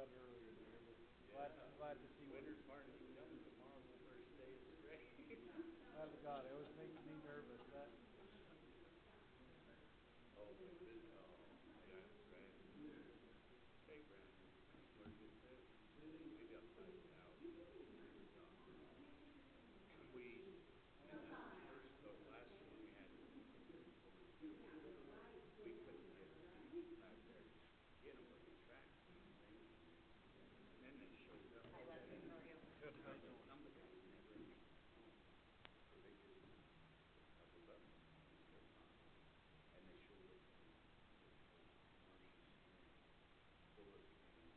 Glad to see Winter's Martin coming tomorrow, the first day of spring. Oh God, it always makes me nervous. That. Oh, but this, oh, yeah, Brandon. Hey, Brandon, where's it at? Maybe outside the house. We, in the first, the last one we had, we couldn't get back there to get them with the tractor thing. And then they showed up. Hi, Leslie, how are you? Good, how you doing? Some of the guys never made it home. So they just doubled up and they're fine. And they showed up to Marshall Spring, Bullis County, Cabot.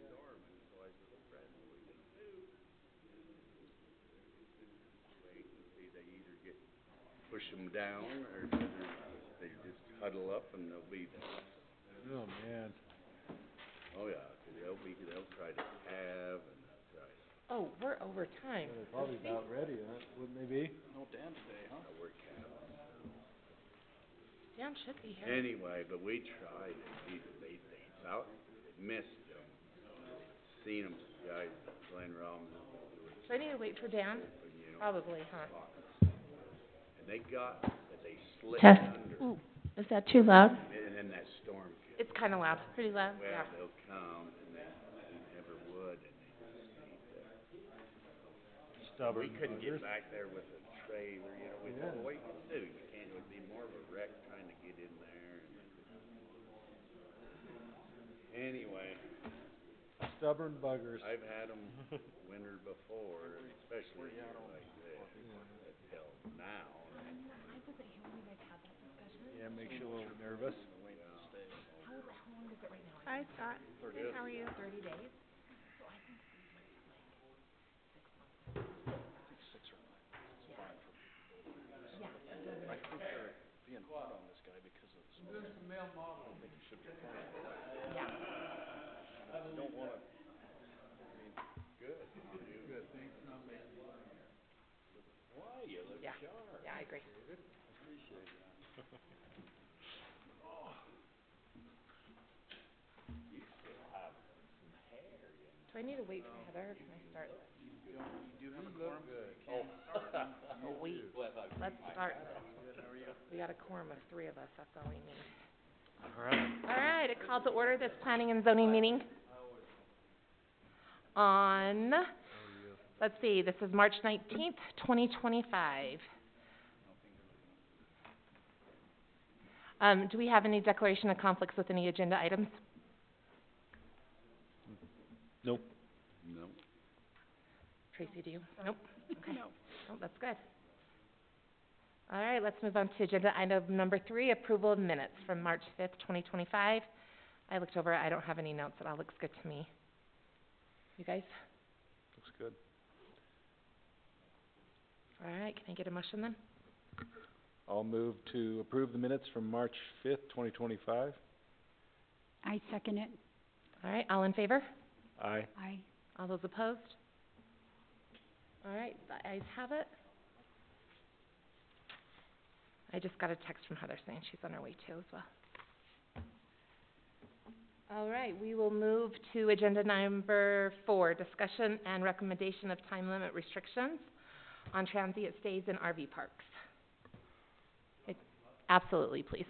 Storm, and so I said, Brad, what are we gonna do? Wait and see. They either push them down, or they just huddle up, and they'll be. Oh man. Oh yeah, they'll try to have and try to. Oh, we're over time. Yeah, they're probably about ready, huh? Wouldn't they be? No Dan today, huh? We're cabin. Dan should be here. Anyway, but we tried it. They out, missed them. Seen them, guys, Glenn Robinson. Do I need to wait for Dan? Open, you know, Probably, huh? and they got, but they slipped Test. under. Ooh, is that too loud? And then that storm came. It's kind of loud. Pretty loud. Well, Yeah. they'll come, and they never would, and they just stayed there. Stubborn. We couldn't get buggers. back there with a trailer, you know. We thought, well, what you can do? You can't. It would be more of a wreck trying to get in there. And anyway, Stubborn buggers. I've had them winter before, especially here like this. Until now. I wasn't here when you guys had that discussion. Yeah, makes you a little nervous. How long is it right now? Hi, Scott. Good, how are you? 30 days? So I think we went to like 6 months. I think 6 or 9 months is Yeah. fine for people. Yeah. I think they're being hard on this guy because of the smoke. This is a male model. I don't think he should be playing. Yeah. I don't want to. I mean, Good. Good. Thanks for not making me here. Why? You look Yeah. sharp. Yeah, I agree. Appreciate that. You still have some hair, you know. Do I need to wait for Heather, or can I start this? you do have a look quorum. good. Sweet. Let's start this. We got a quorum of 3 of us. That's all we need. All right. All right. It calls to order this planning and zoning meeting on, let's see, this is March 19th, 2025. Do we have any declaration of conflicts with any agenda items? Nope. No. Tracy, do you? Nope. Okay. No, that's good. All right, let's move on to agenda item number 3, approval of minutes from March 5th, 2025. I looked over it. I don't have any notes. It all looks good to me. You guys? Looks good. All right, can I get a motion then? I'll move to approve the minutes from March 5th, 2025. I second it. All right, all in favor? Aye. Aye. All those opposed? All right, the ayes have it. I just got a text from Heather saying she's on her way too as well. All right, we will move to agenda number 4, discussion and recommendation of time limit restrictions on transient stays in RV parks. Absolutely, please.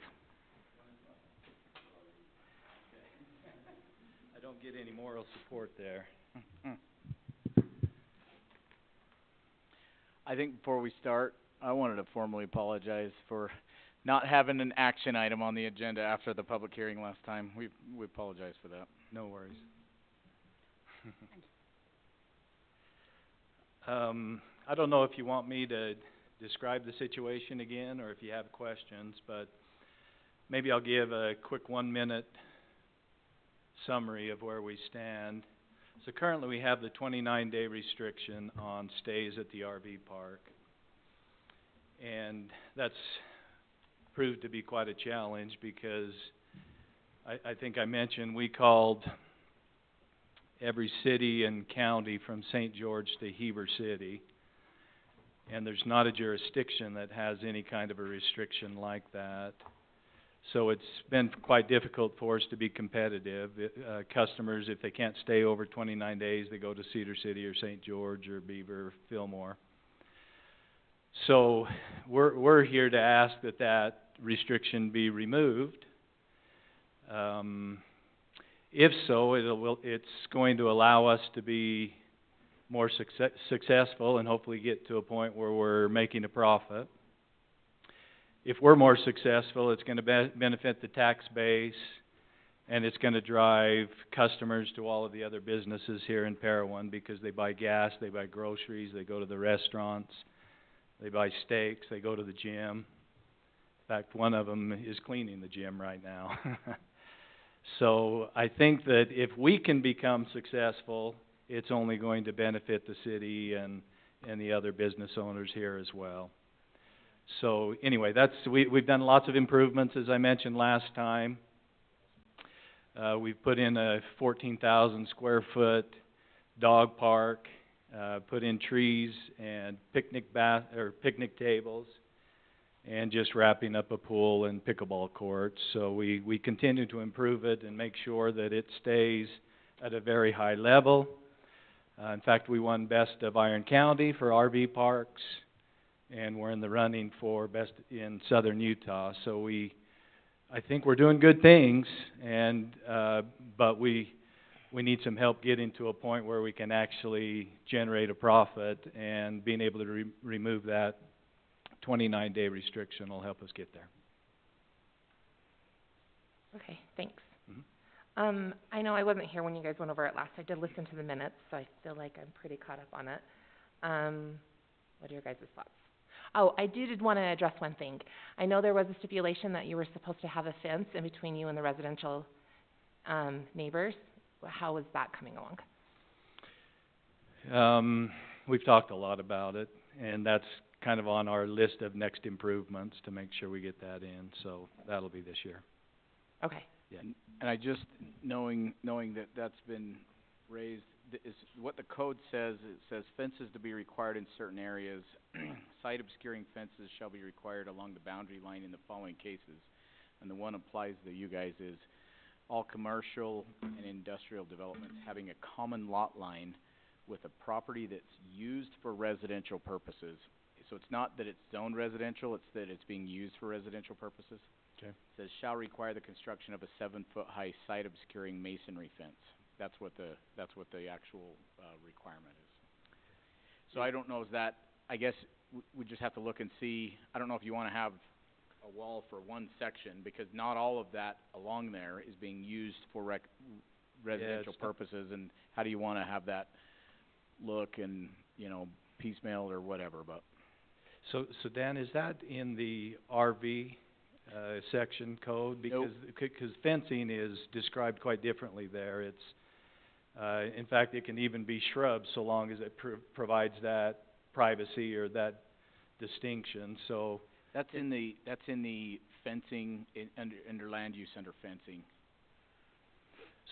I don't get any moral support there. I think before we start, I wanted to formally apologize for not having an action item on the agenda after the public hearing last time. We apologize for that. No worries. I don't know if you want me to describe the situation again or if you have questions, but maybe I'll give a quick 1-minute summary of where we stand. So currently we have the 29-day restriction on stays at the RV park. And that's proved to be quite a challenge because I think I mentioned we called every city and county from St. George to Heber City. and there's not a jurisdiction that has any kind of a restriction like that. So it's been quite difficult for us to be competitive. Customers, if they can't stay over 29 days, they go to Cedar City or St. George or Beaver or Fillmore. So we're here to ask that restriction be removed. If so, it's going to allow us to be more successful and hopefully get to a point where we're making a profit. If we're more successful, it's going to benefit the tax base, and it's going to drive customers to all of the other businesses here in Parowan because they buy gas, they buy groceries, they go to the restaurants, they buy steaks, they go to the gym. In fact, one of them is cleaning the gym right now. So I think that if we can become successful, it's only going to benefit the city and the other business owners here as well. So anyway, we've done lots of improvements, as I mentioned last time. We've put in a 14,000 square foot dog park, put in trees and picnic tables, and just wrapping up a pool and pickleball courts. So we continue to improve it and make sure that it stays at a very high level. In fact, we won Best of Iron County for RV parks, and we're in the running for Best in Southern Utah. So I think we're doing good things, but we need some help getting to a point where we can actually generate a profit, and being able to remove that 29-day restriction will help us get there. Okay, thanks. Mm-hmm. I know I wasn't here when you guys went over it last. I did listen to the minutes, so I feel like I'm pretty caught up on it. What are your guys' thoughts? Oh, I did want to address one thing. I know there was a stipulation that you were supposed to have a fence in between you and the residential neighbors. How is that coming along? We've talked a lot about it, and that's kind of on our list of next improvements to make sure we get that in. So that'll be this year. Okay. Yeah. And I just, knowing that that's been raised, is what the code says. It says fences to be required in certain areas. Site obscuring fences shall be required along the boundary line in the following cases. And the one applies to you guys is all commercial and industrial developments having a common lot line with a property that's used for residential purposes. So it's not that it's zoned residential, it's that it's being used for residential purposes. Okay. It says shall require the construction of a 7-foot high site obscuring masonry fence. That's what the actual requirement is. So I don't know, is that, I guess we just have to look and see. I don't know if you want to have a wall for one section, because not all of that along there is being used for residential purposes, and how do you want to have that look, and, piecemeal or whatever, but. So Dan, is that in the RV section code? Because because fencing is described quite differently there. It's in fact, it can even be shrubs so long as it provides that privacy or that distinction. So That's in the fencing under land use under fencing.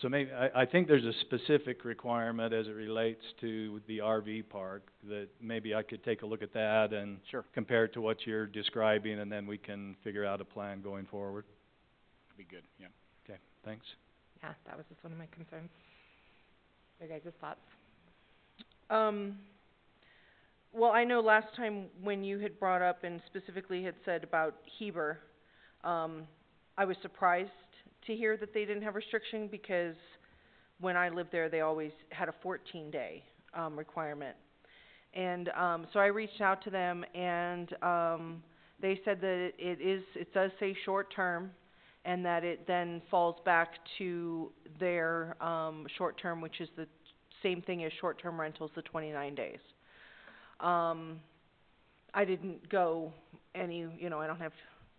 So maybe I think there's a specific requirement as it relates to the RV park that maybe I could take a look at that and Sure. compare it to what you're describing, and then we can figure out a plan going forward. Be good, yeah. Okay, thanks. Yeah, that was just one of my concerns. Your guys' thoughts? Well, I know last time when you had brought up and specifically had said about Heber, I was surprised to hear that they didn't have restriction, because when I lived there, they always had a 14-day requirement. And so I reached out to them, and they said that it does say short term, and that it then falls back to their short term, which is the same thing as short term rentals, the 29 days. I didn't go any, I don't have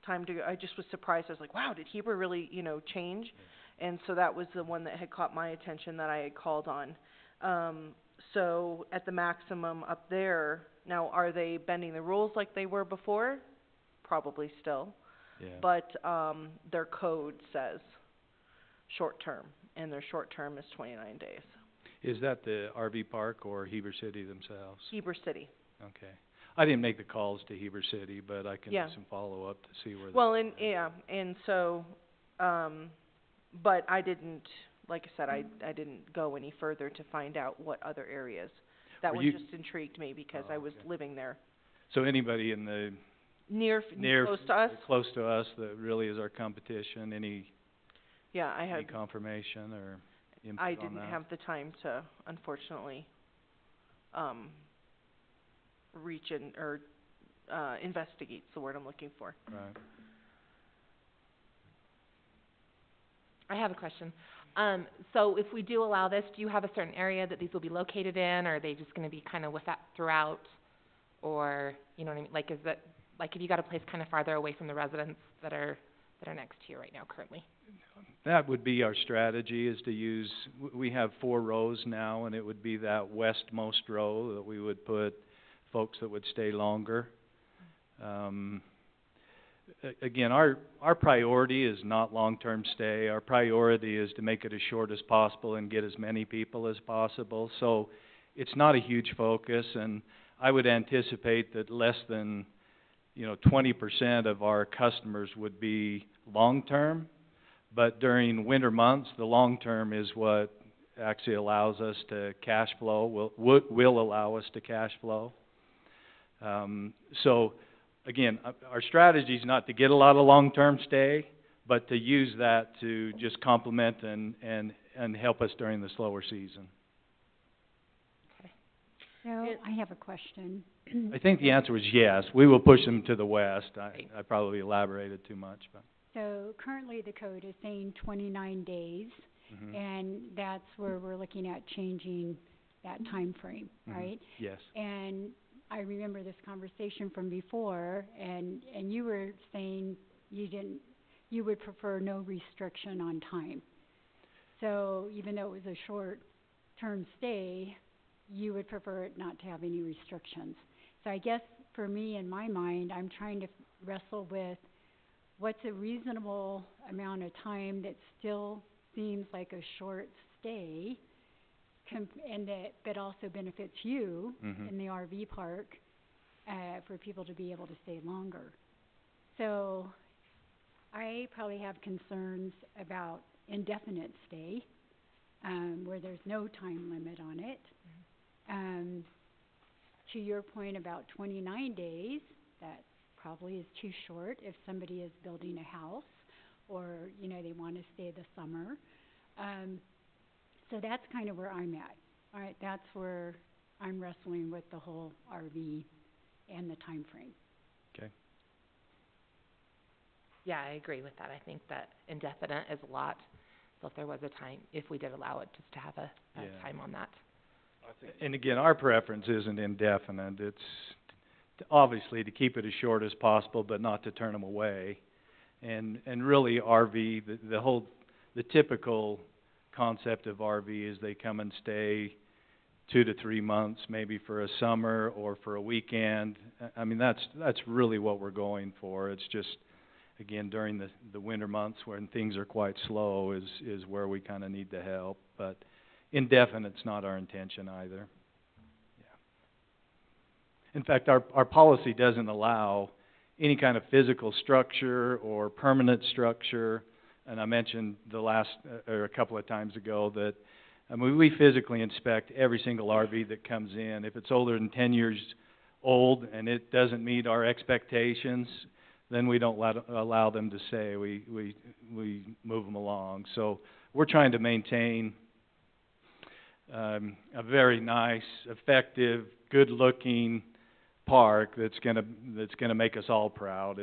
time to go. I just was surprised. I was like, wow, did Heber really, change? And so that was the one that had caught my attention that I had called on. So at the maximum up there, now are they bending the rules like they were before? Probably still. Yeah. But their code says short term, and their short term is 29 days. Is that the RV park or Heber City themselves? Heber City. Okay. I didn't make the calls to Heber City, but I can do Yeah. some follow-up to see where Well, and, yeah, and so, but I didn't, like I said, I didn't go any further to find out what other areas. That Were one you- just intrigued me because Oh, I was okay. living there. So anybody in the Near, near, close to us? close to us that really is our competition, any Yeah, I any had, confirmation or input I on didn't that? have the time to, unfortunately, reach in, or, investigate's the word I'm looking for. Right. I have a question. So if we do allow this, do you have a certain area that these will be located in, or are they just gonna be kind of with that throughout? Or, you know what I mean, like, is it, like, have you got a place kind of farther away from the residents that are next to you right now currently? That would be our strategy, is to use, we have 4 rows now, and it would be that westmost row that we would put folks that would stay longer. Again, our priority is not long-term stay. Our priority is to make it as short as possible and get as many people as possible. So it's not a huge focus, and I would anticipate that less than, 20% of our customers would be long-term. But during winter months, the long-term is what actually allows us to cash flow, will allow us to cash flow. So, again, our strategy is not to get a lot of long-term stay, but to use that to just complement and help us during the slower season. So, It- I have a question. I think the answer was yes. We will push them to the west. I probably elaborated too much, but. So currently the code is saying 29 days, Mhm. and that's where we're looking at changing that time frame, Mhm. right? Yes. And I remember this conversation from before, and you were saying you would prefer no restriction on time. So even though it was a short-term stay, you would prefer it not to have any restrictions. So I guess for me, in my mind, I'm trying to wrestle with what's a reasonable amount of time that still seems like a short stay, and that also benefits you Mhm. in the RV park, for people to be able to stay longer. So I probably have concerns about indefinite stay, where there's no time limit on it. To your point about 29 days, that probably is too short if somebody is building a house or, they want to stay the summer. So that's kind of where I'm at. All right, that's where I'm wrestling with the whole RV and the time frame. Okay. Yeah, I agree with that. I think that indefinite is a lot. So if there was a time, if we did allow it, just to have a Yeah. time on that. And again, our preference isn't indefinite. It's obviously to keep it as short as possible, but not to turn them away. And really RV, the typical concept of RV is they come and stay 2 to 3 months, maybe for a summer or for a weekend. I mean, that's really what we're going for. It's just, again, during the winter months when things are quite slow is where we kind of need the help. But indefinite's not our intention either. Yeah. In fact, our policy doesn't allow any kind of physical structure or permanent structure. And I mentioned or a couple of times ago that, we physically inspect every single RV that comes in. If it's older than 10 years old and it doesn't meet our expectations, then we don't allow them to stay. We move them along. So we're trying to maintain a very nice, effective, good-looking park that's gonna make us all proud.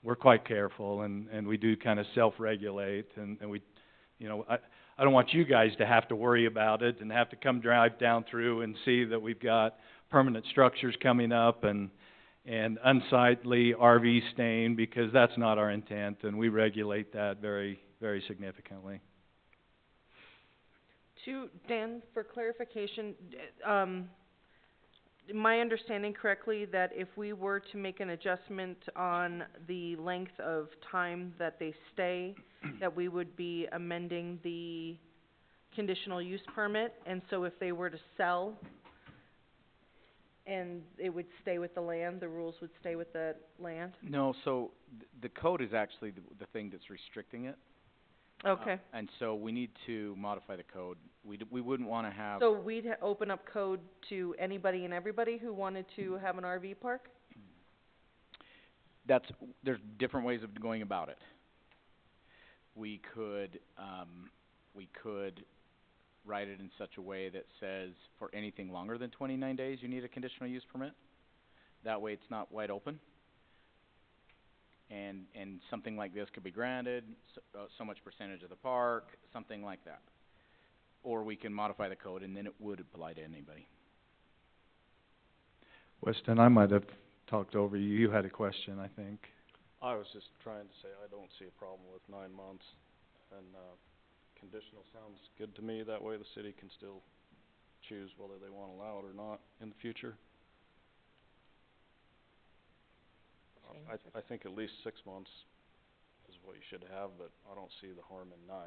We're quite careful, and we do kind of self-regulate, and we, I don't want you guys to have to worry about it and have to come drive down through and see that we've got permanent structures coming up and unsightly RV staying, because that's not our intent, and we regulate that very, very significantly. Dan, for clarification, am I understanding correctly that if we were to make an adjustment on the length of time that they stay, that we would be amending the conditional use permit? And so if they were to sell and it would stay with the land, the rules would stay with the land? No, so the code is actually the thing that's restricting it. Okay. And so we need to modify the code. We wouldn't wanna have, So we'd open up code to anybody and everybody who wanted to have an RV park? there's different ways of going about it. We could write it in such a way that says for anything longer than 29 days, you need a conditional use permit. That way it's not wide open. And something like this could be granted, so much percentage of the park, something like that. Or we can modify the code and then it would apply to anybody. Weston, I might have talked over you. You had a question, I think. I was just trying to say, I don't see a problem with 9 months, and, conditional sounds good to me. That way the city can still choose whether they wanna allow it or not in the future. I think at least 6 months is what you should have, but I don't see the harm in 9.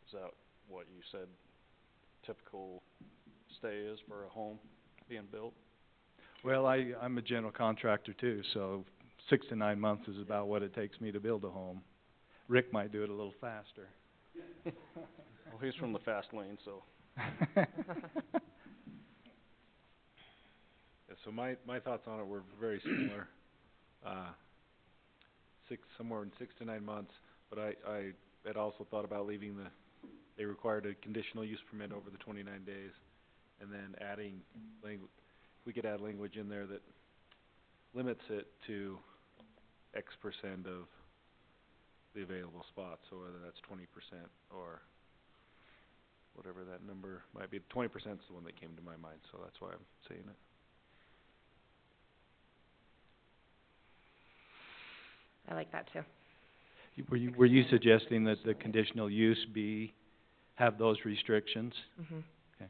Is that what you said typical stay is for a home being built? Well, I'm a general contractor too, so 6 to 9 months is about what it takes me to build a home. Rick might do it a little faster. Well, he's from the fast lane, so. Yeah, so my thoughts on it were very similar. Somewhere in 6 to 9 months, but I had also thought about leaving they required a conditional use permit over the 29 days, and then adding we could add language in there that limits it to X percent of the available spots, so whether that's 20% or whatever that number might be. 20% is the one that came to my mind, so that's why I'm saying it. I like that too. Were you suggesting that the conditional use have those restrictions? Mhm. Okay.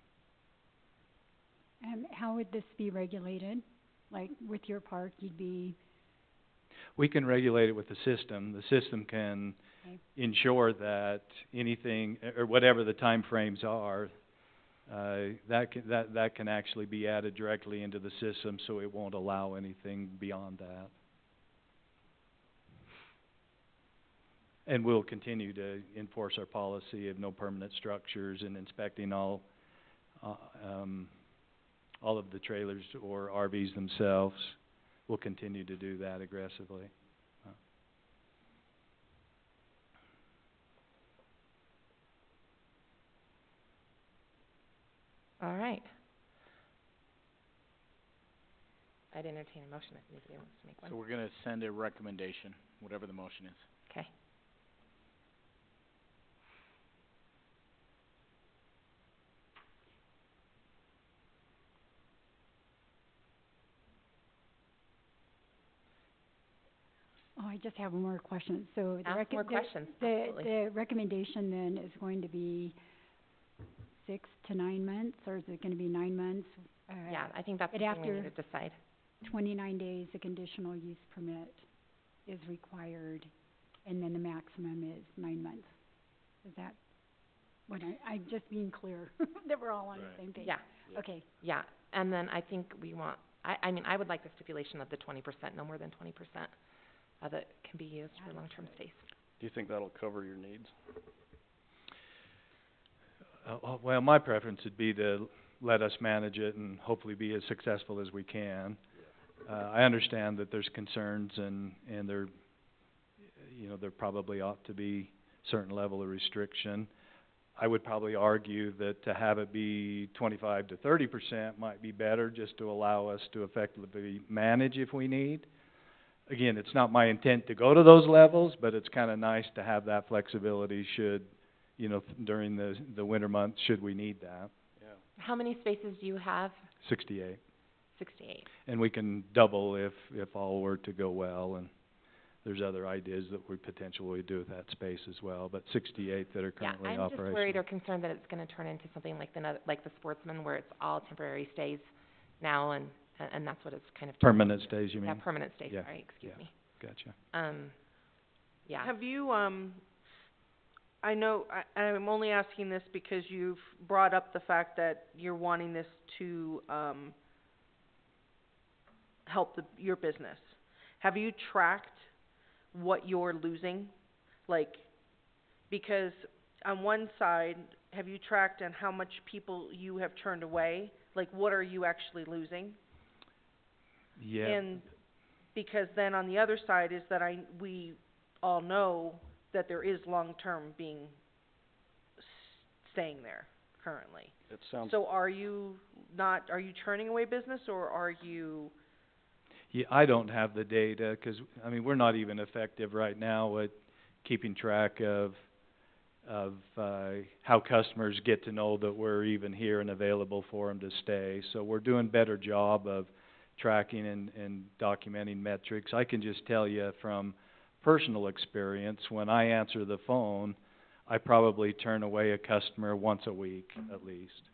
And how would this be regulated? Like with your park, We can regulate it with the system. The system can Okay. ensure that anything, or whatever the time frames are, that can actually be added directly into the system, so it won't allow anything beyond that. And we'll continue to enforce our policy of no permanent structures and inspecting all of the trailers or RVs themselves. We'll continue to do that aggressively. All right. I'd entertain a motion if anybody wants to make one. So we're gonna send a recommendation, whatever the motion is. Okay. Oh, I just have one more question. So the Ask more questions, absolutely. the recommendation then is going to be 6 to 9 months, or is it gonna be 9 months? Yeah, I think that's but something we after- need to decide. 29 days, a conditional use permit is required, and then the maximum is 9 months. Is that what I'm just being clear, that we're all on the Right. same page? Yeah, Okay, yeah, and then I think we want, I mean, I would like the stipulation of the 20%, no more than 20% of it can be used for long-term stays. Do you think that'll cover your needs? Well, my preference would be to let us manage it and hopefully be as successful as we can. I understand that there's concerns and there probably ought to be certain level of restriction. I would probably argue that to have it be 25 to 30% might be better, just to allow us to effectively manage if we need. Again, it's not my intent to go to those levels, but it's kinda nice to have that flexibility should, during the winter months, should we need that. Yeah. How many spaces do you have? 68. 68. And we can double if all were to go well, and there's other ideas that we potentially do with that space as well, but 68 that are currently Yeah, I'm just worried operational. or concerned that it's gonna turn into something like the Sportsman, where it's all temporary stays now, and that's what it's kind of turned Permanent into. stays, you mean? Yeah, permanent stays, Yeah, sorry, excuse yeah. me. Gotcha. Yeah. Have you, I know, I'm only asking this because you've brought up the fact that you're wanting this to, help your business. Have you tracked what you're losing? Like, because on one side, have you tracked on how much people you have turned away? Like, what are you actually losing? Yeah. And because then on the other side is that we all know that there is long-term staying there currently. It sounds, So are you turning away business, or are you? Yeah, I don't have the data, 'cause, I mean, we're not even effective right now at keeping track of how customers get to know that we're even here and available for them to stay. So we're doing a better job of tracking and documenting metrics. I can just tell you from personal experience, when I answer the phone, I probably turn away a customer once a week at least.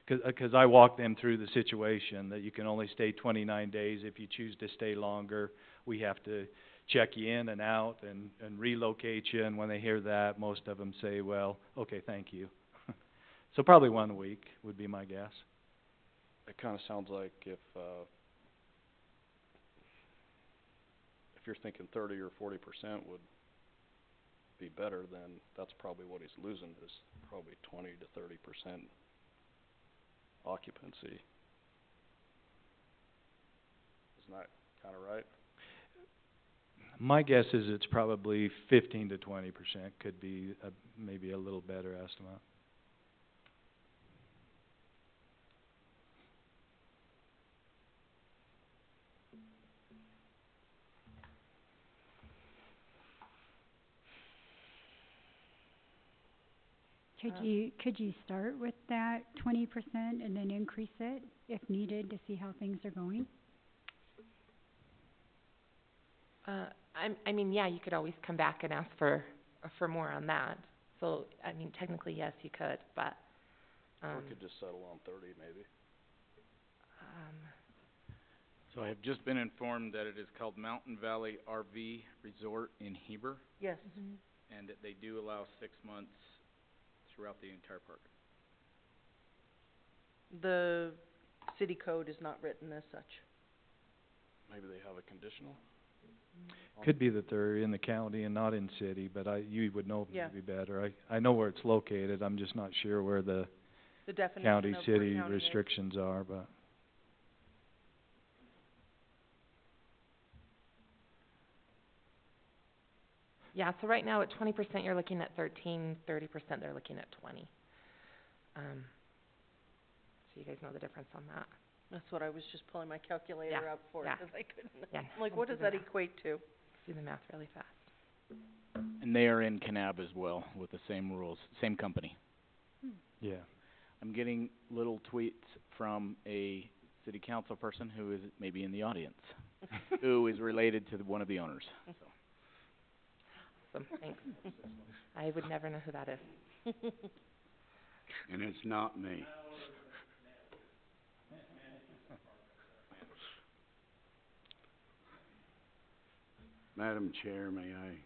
'Cause I walk them through the situation, that you can only stay 29 days. If you choose to stay longer, we have to check you in and out and relocate you, and when they hear that, most of them say, well, okay, thank you. So probably 1 week would be my guess. it kinda sounds like if you're thinking 30 or 40% would be better, then that's probably what he's losing, is probably 20 to 30% occupancy. Isn't that kinda right? My guess is it's probably 15 to 20% could be maybe a little better estimate. Could you start with that 20% and then increase it if needed to see how things are going? I mean, yeah, you could always come back and ask for more on that. So, I mean, technically, yes, you could, but, Or we could just settle on 30 maybe. So I have just been informed that it is called Mountain Valley RV Resort in Heber, Yes. and that they do allow 6 months throughout the entire park. The city code is not written as such. Maybe they have a conditional? Could be that they're in the county and not in city, but you would know Yeah. maybe better. I know where it's located, I'm just not sure where the The definition county, of where city county is. restrictions are, but. yeah, so right now at 20%, you're looking at 13, 30%, they're looking at 20. So you guys know the difference on that. That's what I was just pulling my calculator Yeah, up for, yeah. 'cause I couldn't. Yeah, I'm like, don't what do does the that math. equate to? Do the math really fast. And they are in Kanab as well, with the same rules, same company. Yeah. I'm getting little tweets from a city council person who is maybe in the audience, who is related to one of the owners, so. Awesome, thanks. I would never know who that is. And it's not me. Madam Chair, may I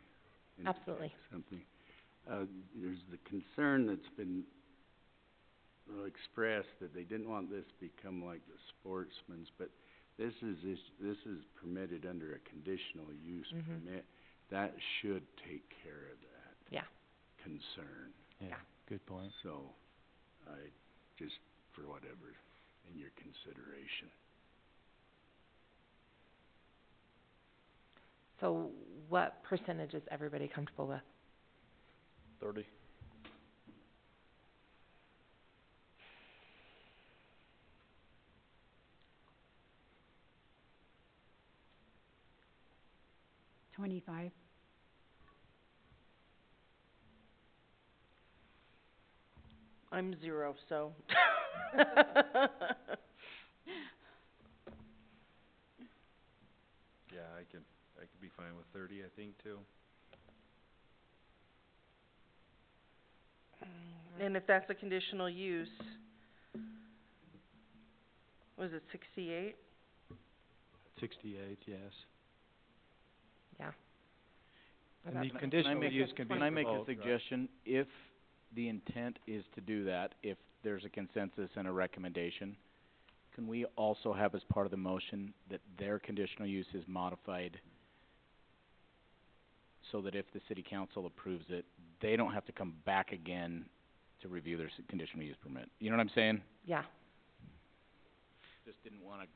indicate Absolutely. something? There's the concern that's been expressed that they didn't want this to become like the Sportsman's, but this is permitted under a conditional use Mhm. permit. That should take care of that Yeah. concern. Yeah, good point. So, just for whatever, in your consideration. So what percentage is everybody comfortable with? 30? $25. I'm 0, so. Yeah, I could be fine with 30, I think, too. And if that's a conditional use, was it 68? 68, yes. Yeah. Or And that's the what- conditional use can be Can I make a revoked, right? suggestion? If the intent is to do that, if there's a consensus and a recommendation, can we also have as part of the motion that their conditional use is modified so that if the city council approves it, they don't have to come back again to review their conditional use permit? You know what I'm saying? Yeah, Just didn't wanna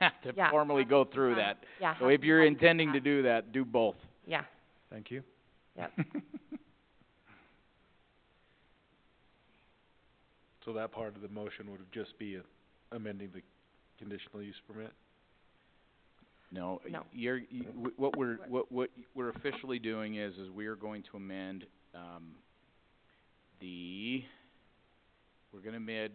have to Yeah. formally go through that. yeah. So have if to- you're have to- intending to do that, do both. Yeah, Thank you. yep. So that part of the motion would just be amending the conditional use permit? No, No. what we're officially doing is we are going to amend, we're gonna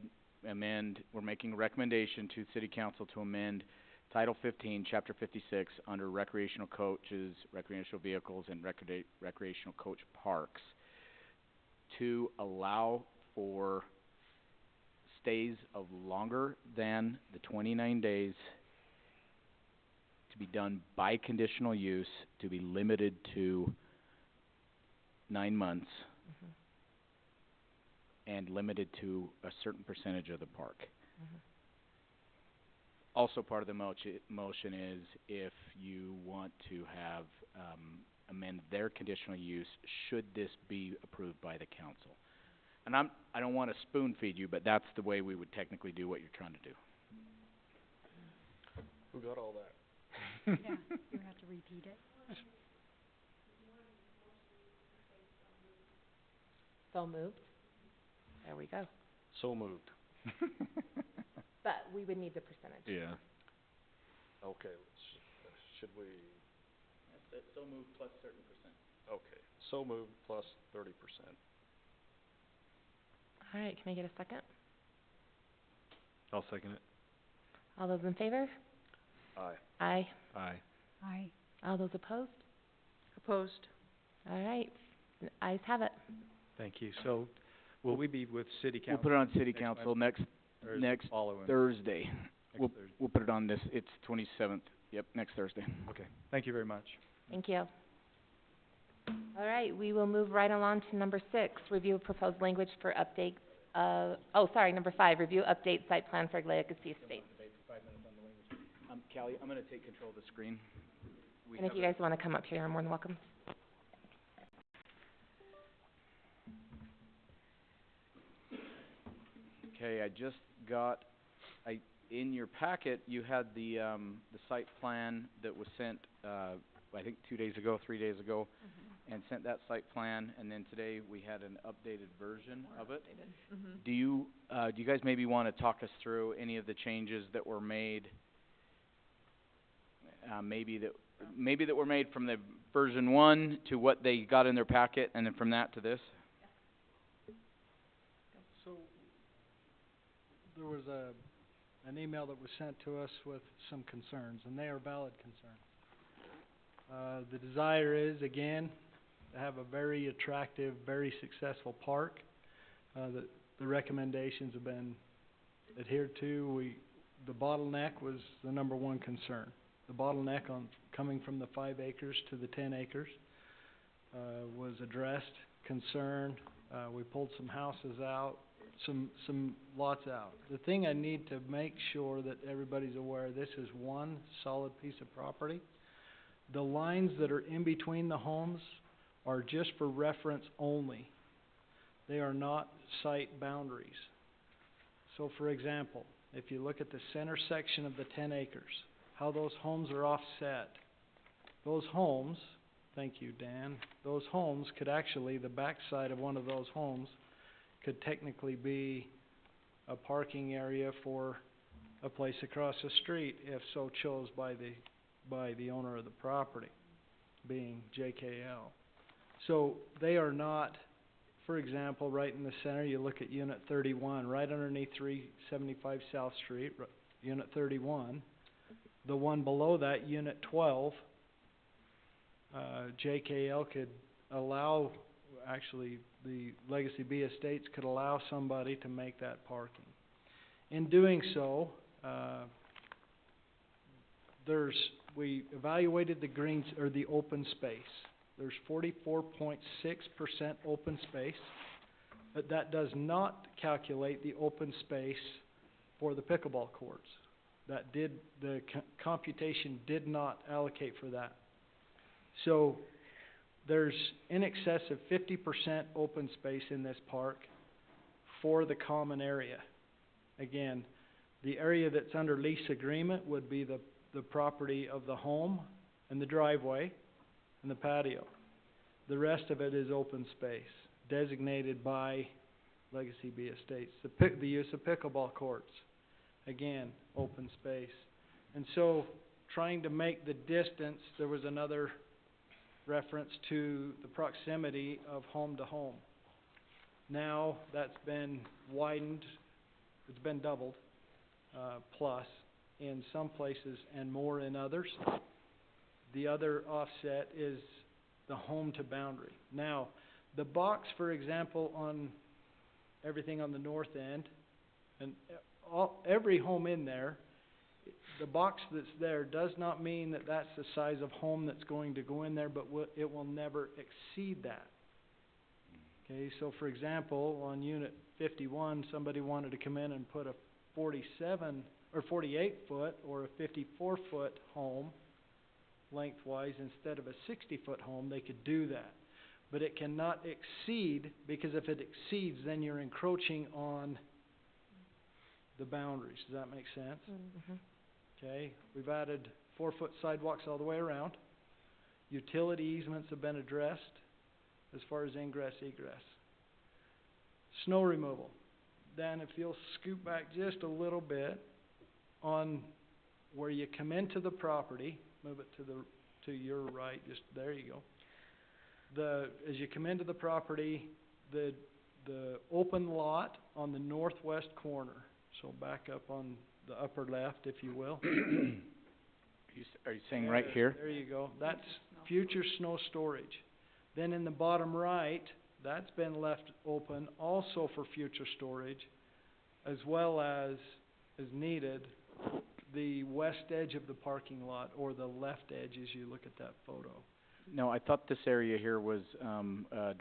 we're making a recommendation to city council to amend Title 15, Chapter 56, under recreational coaches, recreational vehicles, and recreational coach parks, to allow for stays of longer than the 29 days to be done by conditional use, to be limited to 9 months, Mhm, and limited to a certain percentage of the park. mhm. Also part of the motion is if you want to have, amend their conditional use, should this be approved by the council. And I don't wanna spoon feed you, but that's the way we would technically do what you're trying to do. Who got all that? Yeah, you have to repeat it. So moved. There we go. So moved. But we would need the percentage. Yeah. Okay, should we, So move plus certain percent. okay, so moved plus 30%. All right, can I get a second? I'll second it. All those in favor? Aye. Aye. Aye. Aye. All those opposed? Opposed? All right, ayes have it. Thank you. So, will we be with city We'll council? put it on city next council Wednesday, next or is it next following? Thursday. Next We'll, Thursday. we'll put it on this, it's 27th, yep, next Thursday. Okay, thank you very much. Thank you. All right, we will move right along to number 6, review of proposed language for updates number 5, review update site plan for Legacy Estates. Callie, I'm gonna take control of the screen. And if you guys wanna come up here, you're more than welcome. Okay, I just got, in your packet, you had the site plan that was sent, I think 2 days ago, 3 days ago, and sent that site plan, and then today we had an updated version of it. Do you guys maybe wanna talk us through any of the changes that were made, maybe that were made from the version 1 to what they got in their packet, and then from that to this? So, there was an email that was sent to us with some concerns, and they are valid concerns. The desire is, again, to have a very attractive, very successful park. The recommendations have been adhered to. The bottleneck was the number one concern. The bottleneck on coming from the 5 acres to the 10 acres, was addressed, concerned. We pulled some houses out, some lots out. The thing I need to make sure that everybody's aware, this is one solid piece of property. The lines that are in between the homes are just for reference only. They are not site boundaries. So for example, if you look at the center section of the 10 acres, how those homes are offset, those homes, thank you, Dan, those homes could actually, the backside of one of those homes could technically be a parking area for a place across the street, if so chose by the owner of the property, being JKL. So they are not, for example, right in the center, you look at Unit 31, right underneath 375 South Street, Unit 31. The one below that, Unit 12, JKL could allow, actually, the Legacy B Estates could allow somebody to make that parking. In doing so, we evaluated the the open space. There's 44.6% open space, but that does not calculate the open space for the pickleball courts. The computation did not allocate for that. So there's in excess of 50% open space in this park for the common area. Again, the area that's under lease agreement would be the property of the home and the driveway and the patio. The rest of it is open space, designated by Legacy B Estates. The use of pickleball courts, again, open space. And so, trying to make the distance, there was another reference to the proximity of home to home. Now, that's been widened, it's been doubled, plus, in some places and more in others. The other offset is the home to boundary. Now, the box, for example, on everything on the north end, and every home in there, the box that's there does not mean that that's the size of home that's going to go in there, but it will never exceed that. Okay, so for example, on unit 51, somebody wanted to come in and put a 47 or 48 foot or a 54 foot home lengthwise instead of a 60 foot home. They could do that, but it cannot exceed, because if it exceeds, then you're encroaching on the boundaries. Does that make sense? Mm-hmm. Okay, we've added 4 foot sidewalks all the way around. Utility easements have been addressed as far as ingress, egress. Snow removal. Dan, if you'll scoot back just a little bit on where you come into the property, move it to your right, just there you go. As you come into the property, the open lot on the northwest corner, so back up on the upper left, if you will. Are you saying right here? There you go. That's future snow storage. Then in the bottom right, that's been left open also for future storage, as well as needed, the west edge of the parking lot, or the left edge as you look at that photo. No, I thought this area here was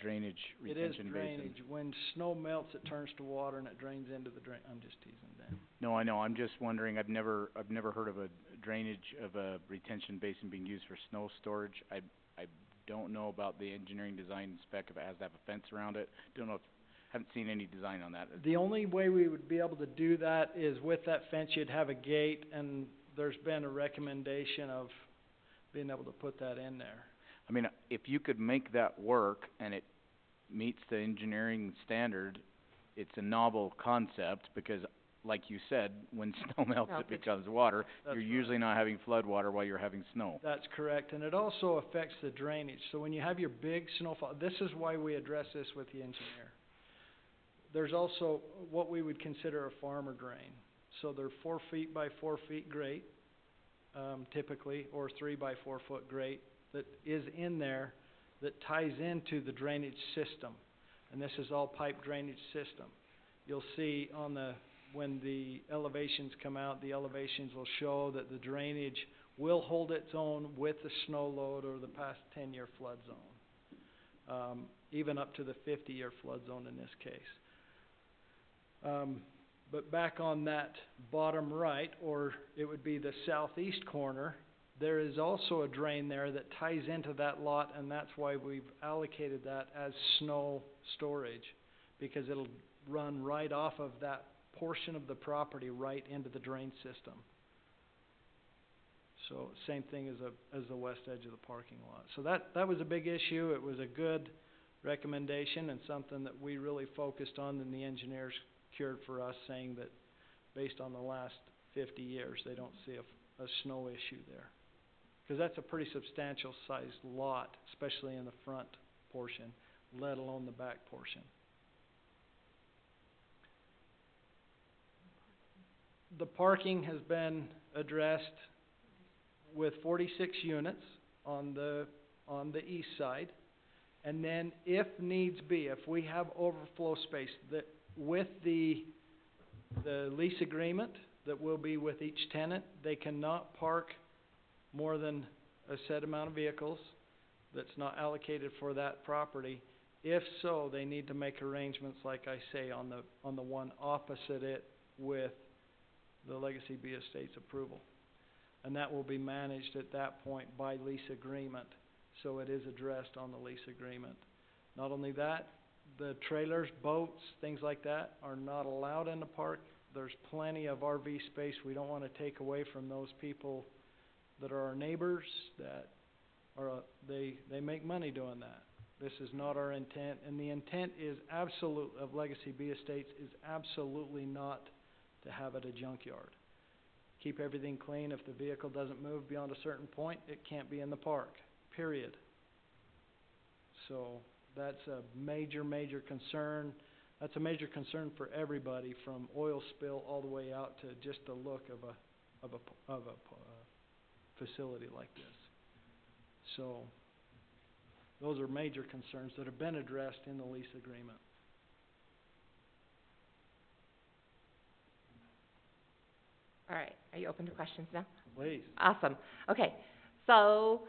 drainage retention basin. It is drainage. When snow melts, it turns to water and it drains into the drain. I'm just teasing, Dan. No, I know. I'm just wondering. I've never heard of a drainage of a retention basin being used for snow storage. I don't know about the engineering design spec if it has to have a fence around it. Haven't seen any design on that. The only way we would be able to do that is with that fence. You'd have a gate, and there's been a recommendation of being able to put that in there. I mean, if you could make that work and it meets the engineering standard, it's a novel concept, because like you said, when snow melts it becomes water. You're usually not having flood water while you're having snow. That's correct, and it also affects the drainage. So when you have your big snowfall, this is why we address this with the engineer. There's also what we would consider a farmer drain. So they're 4 feet by 4 feet grate, typically, or 3 by 4 foot grate that is in there that ties into the drainage system. And this is all pipe drainage system. You'll see when the elevations come out, the elevations will show that the drainage will hold its own with the snow load or the past 10-year flood zone, even up to the 50-year flood zone in this case. But back on that bottom right, or it would be the southeast corner, there is also a drain there that ties into that lot, and that's why we've allocated that as snow storage, because it'll run right off of that portion of the property right into the drain system. So same thing as the west edge of the parking lot. So that was a big issue. It was a good recommendation and something that we really focused on, and the engineers cured for us, saying that based on the last 50 years, they don't see a snow issue there. Because that's a pretty substantial sized lot, especially in the front portion, let alone the back portion. The parking has been addressed with 46 units on the east side. And then if needs be, if we have overflow space, that with the lease agreement that will be with each tenant, they cannot park more than a set amount of vehicles. that's not allocated for that property. If so, they need to make arrangements, like I say, on the one opposite it with the Legacy B Estates approval. And that will be managed at that point by lease agreement, so it is addressed on the lease agreement. Not only that, the trailers, boats, things like that are not allowed in the park. There's plenty of RV space. We don't wanna take away from those people that are our neighbors, that are, they make money doing that. This is not our intent, and the intent is of Legacy B Estates is absolutely not to have it a junkyard. Keep everything clean. If the vehicle doesn't move beyond a certain point, it can't be in the park, period. So, that's a major, major concern. That's a major concern for everybody, from oil spill all the way out to just the look of a facility like this. So, those are major concerns that have been addressed in the lease agreement. All right, are you open to questions now? Please. Awesome. Okay, so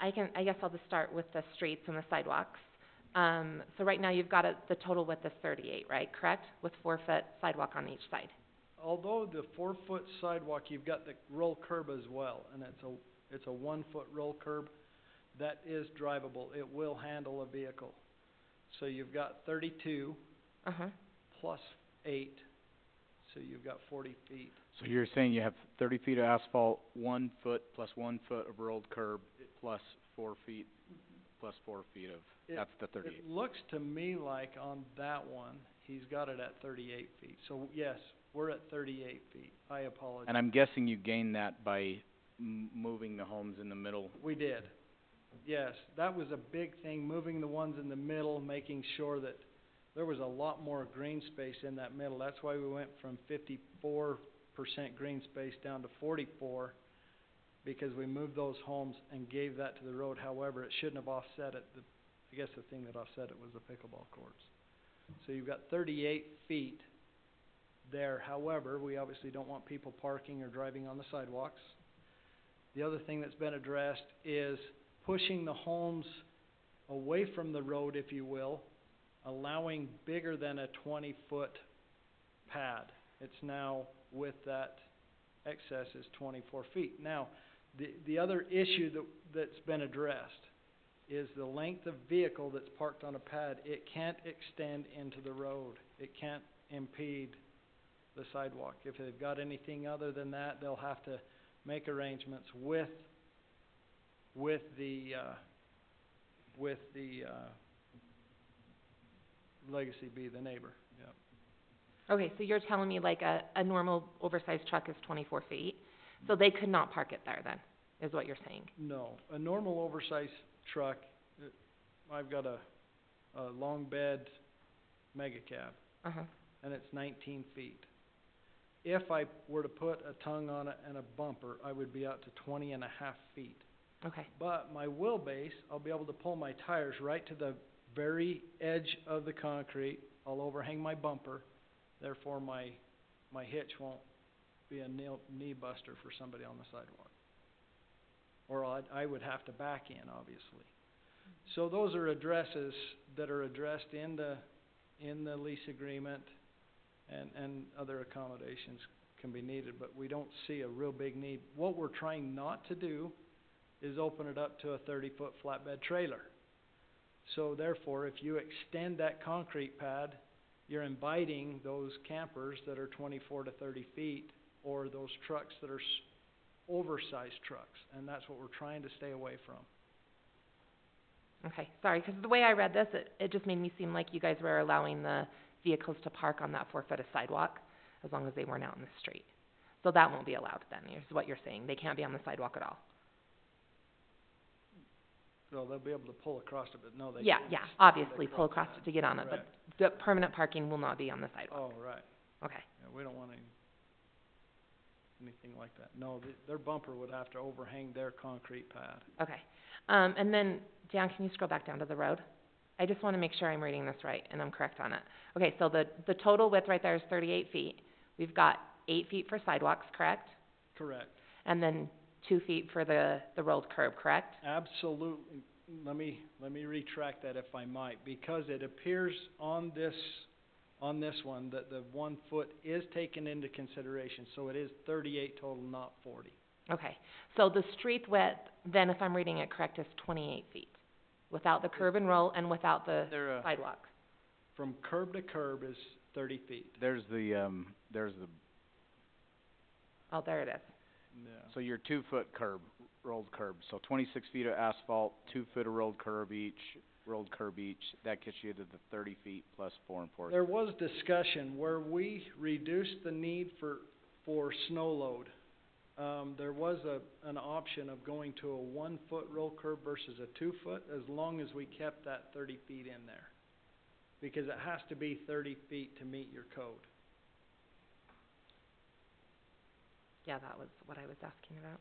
I guess I'll just start with the streets and the sidewalks. So right now you've got the total width is 38, right? Correct? With 4-foot sidewalk on each side. Although the 4-foot sidewalk, you've got the roll curb as well, and it's a 1-foot roll curb that is drivable. It will handle a vehicle. So you've got 32 plus 8, so you've got 40 feet. So you're saying you have 30 feet of asphalt, 1 foot plus 1 foot of rolled curb, plus 4 feet, plus 4 feet of, that's the 38. It looks to me like on that one, he's got it at 38 feet. So yes, we're at 38 feet. I apologize. And I'm guessing you gained that by moving the homes in the middle. We did. Yes, that was a big thing, moving the ones in the middle, making sure that there was a lot more green space in that middle. That's why we went from 54% green space down to 44, because we moved those homes and gave that to the road. However, it shouldn't have offset it. I guess the thing that offset it was the pickleball courts. So you've got 38 feet there. However, we obviously don't want people parking or driving on the sidewalks. The other thing that's been addressed is pushing the homes away from the road, if you will, allowing bigger than a 20-foot pad. It's now, with that excess, is 24 feet. Now, the other issue that's been addressed is the length of vehicle that's parked on a pad. It can't extend into the road. It can't impede the sidewalk. If they've got anything other than that, they'll have to make arrangements with the Legacy B, the neighbor. Yeah. Okay, so you're telling me like a normal oversized truck is 24 feet, so they could not park it there then, is what you're saying? No, a normal oversized truck, I've got a long bed mega cab, and it's 19 feet. If I were to put a tongue on it and a bumper, I would be out to 20 and a half feet. Okay. But my wheelbase, I'll be able to pull my tires right to the very edge of the concrete. I'll overhang my bumper, therefore my hitch won't be a knee buster for somebody on the sidewalk. Or I would have to back in, obviously. So those are addresses that are addressed in the lease agreement, and other accommodations can be needed, but we don't see a real big need. What we're trying not to do is open it up to a 30-foot flatbed trailer. So therefore, if you extend that concrete pad, you're inviting those campers that are 24 to 30 feet, or those trucks that are oversized trucks, and that's what we're trying to stay away from. Okay, sorry, because the way I read this, it just made me seem like you guys were allowing the vehicles to park on that 4 foot of sidewalk, as long as they weren't out in the street. So that won't be allowed then, is what you're saying. They can't be on the sidewalk at all. So they'll be able to pull across it, but no, they Yeah, can't. yeah, obviously, pull across it to get on it, Correct. but the permanent parking will not be on the sidewalk. Oh, right. Okay, Yeah, we don't want anything like that. No, their bumper would have to overhang their concrete pad. okay. And then, Dan, can you scroll back down to the road? I just want to make sure I'm reading this right and I'm correct on it. Okay, so the total width right there is 38 feet. We've got 8 feet for sidewalks, correct? Correct. And then 2 feet for the rolled curb, correct? Absolutely, let me retract that if I might, because it appears on this one that the 1 foot is taken into consideration, so it is 38 total, not 40. Okay, so the street width, then if I'm reading it correct, is 28 feet, without the curb and roll and without the There, sidewalk. From curb to curb is 30 feet. there's the, Oh, there it is. Yeah. so your 2 foot curb, rolled curb, so 26 feet of asphalt, 2 foot of rolled curb each, that gets you to the 30 feet plus 4 and 4. There was discussion where we reduced the need for snow load. There was an option of going to a 1 foot roll curb versus a 2 foot, as long as we kept that 30 feet in there. Because it has to be 30 feet to meet your code. Yeah, that was what I was asking about.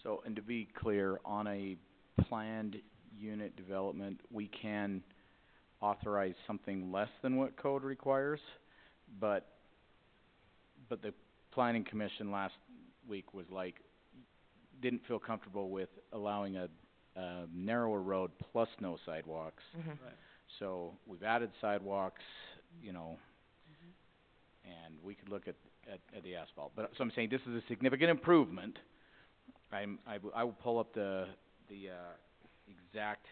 So, and to be clear, on a planned unit development, we can authorize something less than what code requires, but the planning commission last week was like, didn't feel comfortable with allowing a narrower road plus no sidewalks. Mm-hmm. Right. So, we've added sidewalks, you know, and we could look at the asphalt. But, so I'm saying this is a significant improvement. I will pull up the exact,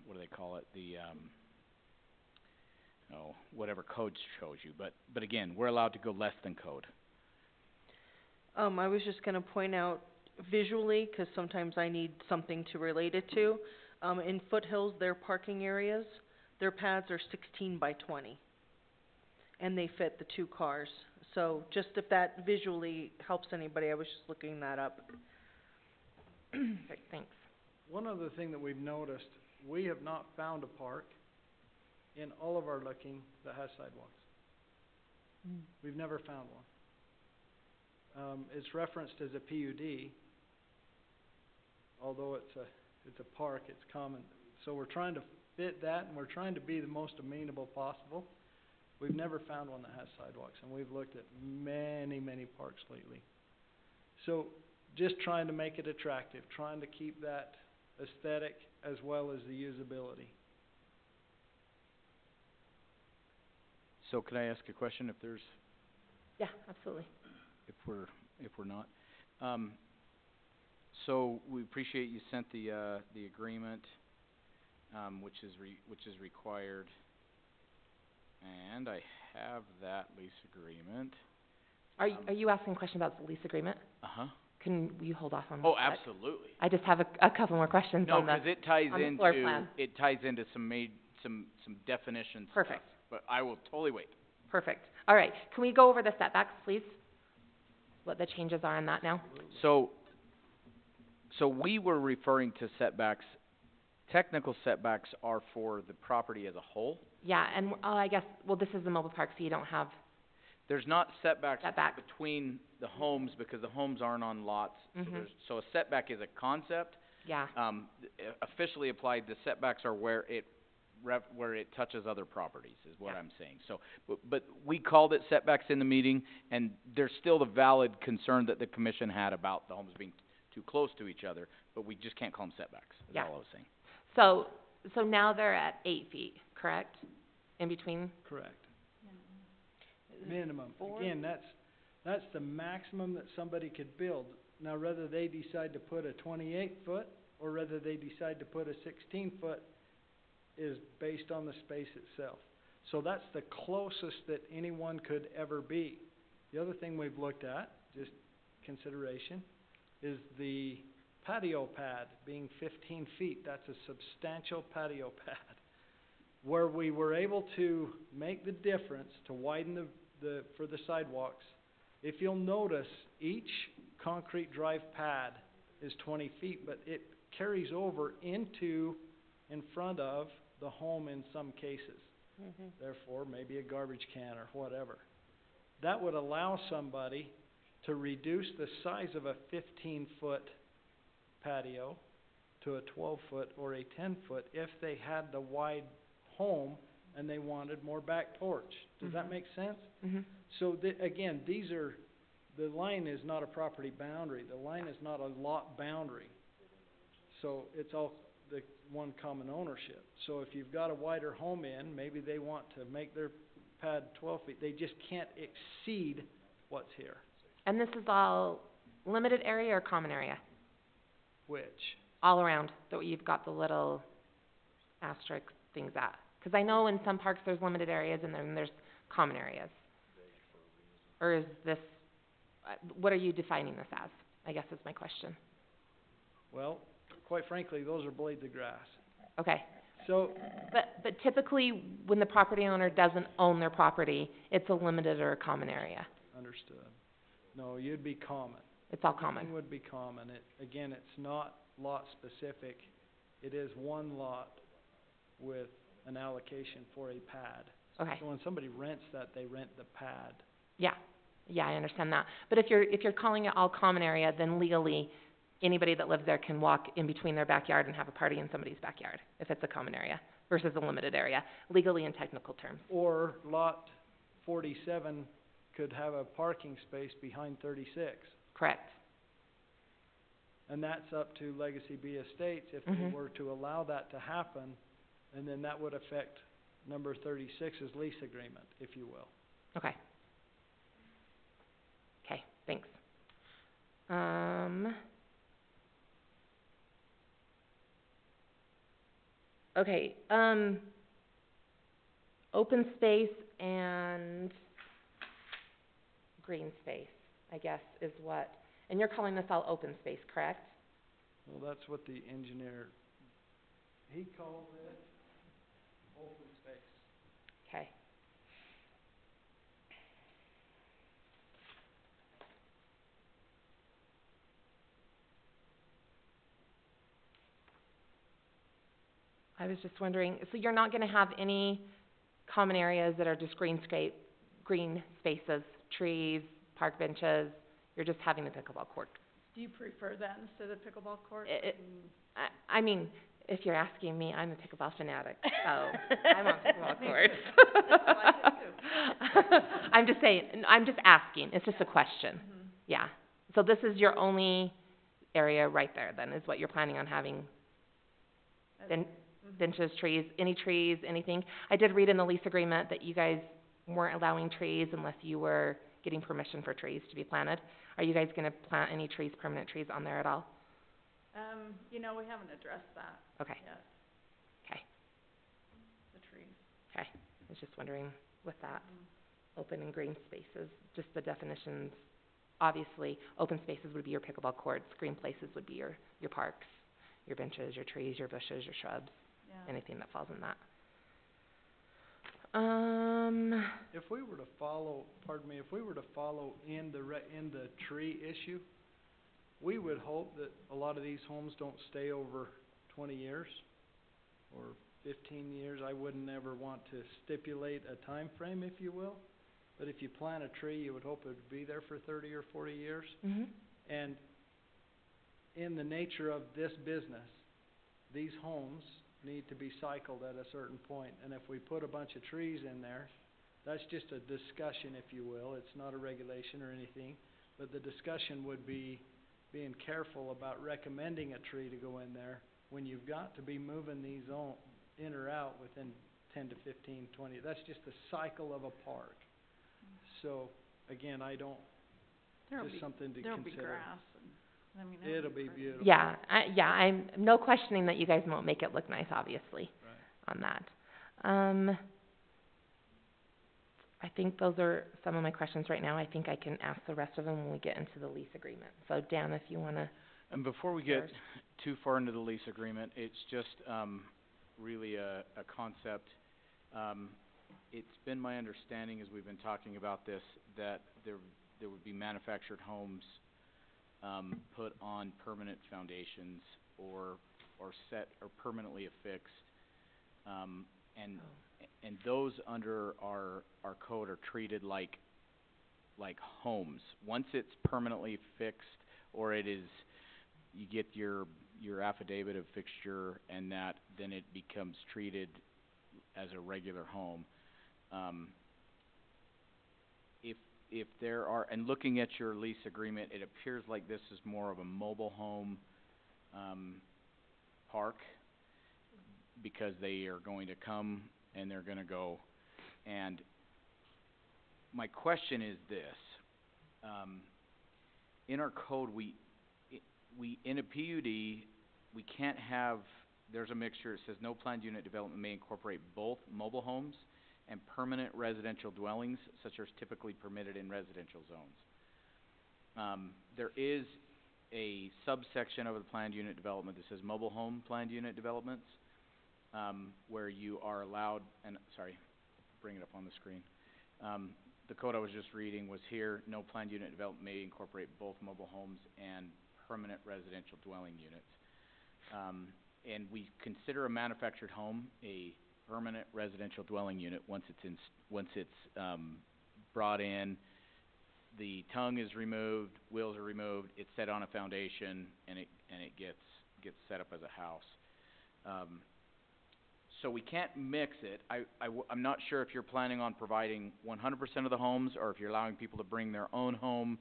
what do they call it, whatever code shows you, but again, we're allowed to go less than code. I was just gonna point out visually, 'cause sometimes I need something to relate it to. In Foothills, their parking areas, their pads are 16 by 20. And they fit the 2 cars. So just if that visually helps anybody, I was just looking that up. Perfect, thanks. One other thing that we've noticed, we have not found a park in all of our looking that has sidewalks. We've never found one. It's referenced as a PUD, although it's a park, it's common. So we're trying to fit that, and we're trying to be the most amenable possible. We've never found one that has sidewalks, and we've looked at many, many parks lately. So, just trying to make it attractive, trying to keep that aesthetic as well as the usability. So can I ask a question Yeah, absolutely. if we're not? So we appreciate you sent the agreement, which is required. And I have that lease agreement. Are you asking a question about the lease agreement? Uh-huh. Can you hold off on that? Oh, absolutely. I just have a couple more questions No, on the, 'cause it ties on the floor into, plan. it ties into some definition stuff. Perfect. But I will totally wait. Perfect. All right, can we go over the setbacks, please? What the changes are on that now? So we were referring to setbacks. Technical setbacks are for the property as a whole. Yeah, and, I guess, well, this is the mobile park, so you don't have There's not setbacks setback. between the homes because the homes aren't on lots. Mhm. So a setback is a concept. Yeah, Officially applied, the setbacks are where it touches other properties, is what Yeah. I'm saying. So, but we called it setbacks in the meeting, and there's still the valid concern that the commission had about the homes being too close to each other, but we just can't call them setbacks, is Yeah. all I was saying. so now they're at 8 feet, correct? In between? Correct. Minimum. 4? Again, that's the maximum that somebody could build. Now, whether they decide to put a 28 foot or whether they decide to put a 16 foot is based on the space itself. So that's the closest that anyone could ever be. The other thing we've looked at, just consideration, is the patio pad being 15 feet. That's a substantial patio pad. Where we were able to make the difference to widen for the sidewalks, if you'll notice, each concrete drive pad is 20 feet, but it carries over into, in front of the home in some cases. Mhm. Therefore, maybe a garbage can or whatever. That would allow somebody to reduce the size of a 15-foot patio to a 12-foot or a 10-foot if they had the wide home and they wanted more back porch. Does that Mhm. make sense? Mhm. So again, these are the line is not a property boundary, the line is not a lot boundary. So it's all the one common ownership. So if you've got a wider home in, maybe they want to make their pad 12 feet, they just can't exceed what's here. And this is all limited area or common area? Which, All around, that you've got the little asterisk things at? Because I know in some parks there's limited areas and then there's common areas. Or is this, what are you defining this as, I guess is my question. well, quite frankly, those are blades of grass. Okay, So, but typically, when the property owner doesn't own their property, it's a limited or a common area. understood. No, you'd be common. It's all common. Everything would be common. Again, it's not lot specific. It is one lot with an allocation for a pad. Okay, So when somebody rents that, they rent the pad. yeah, I understand that. But if you're calling it all common area, then legally, anybody that lives there can walk in between their backyard and have a party in somebody's backyard, if it's a common area versus a limited area, legally in technical terms. Or lot 47 could have a parking space behind 36. Correct. And that's up to Legacy B Estates if they Mhm. were to allow that to happen. And then that would affect number 36's lease agreement, if you will. Okay. Okay, thanks. Okay, open space and green space, I guess, is what, and you're calling this all open space, correct? Well, that's what the engineer, he called it open space. Okay. I was just wondering, so you're not gonna have any common areas that are just green spaces, trees, park benches, you're just having a pickleball court? Do you prefer that instead of pickleball court? I mean, if you're asking me, I'm a pickleball fanatic, so I'm on pickleball courts. I'm just saying, I'm just asking, it's just a question, yeah. So this is your only area right there then, is what you're planning on having? Then benches, trees, anything? I did read in the lease agreement that you guys weren't allowing trees unless you were getting permission for trees to be planted. Are you guys gonna plant any trees, permanent trees on there at all? You know, we haven't addressed that Okay, yet, okay, the trees. okay. I was just wondering with that, open and green spaces, just the definitions. Obviously, open spaces would be your pickleball courts, green places would be your parks, your benches, your trees, your bushes, your shrubs, Yeah. anything that falls in that. If we were to follow, if we were to follow in the tree issue, we would hope that a lot of these homes don't stay over 20 years or 15 years. I wouldn't ever want to stipulate a time frame, if you will. But if you plant a tree, you would hope it would be there for 30 or 40 years. And in the nature of this business, these homes need to be cycled at a certain point. And if we put a bunch of trees in there, that's just a discussion, if you will. It's not a regulation or anything. But the discussion would be being careful about recommending a tree to go in there when you've got to be moving these in or out within 10 to 15, 20. That's just the cycle of a park. So, again, just something to There'll be consider. grass and, I mean, It'll be beautiful. Yeah, I'm no questioning that you guys won't make it look nice, obviously, Right. on that. I think those are some of my questions right now. I think I can ask the rest of them when we get into the lease agreement. So Dan, if you wanna. And before we get too far into the lease agreement, it's just, really a concept. It's been my understanding as we've been talking about this, that there would be manufactured homes, put on permanent foundations or set or permanently affixed. And those under our code are treated like homes. Once it's permanently fixed, or it is, you get your affidavit of fixture and that, then it becomes treated as a regular home. if there are, and looking at your lease agreement, it appears like this is more of a mobile home, park, because they are going to come and they're gonna go. And my question is this, in our code, we, in a PUD, we can't have, there's a mixture, it says no planned unit development may incorporate both mobile homes and permanent residential dwellings, such as typically permitted in residential zones. There is a subsection of the planned unit development that says mobile home planned unit developments, where you are allowed, and, sorry, bring it up on the screen. The code I was just reading was here, no planned unit development may incorporate both mobile homes and permanent residential dwelling units. And we consider a manufactured home a permanent residential dwelling unit once it's brought in, the tongue is removed, wheels are removed, it's set on a foundation, and it gets set up as a house. So we can't mix it. I'm not sure if you're planning on providing 100% of the homes, or if you're allowing people to bring their own home,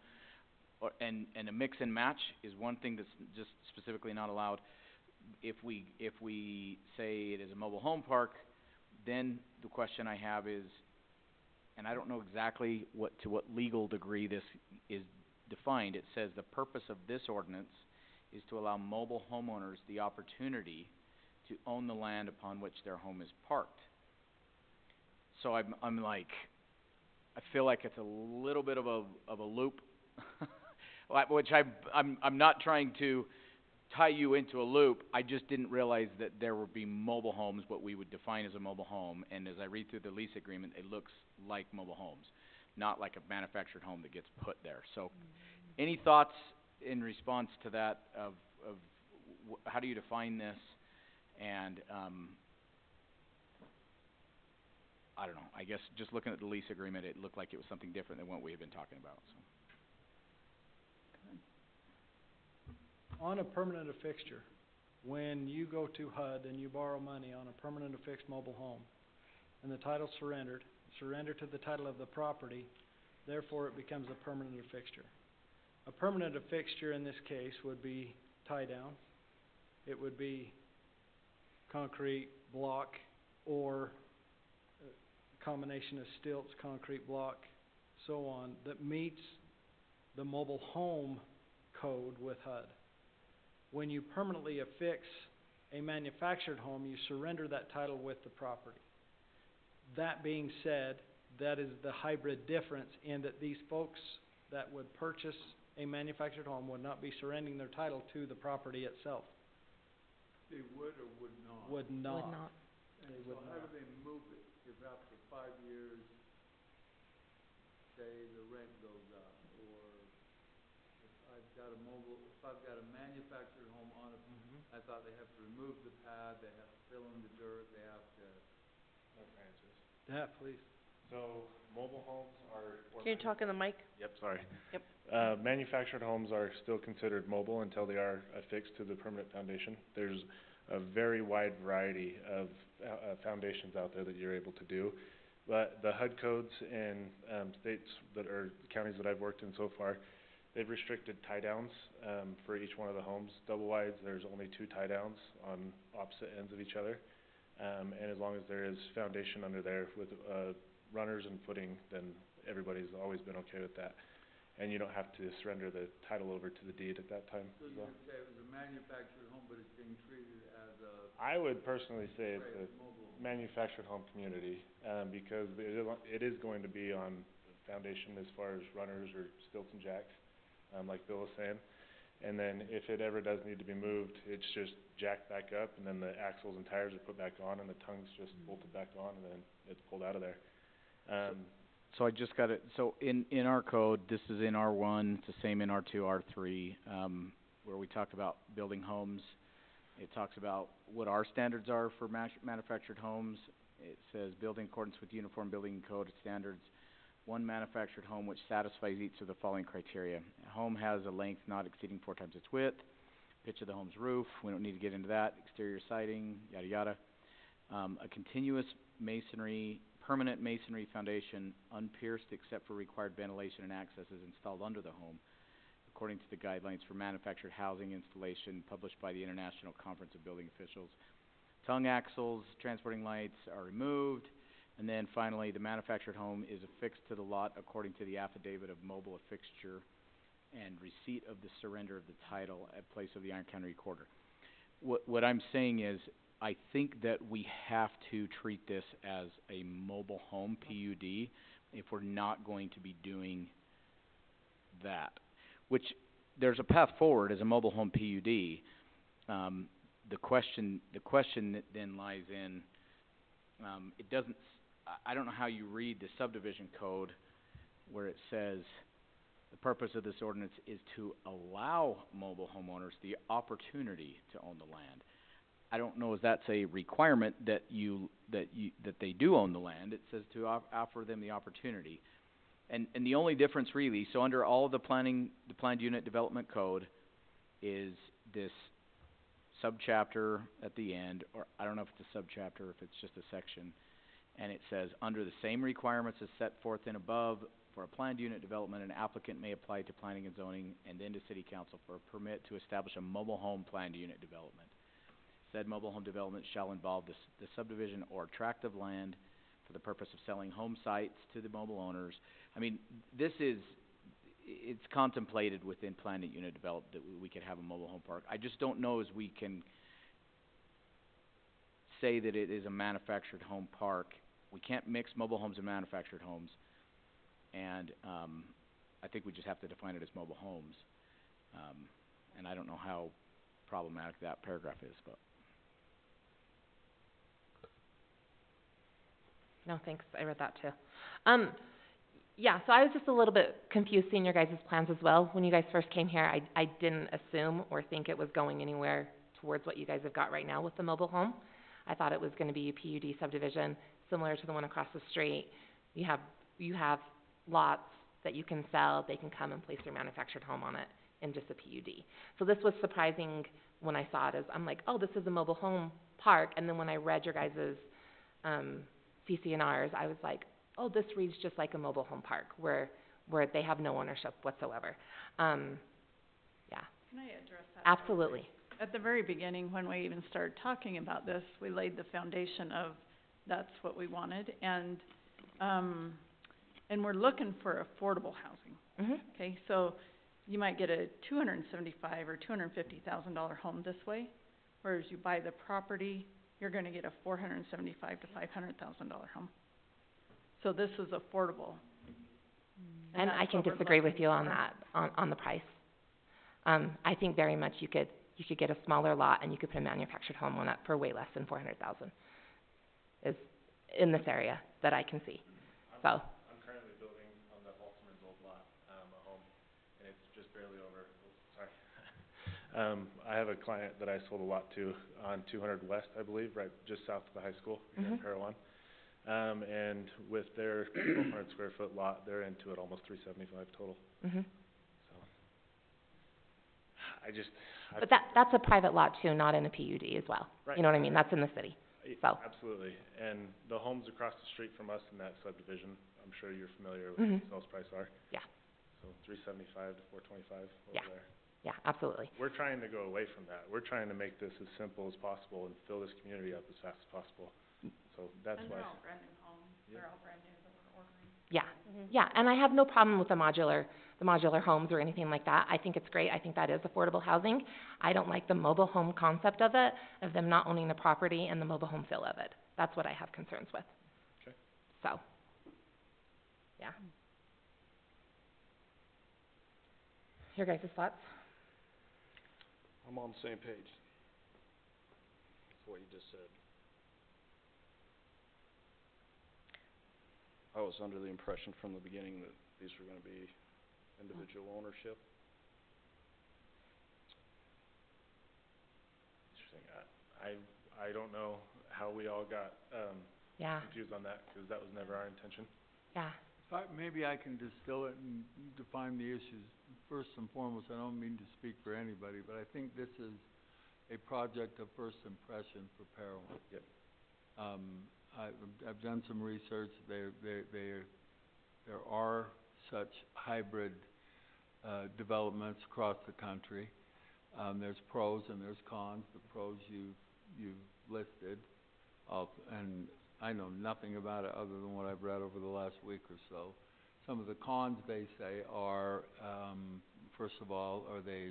or, and a mix and match is one thing that's just specifically not allowed. If we say it is a mobile home park, then the question I have is, and I don't know exactly to what legal degree this is defined, it says the purpose of this ordinance is to allow mobile homeowners the opportunity to own the land upon which their home is parked. So I'm like, I feel like it's a little bit of a loop, which I'm not trying to tie you into a loop. I just didn't realize that there would be mobile homes, what we would define as a mobile home, and as I read through the lease agreement, it looks like mobile homes, not like a manufactured home that gets put there. So, any thoughts in response to that of how do you define this? And, I don't know, I guess just looking at the lease agreement, it looked like it was something different than what we had been talking about, so. On a permanent affixture, when you go to HUD and you borrow money on a permanent affixed mobile home, and the title's surrendered to the title of the property, therefore it becomes a permanent affixture. A permanent affixture in this case would be tie down. It would be concrete block, or a combination of stilts, concrete block, so on, that meets the mobile home code with HUD. When you permanently affix a manufactured home, you surrender that title with the property. That being said, that is the hybrid difference in that these folks that would purchase a manufactured home would not be surrendering their title to the property itself. They would or would not? Would not. Would not. And so how do they move it if after 5 years, say, the rent goes up, or if I've got a manufactured home on it, I thought they have to remove the pad, they have to fill in the dirt, they have to... More Francis. Yeah, please. So, mobile homes are... Can you talk in the mic? Yep, sorry. Yep. Manufactured homes are still considered mobile until they are affixed to the permanent foundation. There's a very wide variety of foundations out there that you're able to do. But the HUD codes in states that are counties that I've worked in so far, they've restricted tie downs for each one of the homes. Double wides, there's only 2 tie downs on opposite ends of each other. And as long as there is foundation under there with runners and footing, then everybody's always been okay with that. And you don't have to surrender the title over to the deed at that time So as you well. would say it was a manufactured home, but it's being treated as a... I would personally say it's a mobile home. manufactured home community, because it is going to be on foundation as far as runners or stilts and jacks, like Bill was saying. And then if it ever does need to be moved, it's just jacked back up, and then the axles and tires are put back on, and the tongue's just bolted back on, and then it's pulled out of there. So I just got it, so in our code, this is in R1, it's the same in R2, R3, where we talk about building homes. It talks about what our standards are for manufactured homes. It says build in accordance with Uniform Building Code standards. One manufactured home which satisfies each of the following criteria. A home has a length not exceeding 4 times its width, pitch of the home's roof, we don't need to get into that, exterior siding, yada yada. A continuous masonry permanent masonry foundation unpierced except for required ventilation and access is installed under the home, according to the guidelines for manufactured housing installation published by the International Conference of Building Officials. Tongue axles, transporting lights are removed, and then finally, the manufactured home is affixed to the lot according to the affidavit of mobile affixture and receipt of the surrender of the title at place of the Iron County Recorder. What I'm saying is, I think that we have to treat this as a mobile home PUD if we're not going to be doing that. Which, there's a path forward as a mobile home PUD. The question that then lies in, it doesn't, I don't know how you read the subdivision code where it says the purpose of this ordinance is to allow mobile homeowners the opportunity to own the land. I don't know if that's a requirement that they do own the land. It says to offer them the opportunity. And the only difference really, so under all of the planned unit development code is this subchapter at the end, or I don't know if it's a subchapter or if it's just a section, and it says, under the same requirements as set forth in above, for a planned unit development, an applicant may apply to planning and zoning and then to city council for a permit to establish a mobile home planned unit development. Said mobile home development shall involve the subdivision or tract of land for the purpose of selling home sites to the mobile owners. I mean, it's contemplated within planned unit development that we could have a mobile home park. I just don't know as we can say that it is a manufactured home park. We can't mix mobile homes and manufactured homes, and I think we just have to define it as mobile homes. And I don't know how problematic that paragraph is, but. No, thanks, I read that too. Yeah, so I was just a little bit confused seeing your guys' plans as well. When you guys first came here, I didn't assume or think it was going anywhere towards what you guys have got right now with the mobile home. I thought it was gonna be a PUD subdivision, similar to the one across the street. You have lots that you can sell, they can come and place their manufactured home on it in just a PUD. So this was surprising when I saw it, as I'm like, oh, this is a mobile home park, and then when I read your guys' CCNRs, I was like, oh, this reads just like a mobile home park, where they have no ownership whatsoever. Yeah. Can I address that? Absolutely. At the very beginning, when we even started talking about this, we laid the foundation of that's what we wanted, and we're looking for affordable housing. Mhm. Okay, so you might get a $275,000 or $250,000 home this way, whereas you buy the property, you're gonna get a $475,000 to $500,000 home. So this is affordable. And I can disagree with you on that, on the price. I think very much you could get a smaller lot and you could put a manufactured home on it for way less than 400,000. Is in this area that I can see. So. I'm currently building on the Halterman's old lot, a home, and it's just barely over, I have a client that I sold a lot to on 200 West, I believe, right just south of the high school here in Parowan. And with their 1,200 square foot lot, they're into it almost 375 total. So, But that's a private lot too, not in a PUD as well. Right. You know what I mean? That's in the city. So. Absolutely. And the homes across the street from us in that subdivision, I'm sure you're familiar with what the sales price are. Yeah. So 375 to 425 over Yeah. there. Yeah, absolutely. We're trying to go away from that. We're trying to make this as simple as possible and fill this community up as fast as possible. So that's And why. they're all brand new homes, Yeah. they're all brand new that we're ordering. Yeah. Yeah, and I have no problem with the modular homes or anything like that. I think it's great. I think that is affordable housing. I don't like the mobile home concept of it, of them not owning the property and the mobile home feel of it. That's what I have concerns with. Okay. So, yeah. Your guys' thoughts? I'm on the same page. That's what you just said. I was under the impression from the beginning that these were gonna be individual ownership. Interesting. I don't know how we all got, Yeah, confused on that, because that was never our intention. yeah. Maybe I can distill it and define the issues. First and foremost, I don't mean to speak for anybody, but I think this is a project of first impression for Parowan. Yep. I've done some research, there are such hybrid, developments across the country. There's pros and there's cons. The pros you've listed, and I know nothing about it other than what I've read over the last week or so. Some of the cons, they say, are, first of all, are they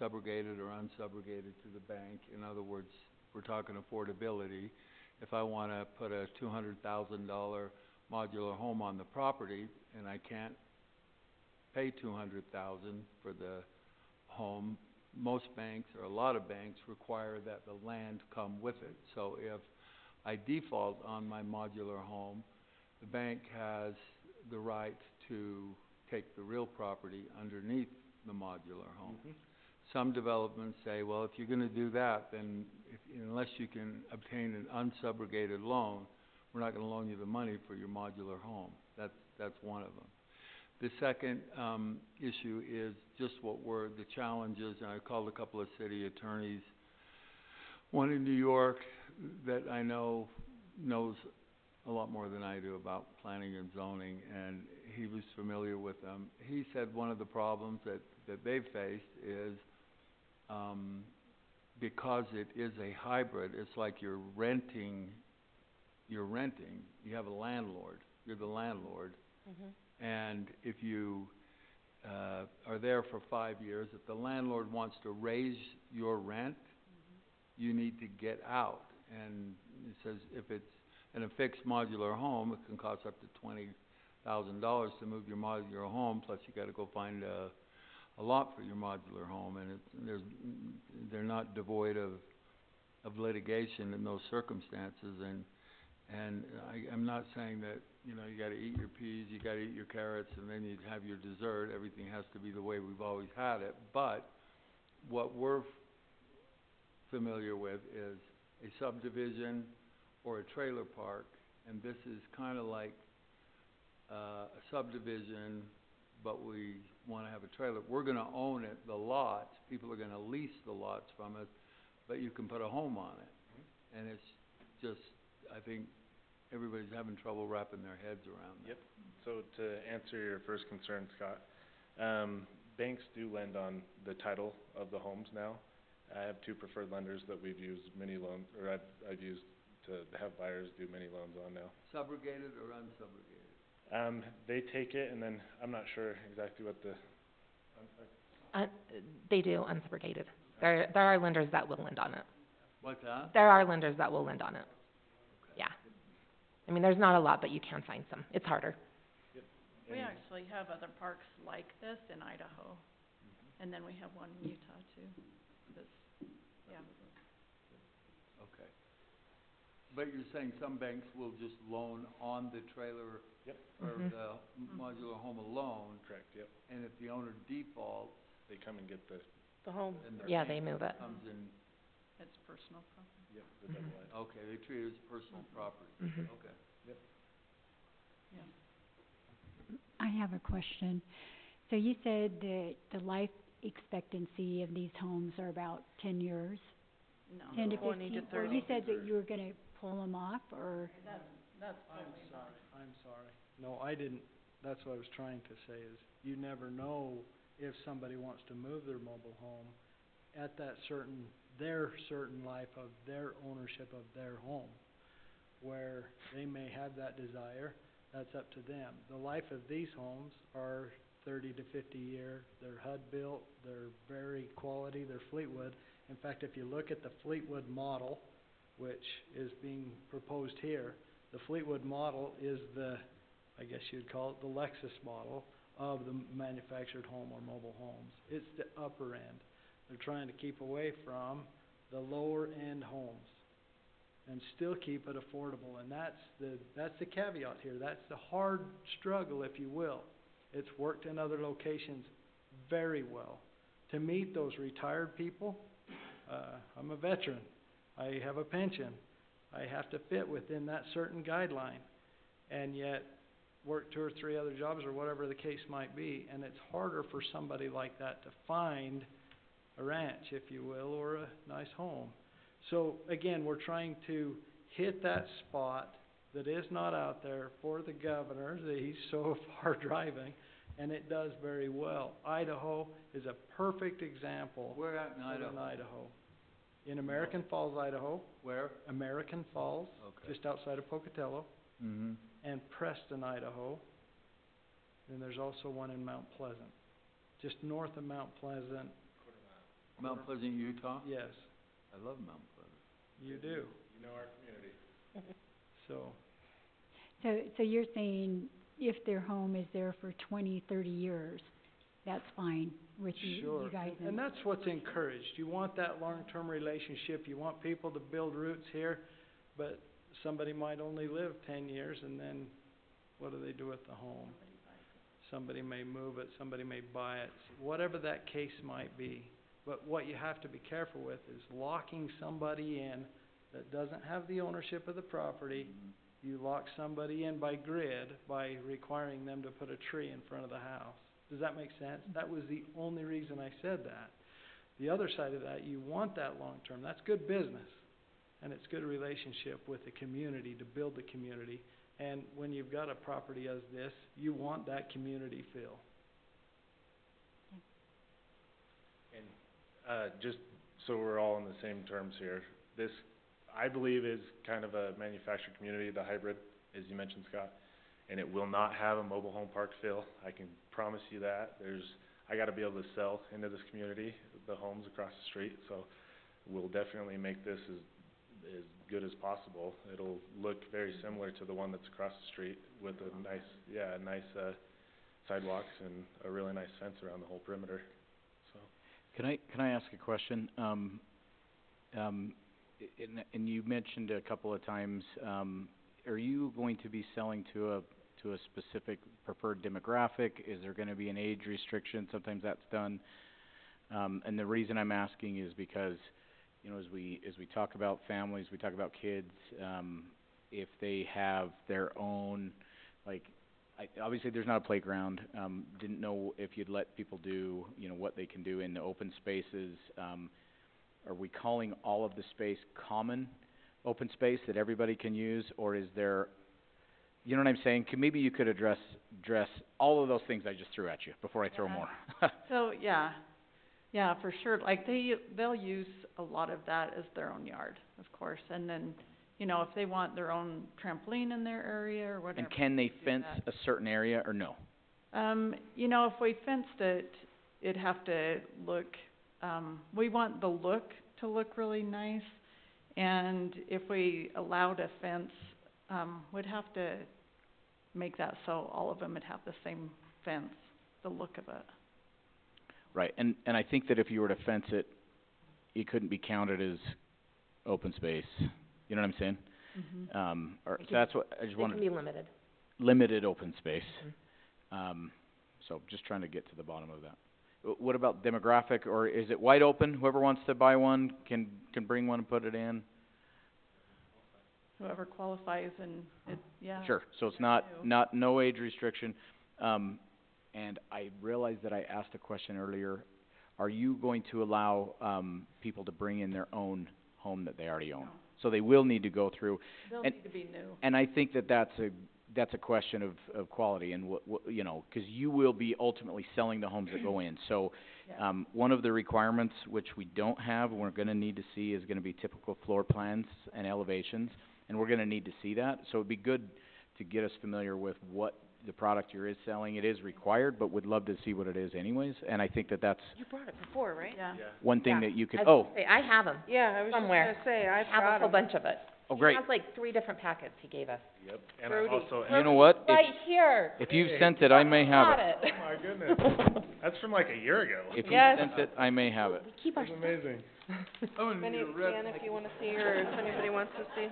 subrogated or unsubrogated to the bank? In other words, we're talking affordability. If I wanna put a $200,000 modular home on the property and I can't pay $200,000 for the home, most banks, or a lot of banks, require that the land come with it. So if I default on my modular home, the bank has the right to take the real property underneath the modular home. Some developments say, well, if you're gonna do that, then unless you can obtain an unsubrogated loan, we're not gonna loan you the money for your modular home. That's one of them. The second issue is just what were the challenges, and I called a couple of city attorneys, one in New York that I know knows a lot more than I do about planning and zoning, and he was familiar with them. He said one of the problems that they've faced is because it is a hybrid, it's like you're renting, you have a landlord, you're the landlord. And if you are there for 5 years, if the landlord wants to raise your rent, you need to get out. And it says if it's in a fixed modular home, it can cost up to $20,000 to move your modular home, plus you gotta go find a lot for your modular home, and they're not devoid of litigation in those circumstances. And I'm not saying that, you know, you gotta eat your peas, you gotta eat your carrots, and then you have your dessert. Everything has to be the way we've always had it. But what we're familiar with is a subdivision or a trailer park, and this is kinda like a subdivision, but we wanna have a trailer. We're gonna own it, the lots, people are gonna lease the lots from us, but you can put a home on it. And it's just, I think everybody's having trouble wrapping their heads around that. Yep. So to answer your first concern, Scott, banks do lend on the title of the homes now. I have two preferred lenders that we've used many loans, or I've used to have buyers do many loans on now. Subrogated or unsubrogated? They take it, and then I'm not sure exactly what the, They do unsubrogated. There are lenders that will lend on it. What's that? There are lenders that will lend on it. Yeah. I mean, there's not a lot, but you can find some. It's harder. We actually have other parks like this in Idaho, and then we have one in Utah too. Yeah. Okay. But you're saying some banks will just loan on the trailer or the modular home alone? correct, yep. And if the owner defaults, They come and get the, The home. then the Yeah, bank they move it. comes in. It's personal property. yep, the double wide. Okay, they treat it as personal property. Mhm. Okay. Yeah. I have a question. So you said that the life expectancy of these homes are about 10 years? No. 10 to 20 to 15? Or you said that you were gonna pull them off, or? That's I'm sorry. No, I didn't, that's what I was trying to say is, you never know if somebody wants to move their mobile home at that their certain life of their ownership of their home, where they may have that desire, that's up to them. The life of these homes are 30 to 50 year, they're HUD built, they're very quality, they're Fleetwood. In fact, if you look at the Fleetwood model, which is being proposed here, the Fleetwood model is I guess you'd call it the Lexus model of the manufactured home or mobile homes. It's the upper end. They're trying to keep away from the lower end homes and still keep it affordable, and that's the caveat here. That's the hard struggle, if you will. It's worked in other locations very well to meet those retired people. I'm a veteran. I have a pension. I have to fit within that certain guideline, and yet work 2 or 3 other jobs or whatever the case might be, and it's harder for somebody like that to find a ranch, if you will, or a nice home. So again, we're trying to hit that spot that is not out there for the governor, that he's so far driving, and it does very well. Idaho is a perfect example Where at in of Idaho? an Idaho. In American Falls, Idaho, Where? American Falls, Okay. just outside of Pocatello, Mm-hmm. and Preston, Idaho. And there's also one in Mount Pleasant, just north of Mount Pleasant. Mount Pleasant, Utah? Yes, I love Mount Pleasant. you do. You know our community. So, So you're saying if their home is there for 20, 30 years, that's fine with you sure. guys? And that's what's encouraged. You want that long-term relationship. You want people to build roots here, but somebody might only live 10 years, and then what do they do with the home? Somebody may move it, somebody may buy it, whatever that case might be. But what you have to be careful with is locking somebody in that doesn't have the ownership of the property. You lock somebody in by grid by requiring them to put a tree in front of the house. Does that make sense? That was the only reason I said that. The other side of that, you want that long-term. That's good business. And it's good relationship with the community, to build the community. And when you've got a property as this, you want that community feel. And, just so we're all on the same terms here, this, I believe, is kind of a manufactured community, the hybrid, as you mentioned, Scott. And it will not have a mobile home park feel. I can promise you that. I gotta be able to sell into this community, the homes across the street, so we'll definitely make this as good as possible. It'll look very similar to the one that's across the street with a nice sidewalks and a really nice fence around the whole perimeter, so. Can I ask a question? And you mentioned a couple of times, are you going to be selling to a specific preferred demographic? Is there gonna be an age restriction? Sometimes that's done. And the reason I'm asking is because, you know, as we talk about families, we talk about kids, if they have their own, like, obviously there's not a playground, didn't know if you'd let people do, you know, what they can do in the open spaces. Are we calling all of the space common open space that everybody can use, or is there, you know what I'm saying? Maybe you could address all of those things I just threw at you before I throw more. So, yeah, for sure, like they'll use a lot of that as their own yard, of course, and then, you know, if they want their own trampoline in their area or whatever. And can they do fence that. a certain area or no? You know, if we fenced it, it'd have to look, we want the look to look really nice, and if we allowed a fence, we'd have to make that so all of them would have the same fence, the look of it. Right, and I think that if you were to fence it, it couldn't be counted as open space, you know what I'm saying? Or, so that's what, I just wanted. It can be limited. Limited open space. So just trying to get to the bottom of that. What about demographic, or is it wide open? Whoever wants to buy one can bring one and put it in? Whoever qualifies and it, yeah. Sure, so it's no age restriction. And I realized that I asked a question earlier. Are you going to allow, people to bring in their own home that they already own? No. So they will need to go through, They'll and- need to be new. and I think that that's a question of quality and what, you know, 'cause you will be ultimately selling the homes that go in. So, Yeah. one of the requirements, which we don't have, we're gonna need to see, is gonna be typical floor plans and elevations, and we're gonna need to see that. So it'd be good to get us familiar with what the product is selling. It is required, but would love to see what it is anyways, and I think that that's You brought it before, right? Yeah. one thing Yeah. that you could, I was oh, gonna say, I have them. Yeah, I was just Somewhere. gonna say, I've Have a got whole 'em. bunch of it. oh, great. He has like 3 different packets he gave us. Yep, and Fruity. I also, You know what? Right here. If you've sent it, I may have Got it. it. oh my goodness, that's from like a year ago. If you've Yes. sent it, I may have it. We keep our That's stuff. amazing. Dan, if you wanna see, or if anybody wants to see.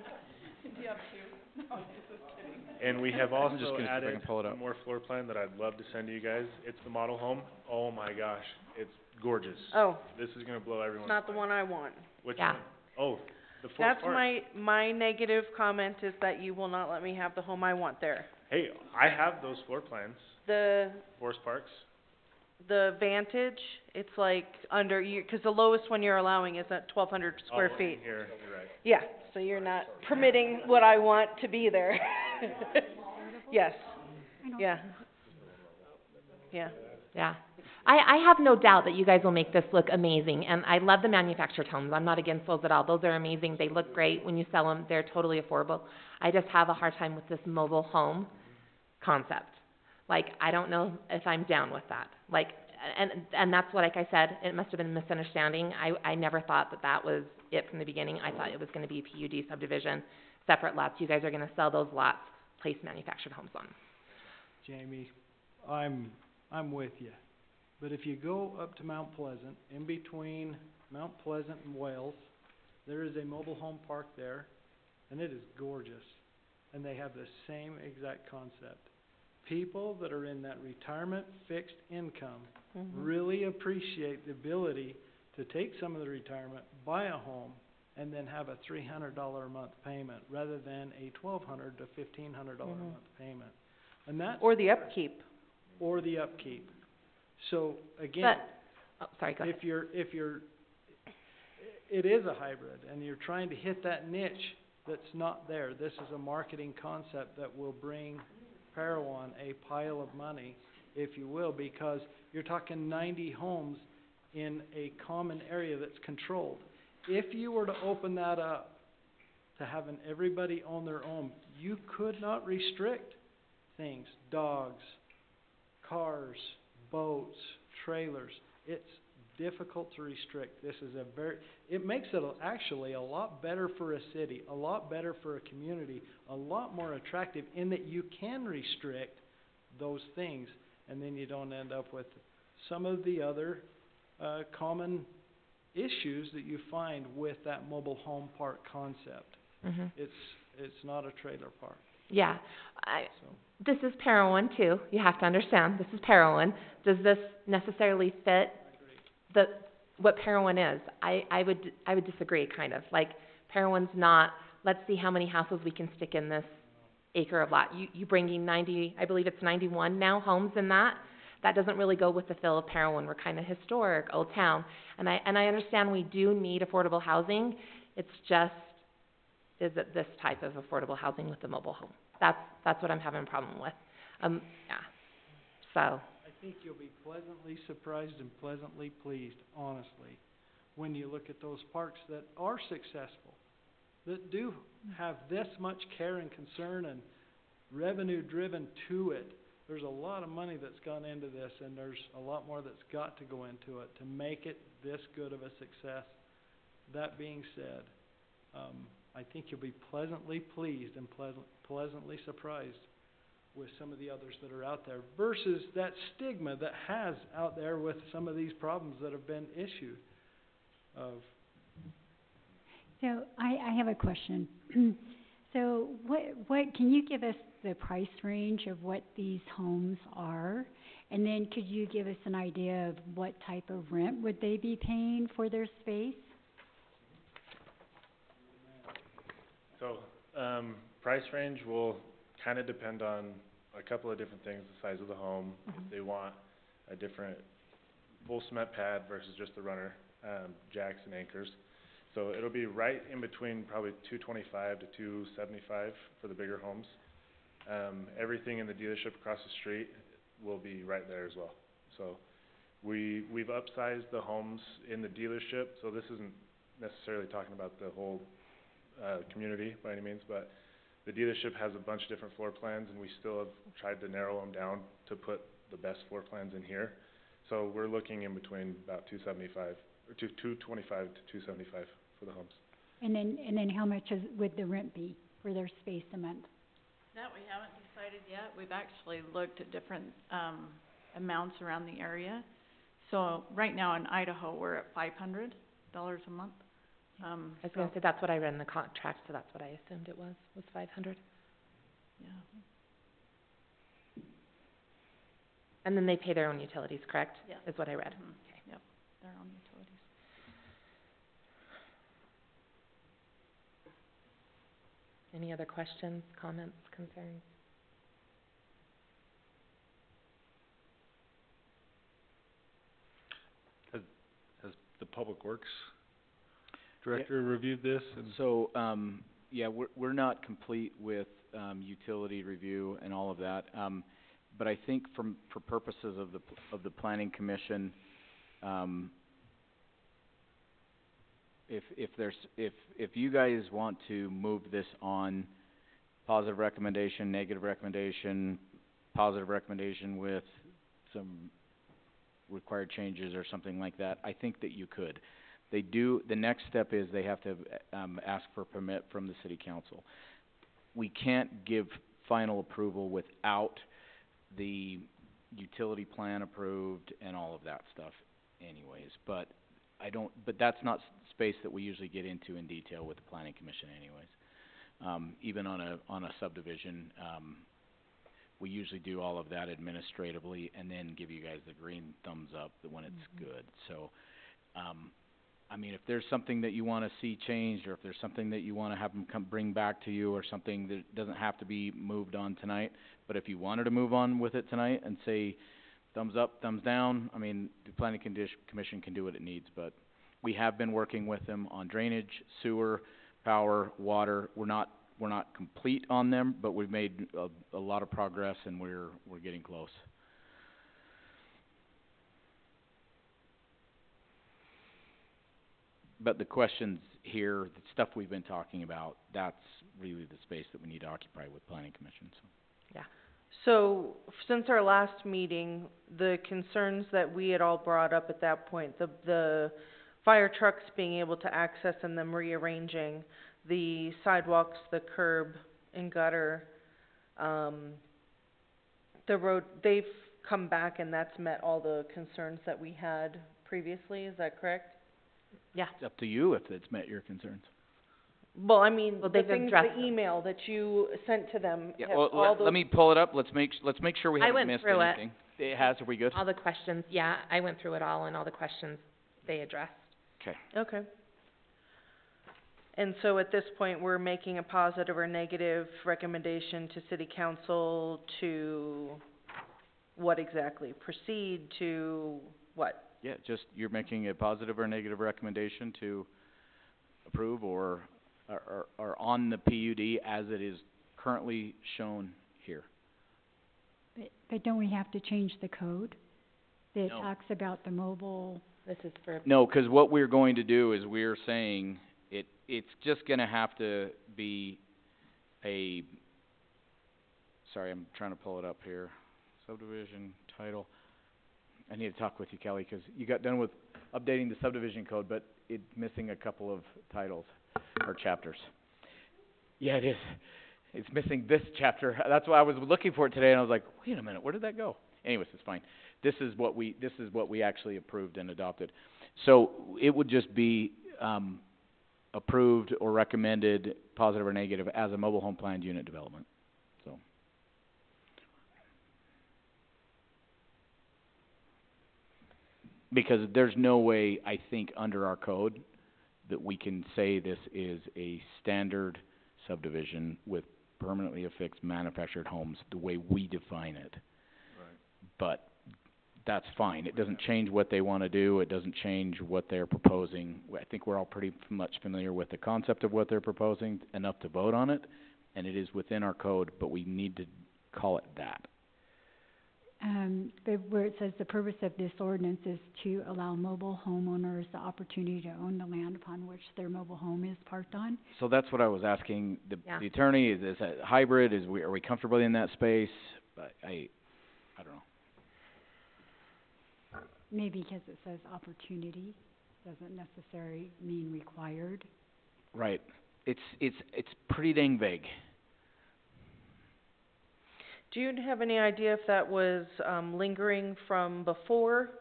And we have I'm just also gonna see if I added can pull it up. one more floor plan that I'd love to send to you guys. It's the model home. Oh my gosh, it's gorgeous. Oh, This is gonna blow everyone's not the mind. one I want. Which Yeah. one? Oh, the fourth That's part. my negative comment is that you will not let me have the home I want there. Hey, I have those floor plans, The, Forest Parks. The Vantage, it's like under, 'cause the lowest one you're allowing is at 1,200 square Oh, in feet. here, you're right. Yeah, so you're not permitting what I want to be there. Yes, I don't yeah. Yeah. Yeah. I have no doubt that you guys will make this look amazing, and I love the manufactured homes. I'm not against those at all. Those are amazing. They look great when you sell them. They're totally affordable. I just have a hard time with this mobile home concept. Like, I don't know if I'm down with that. Like, and that's what, like I said, it must have been a misunderstanding. I never thought that that was it from the beginning. I thought it was gonna be PUD subdivision, separate lots. You guys are gonna sell those lots, place manufactured homes on them. Jamie, I'm with you. But if you go up to Mount Pleasant, in between Mount Pleasant and Wales, there is a mobile home park there, and it is gorgeous. And they have the same exact concept. People that are in that retirement fixed income really appreciate the ability to take some of the retirement, buy a home, and then have a $300 a month payment, rather than a $1,200 to $1,500 a month payment. And that's Or the upkeep. or the upkeep. So again, But, oh, sorry, go ahead. if you're, it is a hybrid, and you're trying to hit that niche that's not there. This is a marketing concept that will bring Parowan a pile of money, if you will, because you're talking 90 homes in a common area that's controlled. If you were to open that up to having everybody own their own, you could not restrict things, dogs, cars, boats, trailers. It's difficult to restrict. This is it makes it actually a lot better for a city, a lot better for a community, a lot more attractive in that you can restrict those things, and then you don't end up with some of the other common issues that you find with that mobile home park concept. It's not a trailer park. Yeah. So. This is Parowan too. You have to understand, this is Parowan. Does this necessarily fit what Parowan is? I would disagree, kind of. Like, Parowan's not, let's see how many houses we can stick in this acre of lot. You bringing 90, I believe it's 91 now, homes in that. That doesn't really go with the feel of Parowan. We're kind of historic, old town. And I understand we do need affordable housing. It's just, is it this type of affordable housing with the mobile home? That's what I'm having a problem with. Yeah. So. I think you'll be pleasantly surprised and pleasantly pleased, honestly, when you look at those parks that are successful, that do have this much care and concern and revenue driven to it. There's a lot of money that's gone into this, and there's a lot more that's got to go into it to make it this good of a success. That being said, I think you'll be pleasantly pleased and pleasantly surprised with some of the others that are out there, versus that stigma that has out there with some of these problems that have been issued of. So I have a question. So what can you give us the price range of what these homes are? And then could you give us an idea of what type of rent would they be paying for their space? So, price range will kind of depend on a couple of different things: the size of the home, if they want a different full cement pad versus just the runner, jacks and anchors. So it'll be right in between probably $225 to $275 for the bigger homes. Everything in the dealership across the street will be right there as well. So we've upsized the homes in the dealership, so this isn't necessarily talking about the whole community by any means, but the dealership has a bunch of different floor plans, and we still have tried to narrow them down to put the best floor plans in here. So we're looking in between about $225 to $275 for the homes. And then how much would the rent be for their space a month? That we haven't decided yet. We've actually looked at different, amounts around the area. So right now in Idaho, we're at $500 a month. I was gonna say, that's what I read in the contract, so that's what I assumed it was 500. Yeah. And then they pay their own utilities, correct? Yeah. Is what I read. Okay. Yep, their own utilities. Any other questions, comments, concerns? Public Works Director reviewed this and? So, yeah, we're not complete with, utility review and all of that. But I think for purposes of the Planning Commission, if you guys want to move this on, positive recommendation, negative recommendation, positive recommendation with some required changes or something like that, I think that you could. The next step is they have to, ask for permit from the city council. We can't give final approval without the utility plan approved and all of that stuff anyways, but that's not space that we usually get into in detail with the planning commission anyways. Even on a subdivision, we usually do all of that administratively and then give you guys the green thumbs up when it's good. So, I mean, if there's something that you wanna see changed, or if there's something that you wanna have them bring back to you, or something that doesn't have to be moved on tonight, but if you wanted to move on with it tonight and say thumbs up, thumbs down, I mean, the planning commission can do what it needs, but we have been working with them on drainage, sewer, power, water. We're not complete on them, but we've made a lot of progress and we're getting close. But the questions here, the stuff we've been talking about, that's really the space that we need to occupy with planning commission, so. So, since our last meeting, the concerns that we had all brought up at that point, the fire trucks being able to access and them rearranging, the sidewalks, the curb and gutter, the road, they've come back and that's met all the concerns that we had previously, is that correct? Yeah. It's up to you if it's met your concerns. Well, I mean, Well, the they've things, addressed the them. email that you sent to them, Yeah, have well, all those. let me pull it up, let's make sure we I haven't went missed through it. anything. It has, are we good? All the questions, yeah, I went through it all and all the questions they addressed. Okay. Okay. And so at this point, we're making a positive or negative recommendation to city council to what exactly? Proceed to what? Yeah, just, you're making a positive or negative recommendation to approve or on the PUD as it is currently shown here. But don't we have to change the code that No. talks about the mobile? This is for, No, 'cause what we're going to do is we're saying it's just gonna have to be sorry, I'm trying to pull it up here. Subdivision title. I need to talk with you, Kelly, 'cause you got done with updating the subdivision code, but it's missing a couple of titles or chapters. Yeah, it is. It's missing this chapter. That's why I was looking for it today, and I was like, wait a minute, where did that go? Anyways, it's fine. This is what we actually approved and adopted. So it would just be, approved or recommended, positive or negative, as a mobile home planned unit development, so. Because there's no way, I think, under our code, that we can say this is a standard subdivision with permanently affixed manufactured homes, the way we define it. Right. But that's fine. It doesn't change what they wanna do. It doesn't change what they're proposing. I think we're all pretty much familiar with the concept of what they're proposing, enough to vote on it, and it is within our code, but we need to call it that. Where it says the purpose of this ordinance is to allow mobile homeowners the opportunity to own the land upon which their mobile home is parked on. So that's what I was asking Yeah. the attorney, is that hybrid, are we comfortable in that space? But I don't know. Maybe because it says opportunity, doesn't necessarily mean required. Right. It's pretty dang vague. Do you have any idea if that was, lingering from before?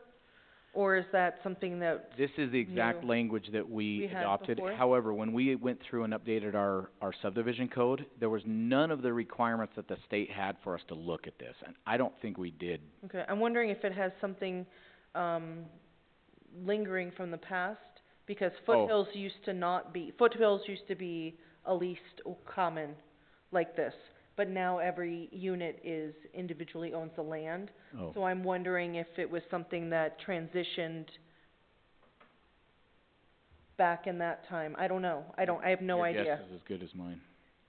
Or is that something that, This is the exact No. language that we We had adopted. before? However, when we went through and updated our subdivision code, there was none of the requirements that the state had for us to look at this, and I don't think we did. okay, I'm wondering if it has something, lingering from the past? Because foothills used to be a leased common like this. But now every unit is individually owns the land. Oh. So I'm wondering if it was something that transitioned back in that time. I don't know. I have no idea. Your guess is as good as mine.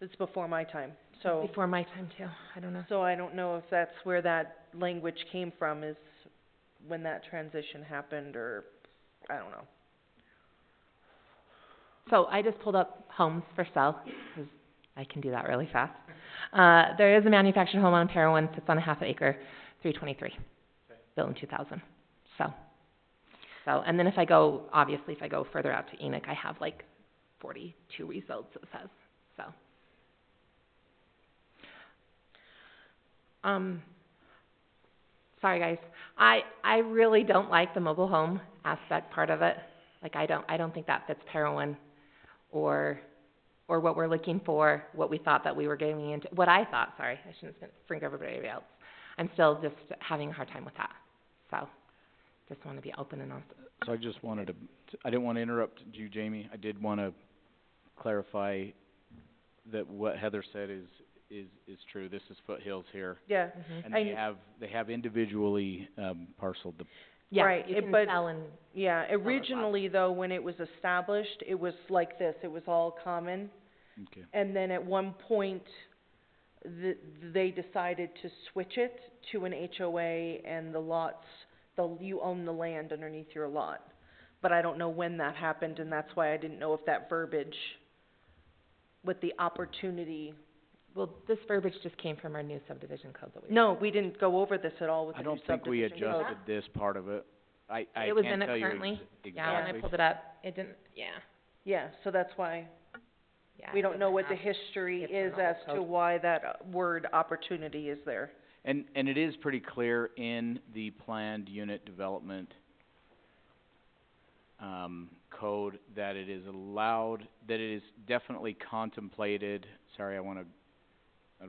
It's before my time, so. Before my time too, I don't know. So I don't know if that's where that language came from, is when that transition happened, or, I don't know. So I just pulled up homes for sale, 'cause I can do that really fast. There is a manufactured home on Parowan, sits on a half acre, 323, built in 2000, so. And then if I go further out to Enoch, I have like 42 results, it says, so. Sorry guys, I really don't like the mobile home aspect part of it. Like I don't think that fits Parowan or what we're looking for, what we thought that we were getting into, what I thought, sorry, I shouldn't bring everybody else. I'm still just having a hard time with that, so just want to be open and honest. So I just wanted to, I didn't want to interrupt you, Jamie. I did want to clarify that what Heather said is true. This is Foothills here. Yeah. Mhm. And they have individually, parceled the, Yeah, Right, you it- can but- sell and, Yeah, lots. originally though, when it was established, it was like this, it was all common. okay. And then at one point, they decided to switch it to an HOA, and the lots, you own the land underneath your lot. But I don't know when that happened, and that's why I didn't know if that verbiage with the opportunity. well, this verbiage just came from our new subdivision code that we. No, we didn't go over this at all with I the new don't think we subdivision code. adjusted this part of it. I It was can't in it tell you currently, exactly. yeah, when I pulled it up, it didn't, yeah, Yeah, so that's why, yeah. we it don't know doesn't what the have- history it's in is the as old to code. why that word opportunity is there. And it is pretty clear in the planned unit development, code that it is allowed, that it is definitely contemplated, sorry, I don't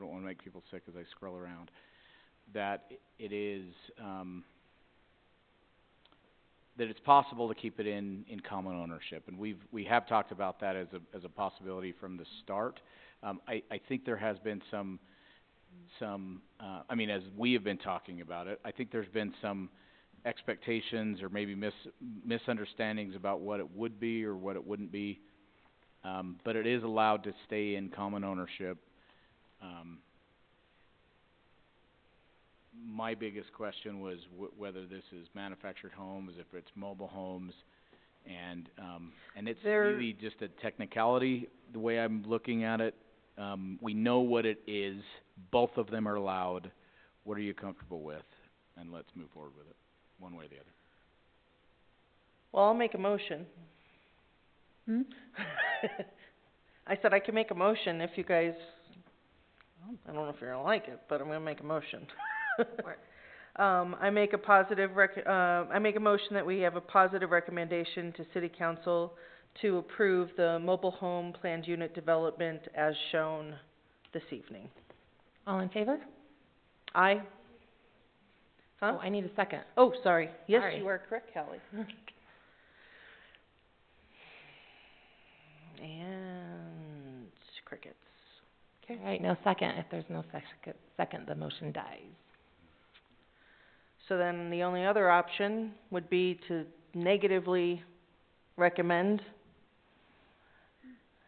wanna make people sick as I scroll around, that it is, that it's possible to keep it in common ownership, and we have talked about that as a possibility from the start. I think there has been some, I mean, as we have been talking about it, I think there's been some expectations or maybe misunderstandings about what it would be or what it wouldn't be. But it is allowed to stay in common ownership. My biggest question was whether this is manufactured homes, if it's mobile homes, and it's really just a technicality, the way I'm looking at it. We know what it is, both of them are allowed, what are you comfortable with? And let's move forward with it, one way or the other. Well, I'll make a motion. I said I can make a motion if you guys, I don't know if you're gonna like it, but I'm gonna make a motion. I make a motion that we have a positive recommendation to City Council to approve the mobile home planned unit development as shown this evening. All in favor? Aye? Huh? Oh, I need a second. Oh, sorry. Yes, Sorry. you are correct, Callie. And crickets. All right, no second. If there's no second, the motion dies. So then the only other option would be to negatively recommend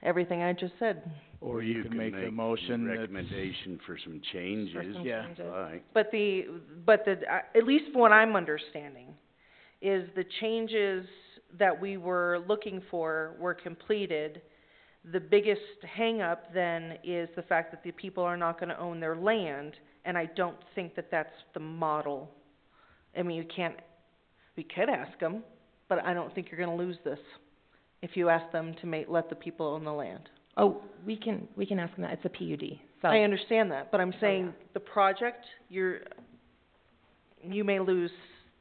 everything I just said. Or you can can make make the motion a that's- recommendation for some changes. some Yeah. changes. Right. But at least from what I'm understanding, is the changes that we were looking for were completed. The biggest hang-up then is the fact that the people are not gonna own their land, and I don't think that that's the model. I mean, we could ask them, but I don't think you're gonna lose this if you ask them to let the people own the land. Oh, we can ask them that. It's a PUD, so. I understand that, but I'm yeah. saying the project, you may lose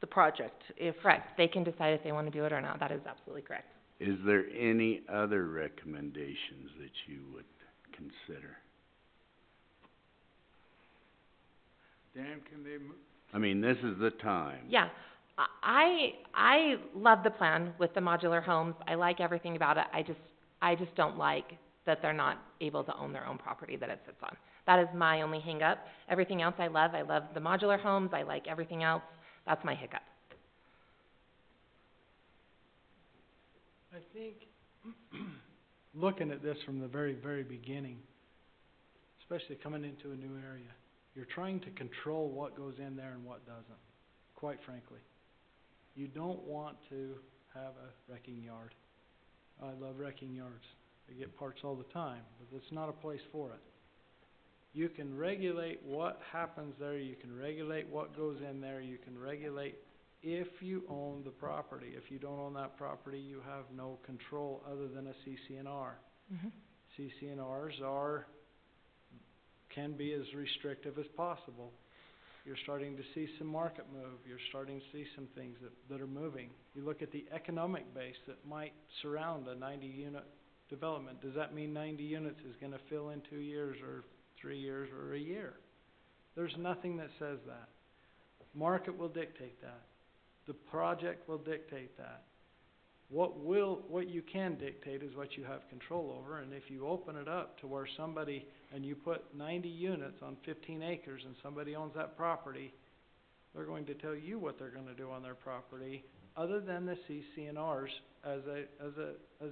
the project if. Correct. They can decide if they wanna do it or not. That is absolutely correct. Is there any other recommendations that you would consider? Dan, can they I mean, this is the time. Yeah, I love the plan with the modular homes. I like everything about it. I just don't like that they're not able to own their own property that it sits on. That is my only hang up. Everything else I love. I love the modular homes. I like everything else. That's my hiccup. I think looking at this from the very, very beginning, especially coming into a new area, you're trying to control what goes in there and what doesn't, quite frankly. You don't want to have a wrecking yard. I love wrecking yards. I get parts all the time, but it's not a place for it. You can regulate what happens there, you can regulate what goes in there, you can regulate if you own the property. If you don't own that property, you have no control other than a CCNR. CCNRs can be as restrictive as possible. You're starting to see some market move. You're starting to see some things that are moving. You look at the economic base that might surround a 90-unit development. Does that mean 90 units is going to fill in 2 years or 3 years or a year? There's nothing that says that. Market will dictate that. The project will dictate that. What you can dictate is what you have control over, and if you open it up to where somebody, and you put 90 units on 15 acres and somebody owns that property, they're going to tell you what they're going to do on their property, other than the CCNRs as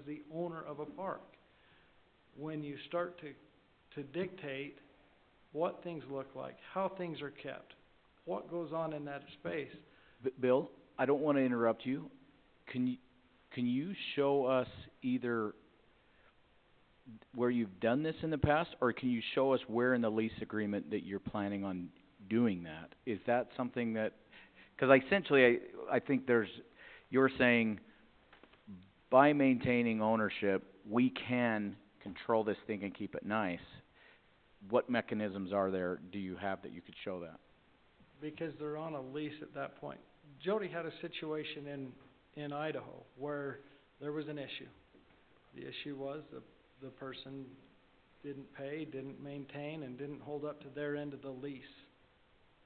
the owner of a park. When you start to dictate what things look like, how things are kept, what goes on in that space. Bill, I don't want to interrupt you. Can you show us either where you've done this in the past, or can you show us where in the lease agreement that you're planning on doing that? Is that something that, because essentially I think you're saying by maintaining ownership, we can control this thing and keep it nice. What mechanisms do you have that you could show that? Because they're on a lease at that point. Jody had a situation in Idaho where there was an issue. The issue was the person didn't pay, didn't maintain, and didn't hold up to their end of the lease.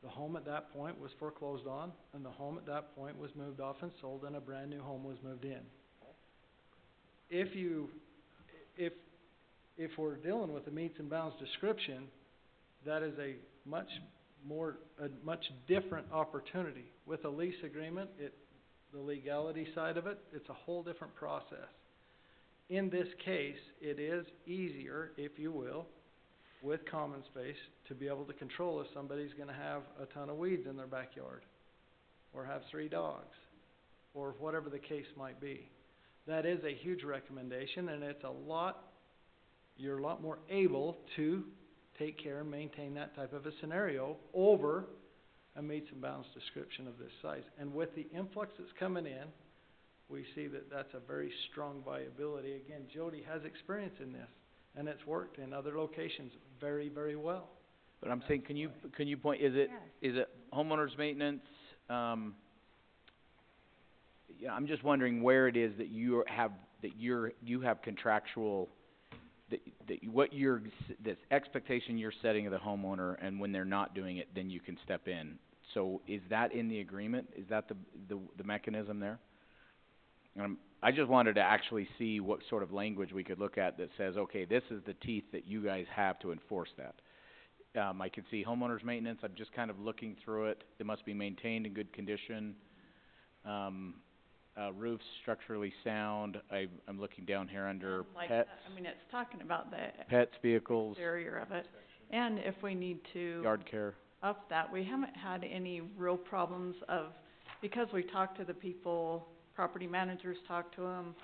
The home at that point was foreclosed on, and the home at that point was moved off and sold, and a brand new home was moved in. If we're dealing with a meets and bounds description, that is a much different opportunity. With a lease agreement, the legality side of it, it's a whole different process. In this case, it is easier, if you will, with common space, to be able to control if somebody's going to have a ton of weeds in their backyard, or have 3 dogs, or whatever the case might be. That is a huge recommendation, and you're a lot more able to take care and maintain that type of a scenario over a meets and bounds description of this size. And with the influx that's coming in, we see that that's a very strong viability. Again, Jody has experience in this, and it's worked in other locations very, very well. But I'm saying, can you point, is it homeowners maintenance? I'm just wondering where it is that you have contractual, this expectation you're setting of the homeowner, and when they're not doing it, then you can step in. So is that in the agreement? Is that the mechanism there? I just wanted to actually see what sort of language we could look at that says, okay, this is the teeth that you guys have to enforce that. I can see homeowners maintenance. I'm just kind of looking through it. It must be maintained in good condition. Roofs structurally sound. I'm looking down here under like pets. I mean, it's talking about the pets, vehicles, exterior of it. And if we need to yard care. up that, we haven't had any real problems because we talk to the people, property managers talk to them,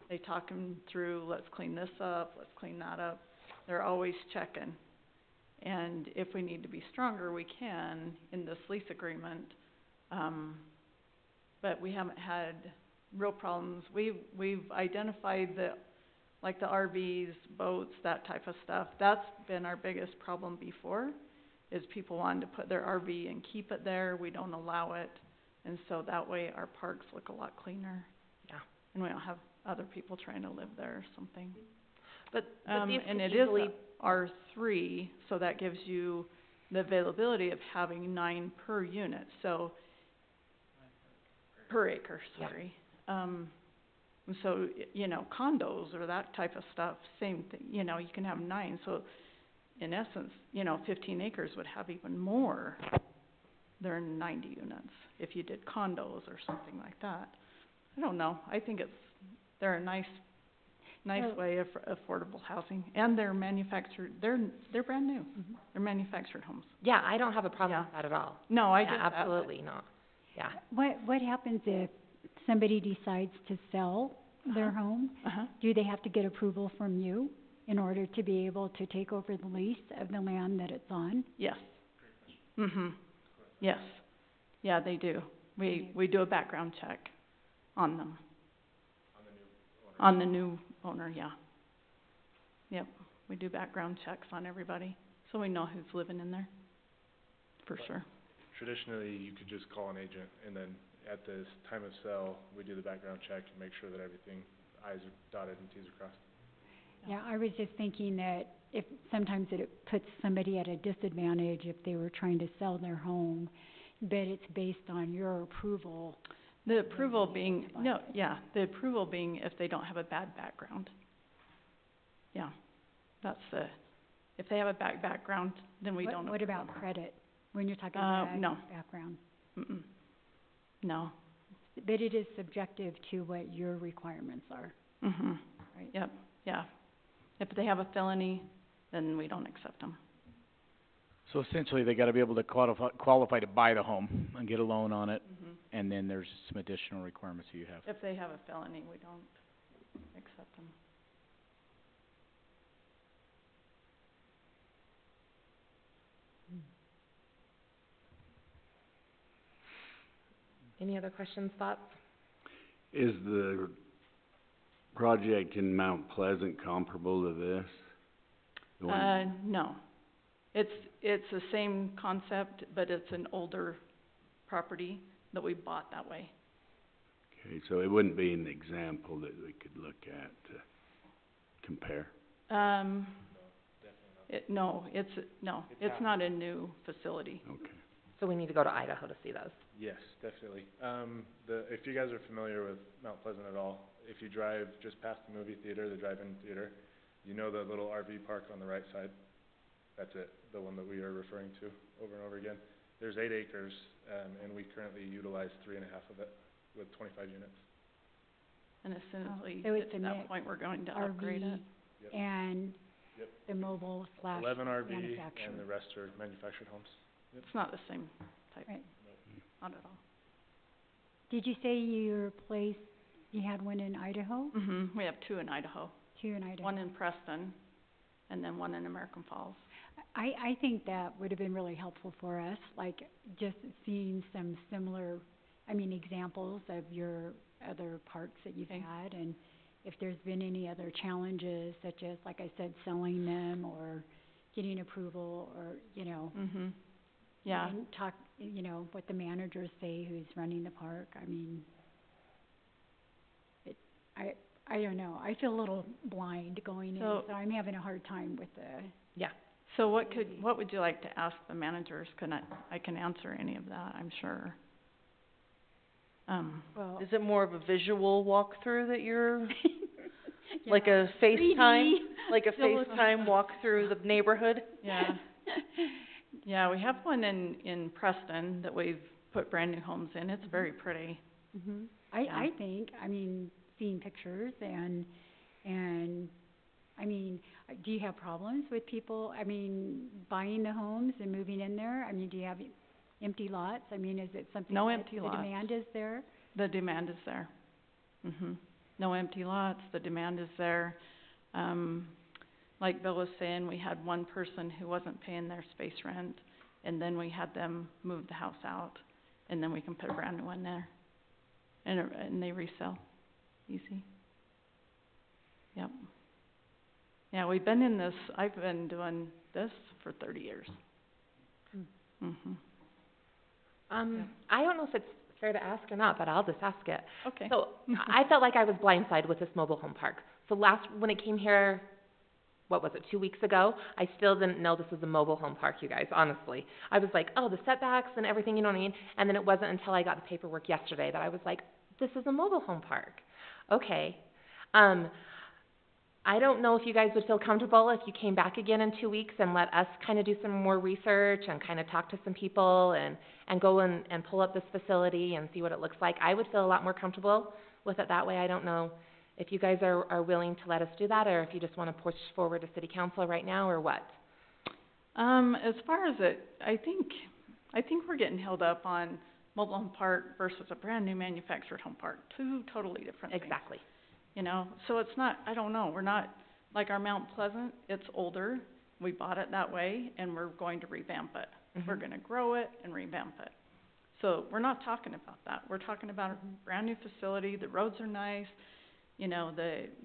they talk them through, let's clean this up, let's clean that up. They're always checking. And if we need to be stronger, we can in this lease agreement. But we haven't had real problems. We've identified the RVs, boats, that type of stuff. That's been our biggest problem before, is people wanting to put their RV and keep it there. We don't allow it. And so that way our parks look a lot cleaner. Yeah. And we don't have other people trying to live there or something. But these and could it is easily R3, so that gives you the availability of having 9 per unit, so per acre, sorry. And so, condos or that type of stuff, same thing, you can have 9, so in essence, 15 acres would have even more than 90 units if you did condos or something like that. I don't know, I think they're a nice nice Oh. way of affordable housing, and they're manufactured, they're brand new. They're manufactured homes. Yeah, I don't have a problem Yeah. with that at all. No, I Yeah, get that, but- absolutely not. Yeah. What happens if somebody decides to sell their home? Do they have to get approval from you in order to be able to take over the lease of the land that it's on? Yes. Yes. Yeah, they do. We do a background check on them. On the new owner, yeah. Yep, we do background checks on everybody, so we know who's living in there, for sure. Traditionally, you could just call an agent, and then at the time of sale, we do the background check and make sure that everything, I's are dotted and T's are crossed. Yeah, I was just thinking that if, sometimes it puts somebody at a disadvantage if they were trying to sell their home, but it's based on your approval. The approval being, no, yeah, the approval being if they don't have a bad background. Yeah, that's the, if they have a bad background, then we don't. What about credit, when you're talking bad no. background? No. But it is subjective to what your requirements are, right? Yep, yeah. If they have a felony, then we don't accept them. So essentially, they gotta be able to qualify to buy the home and get a loan on it, and then there's some additional requirements that you have. If they have a felony, we don't accept them. Any other questions, thoughts? Is the project in Mount Pleasant comparable to this? The one- No. It's the same concept, but it's an older property that we bought that way. Okay, so it wouldn't be an example that we could look at to compare? It's not a new facility. Okay. So we need to go to Idaho to see those. Yes, definitely. If you guys are familiar with Mount Pleasant at all, if you drive just past the movie theater, the drive-in theater, you know the little RV park on the right side? That's it, the one that we are referring to over and over again. There's 8 acres, and we currently utilize 3.5 of it with 25 units. And as soon as we So get it's to a that mix, point, we're going to upgrade it. Yep. and Yep. the mobile slash 11 RV, manufacturer. and the rest are manufactured homes. It's not the same type. Right. Not at all. Did you say your place, you had one in Idaho? We have 2 in Idaho. 2 in Idaho? One in Preston, and then one in American Falls. I think that would have been really helpful for us, like just seeing some similar, examples of your other parks that you've Okay. had, and if there's been any other challenges, such as, like I said, selling them or getting approval, or, Yeah. and talk, what the managers say who's running the park. I don't know, I feel a little blind going in, So- so I'm having a hard time with the. So what would you like to ask the managers? I can answer any of that, I'm sure. Well, Is it more of a visual walkthrough that you're, yeah, like a 3D, FaceTime, like a still- FaceTime walk through the neighborhood? Yeah. Yeah, we have one in Preston that we've put brand new homes in. It's very pretty. I think, seeing pictures and, do you have problems with people, buying the homes and moving in there? Do you have empty lots? Is it something No that empty lots. the demand is there? The demand is there. No empty lots, the demand is there. Like Bill was saying, we had one person who wasn't paying their space rent, and then we had them move the house out, and then we can put a brand new one there. And they resell, easy. Yep. Yeah, we've been in this, I've been doing this for 30 years. I don't know if it's fair to ask or not, but I'll just ask it. Okay. So, I felt like I was blindsided with this mobile home park. So when it came here, what was it, 2 weeks ago? I still didn't know this was a mobile home park, you guys, honestly. I was like, oh, the setbacks and everything, you know what I mean? And then it wasn't until I got the paperwork yesterday that I was like, this is a mobile home park. Okay. I don't know if you guys would feel comfortable if you came back again in 2 weeks and let us kind of do some more research and kind of talk to some people and go and pull up this facility and see what it looks like. I would feel a lot more comfortable with it that way. I don't know if you guys are willing to let us do that, or if you just wanna push forward to city council right now, or what? As far as I think we're getting held up on mobile home park versus a brand new manufactured home park, two totally different things. Exactly. You know, so it's not, I don't know, we're not, like our Mount Pleasant, it's older, we bought it that way, and we're going to revamp it. We're gonna grow it and revamp it. So, we're not talking about that, we're talking about a brand new facility, the roads are nice, you know,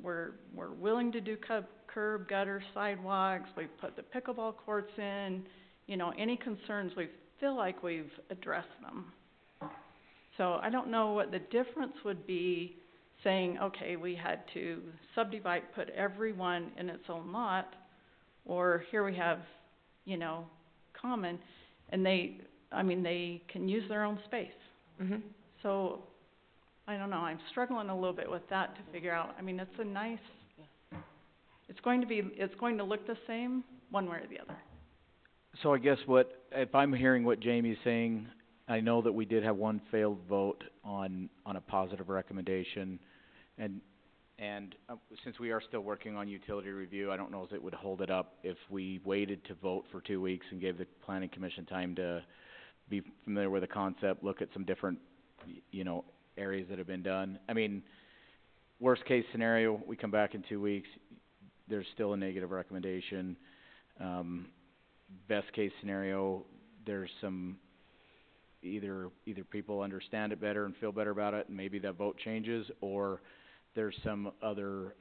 we're willing to do curb, gutter, sidewalks, we've put the pickleball courts in, you know, any concerns, we feel like we've addressed them. So, I don't know what the difference would be saying, okay, we had to subdivide, put everyone in its own lot, or here we have, you know, common, and they can use their own space. So, I don't know, I'm struggling a little bit with that to figure out, I mean, it's a nice, it's going to look the same, one way or the other. So I guess if I'm hearing what Jamie's saying, I know that we did have one failed vote on a positive recommendation, and since we are still working on utility review, I don't know if it would hold it up if we waited to vote for 2 weeks and gave the planning commission time to be familiar with the concept, look at some different, you know, areas that have been done. I mean, worst case scenario, we come back in 2 weeks, there's still a negative recommendation. Best case scenario, there's some, either people understand it better and feel better about it, and maybe that vote changes, or there's some other,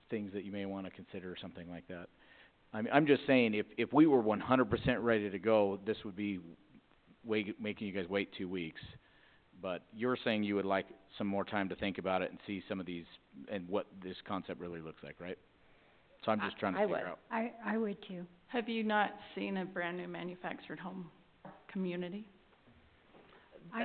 things that you may wanna consider or something like that. I'm just saying, if we were 100% ready to go, this would be making you guys wait 2 weeks. But you're saying you would like some more time to think about it and see some of these, and what this concept really looks like, right? So I'm just trying to figure out. I would too. Have you not seen a brand new manufactured home community?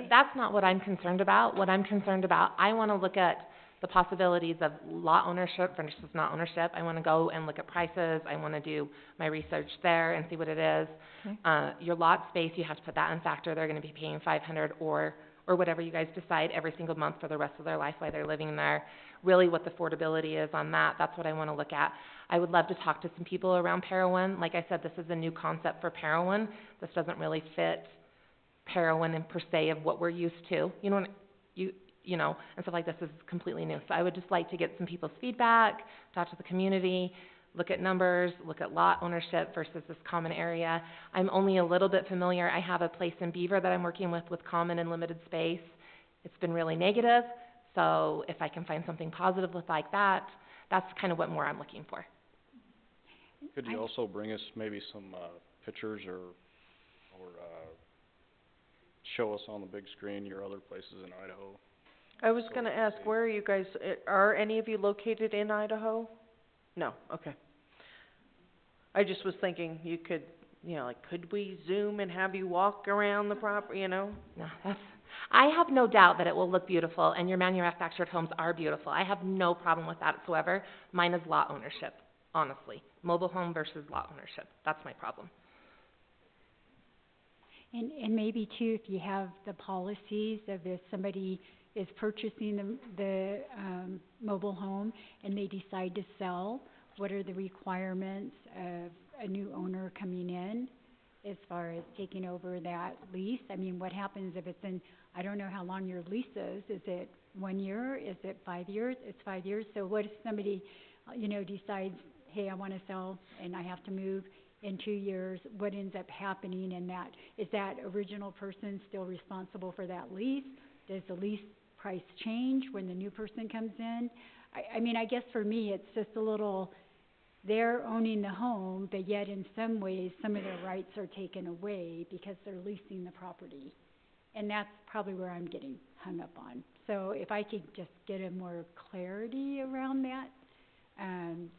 That's not what I'm concerned about. What I'm concerned about, I wanna look at the possibilities of lot ownership versus not ownership. I wanna go and look at prices, I wanna do my research there and see what it is. Okay. Your lot space, you have to put that in factor, they're gonna be paying $500 or whatever you guys decide every single month for the rest of their life while they're living there. Really what the affordability is on that, that's what I wanna look at. I would love to talk to some people around Parowan. Like I said, this is a new concept for Parowan. This doesn't really fit Parowan in per se of what we're used to. You know, you know, and stuff like this is completely new. So I would just like to get some people's feedback, talk to the community, look at numbers, look at lot ownership versus this common area. I'm only a little bit familiar. I have a place in Beaver that I'm working with common and limited space. It's been really negative, so if I can find something positive with like that, that's kind of what more I'm looking for. Could you also bring us maybe some, pictures or, show us on the big screen your other places in Idaho? I was gonna ask, where are you guys, are any of you located in Idaho? No, okay. I just was thinking you could, you know, like, could we Zoom and have you walk around the property, you know? No, I have no doubt that it will look beautiful, and your manufactured homes are beautiful. I have no problem with that whatsoever. Mine is lot ownership, honestly. Mobile home versus lot ownership. That's my problem. And maybe too, if you have the policies of if somebody is purchasing the mobile home and they decide to sell, what are the requirements of a new owner coming in as far as taking over that lease? I mean, what happens if it's in, I don't know how long your lease is. Is it 1 year? Is it 5 years? It's 5 years. So what if somebody, you know, decides, hey, I wanna sell and I have to move in 2 years? What ends up happening in that? Is that original person still responsible for that lease? Does the lease price change when the new person comes in? I mean, I guess for me, it's just a little, they're owning the home, but yet in some ways, some of their rights are taken away because they're leasing the property. And that's probably where I'm getting hung up on. So if I could just get a more clarity around that,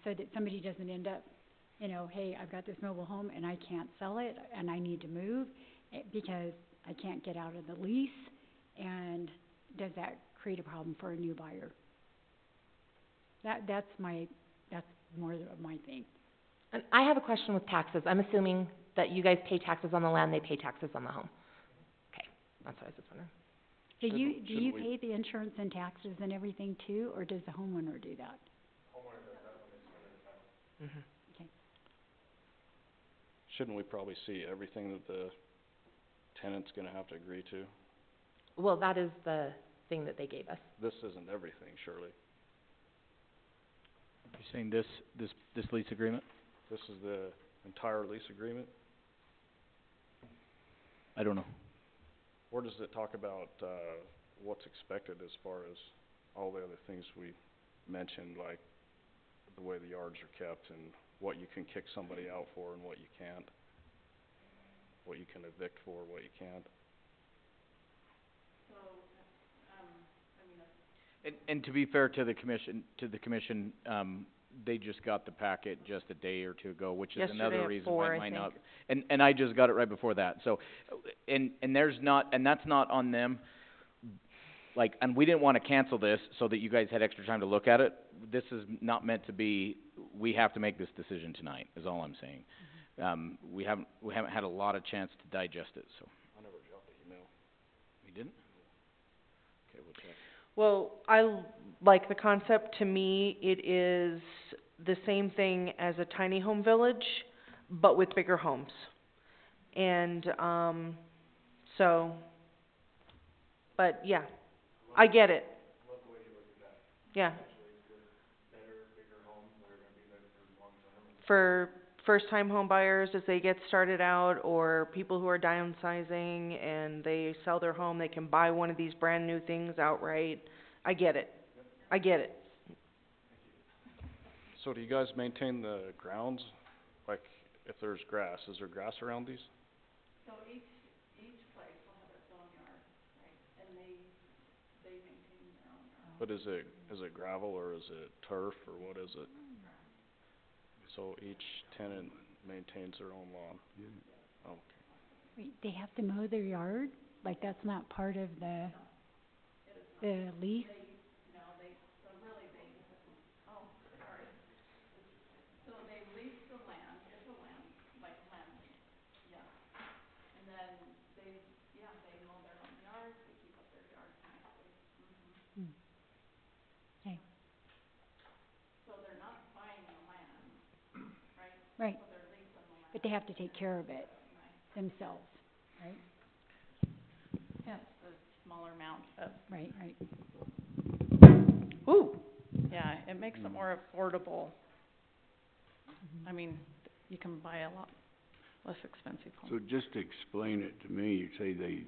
so that somebody doesn't end up, you know, hey, I've got this mobile home and I can't sell it and I need to move because I can't get out of the lease, and does that create a problem for a new buyer? That's more of my thing. And I have a question with taxes. I'm assuming that you guys pay taxes on the land, they pay taxes on the home. Okay, that's what I was just wondering. Do you Shouldn't we- pay the insurance and taxes and everything too, or does the homeowner do that? Mhm. Okay. Shouldn't we probably see everything that the tenant's gonna have to agree to? Well, that is the thing that they gave us. This isn't everything, surely. You're saying this lease agreement? This is the entire lease agreement? I don't know. Or does it talk about, what's expected as far as all the other things we mentioned, like the way the yards are kept and what you can kick somebody out for and what you can't? What you can evict for, what you can't? And to be fair to the commission, they just got the packet just a day or two ago, which is Yesterday another at reason 4, why I it might not. think. And I just got it right before that, so, and there's not, and that's not on them. Like, and we didn't wanna cancel this so that you guys had extra time to look at it. This is not meant to be, we have to make this decision tonight, is all I'm saying. We haven't had a lot of chance to digest it, so. I never got the email. We didn't? Okay, we'll check. Well, I like the concept. To me, it is the same thing as a tiny home village, but with bigger homes. And, so, but yeah, I get it. Yeah. For first-time home buyers as they get started out, or people who are downsizing and they sell their home, they can buy one of these brand-new things outright. I get it. I get it. So do you guys maintain the grounds? Like, if there's grass, is there grass around these? So each place will have its own yard, right, and they maintain their own yard. But is it gravel or is it turf or what is it? So each tenant maintains their own lawn? Okay. Wait, they have to mow their yard? Like, that's not part of the lease? So they lease the land, it's a land, like land lease, yeah. And then they mow their own yards, they keep up their yards nicely. Okay, So they're not buying the land, right? right, So they're leasing the land. but they have to take care of it themselves, right? Hence the smaller amount of, Right. Ooh. yeah, it makes it more affordable. I mean, you can buy a lot less expensive home. So just to explain it to me, you say they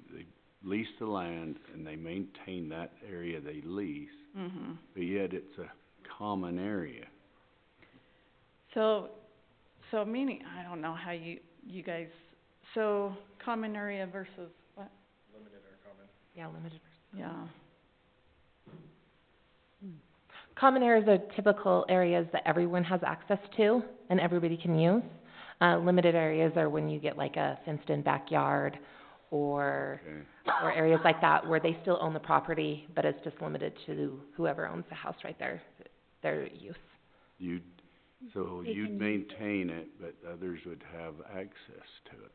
lease the land and they maintain that area they lease, but yet it's a common area. So meaning, I don't know how you guys, so common area versus what? Limited or common? Yeah, limited. Yeah. Common areas are typical areas that everyone has access to and everybody can use. Limited areas are when you get like a fenced-in backyard or areas like that where they still own the property, but it's just limited to whoever owns the house right there, their use. You'd maintain it, but others would have access to it.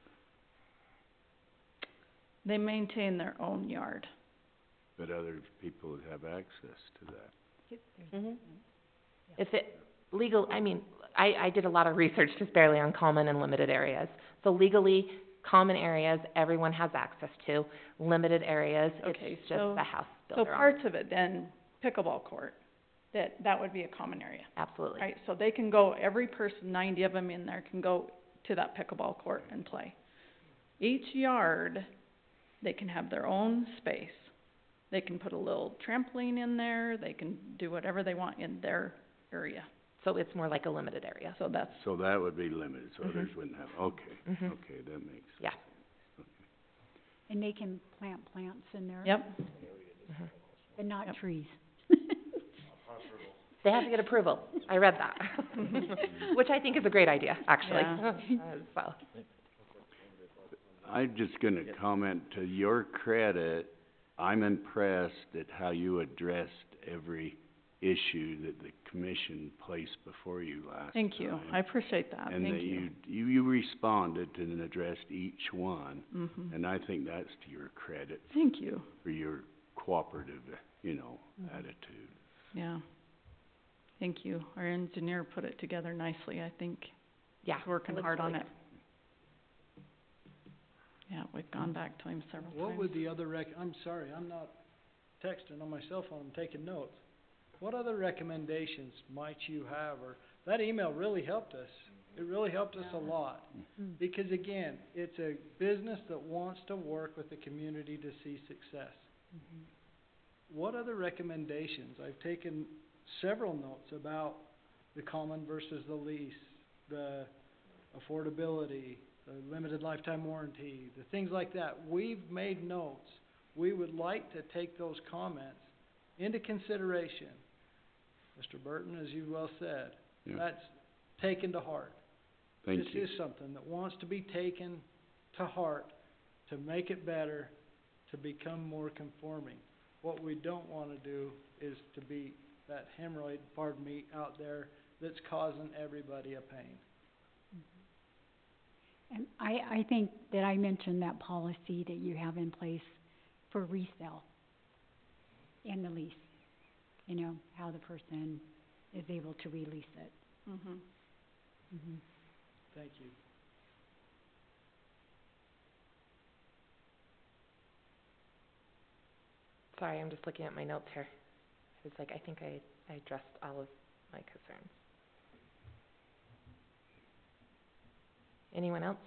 They maintain their own yard. But other people would have access to that. If it, I did a lot of research just barely on common and limited areas. So legally, common areas, everyone has access to. Limited areas, Okay, it's just the house So builder owns. parts of it then, pickleball court, that would be a common area, Absolutely. right? So they can go, every person, 90 of them in there can go to that pickleball court and play. Each yard, they can have their own space. They can put a little trampoline in there, they can do whatever they want in their area. So it's more like a limited area. So that's, So that would be limited, so others wouldn't have, okay, that makes sense. Yeah. And they can plant plants in there? yep, But not Yep. trees? They have to get approval. I read that. Which I think is a great idea, actually. Yeah. So, I'm just gonna comment, to your credit, I'm impressed at how you addressed every issue that the commission placed before you last time. thank you, I appreciate that, And thank that you. you responded to and addressed each one, Mhm. and I think that's to your credit Thank you, for your cooperative, attitude. Yeah. Thank you. Our engineer put it together nicely, I think. Yeah, He's working looks hard on really it. Yeah, we've gone back to him several times. What would the other I'm sorry, I'm not texting on my cell phone, I'm taking notes. What other recommendations might you have, or, that email really helped us. It really helped us a lot. Mm. Because again, it's a business that wants to work with the community to see success. What other recommendations? I've taken several notes about the common versus the lease, the affordability, the limited lifetime warranty, the things like that. We've made notes. We would like to take those comments into consideration. Mr. Burton, as you well said, Yeah. that's taken to heart. Thank you. This is something that wants to be taken to heart, to make it better, to become more conforming. What we don't wanna do is to be that hemorrhoid, pardon me, out there that's causing everybody a pain. And I think that I mentioned that policy that you have in place for resale and the lease. How the person is able to release it. Thank you. Sorry, I'm just looking at my notes here. It's like, I think I addressed all of my concerns. Anyone else?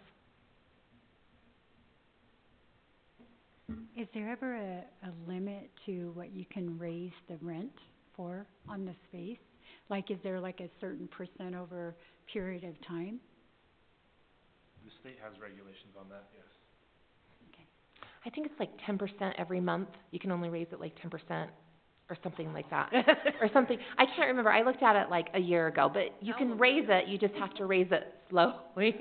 Is there ever a limit to what you can raise the rent for on the space? Like, is there like a certain percent over a period of time? The state has regulations on that, yes. I think it's like 10% every month. You can only raise it like 10% or something like that. Or something. I can't remember. I looked at it like a year ago, but you can raise it, you just have to raise it slowly.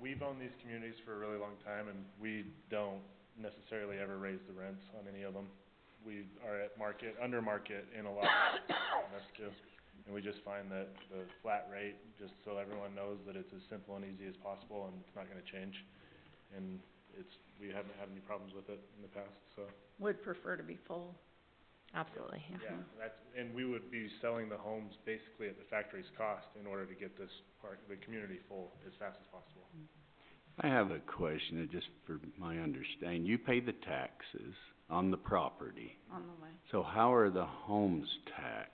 We've owned these communities for a really long time, and we don't necessarily ever raise the rents on any of them. We are at market, under market in a lot of us too. And we just find that the flat rate, just so everyone knows that it's as simple and easy as possible and it's not gonna change. And we haven't had any problems with it in the past, so. Would prefer to be full. Absolutely, yeah. Yeah, and we would be selling the homes basically at the factory's cost in order to get this the community full as fast as possible. I have a question, just for my understanding. You pay the taxes on the property. On the way. So how are the homes taxed?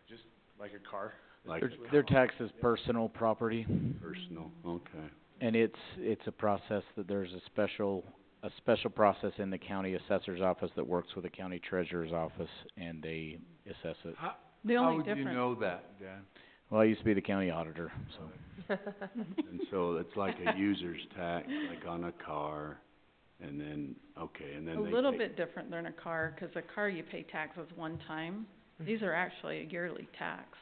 Just like a car. Like They're taxed as personal property, personal? Okay. and it's a process that there's a special process in the county assessor's office that works with the county treasurer's office, and they assess it. The How only would you difference, know that, Dan? Well, I used to be the county auditor, so. And so it's like a user's tax, like on a car, and then, okay, and then a they little take- bit different than a car, 'cause a car you pay taxes one time. These are actually yearly taxed.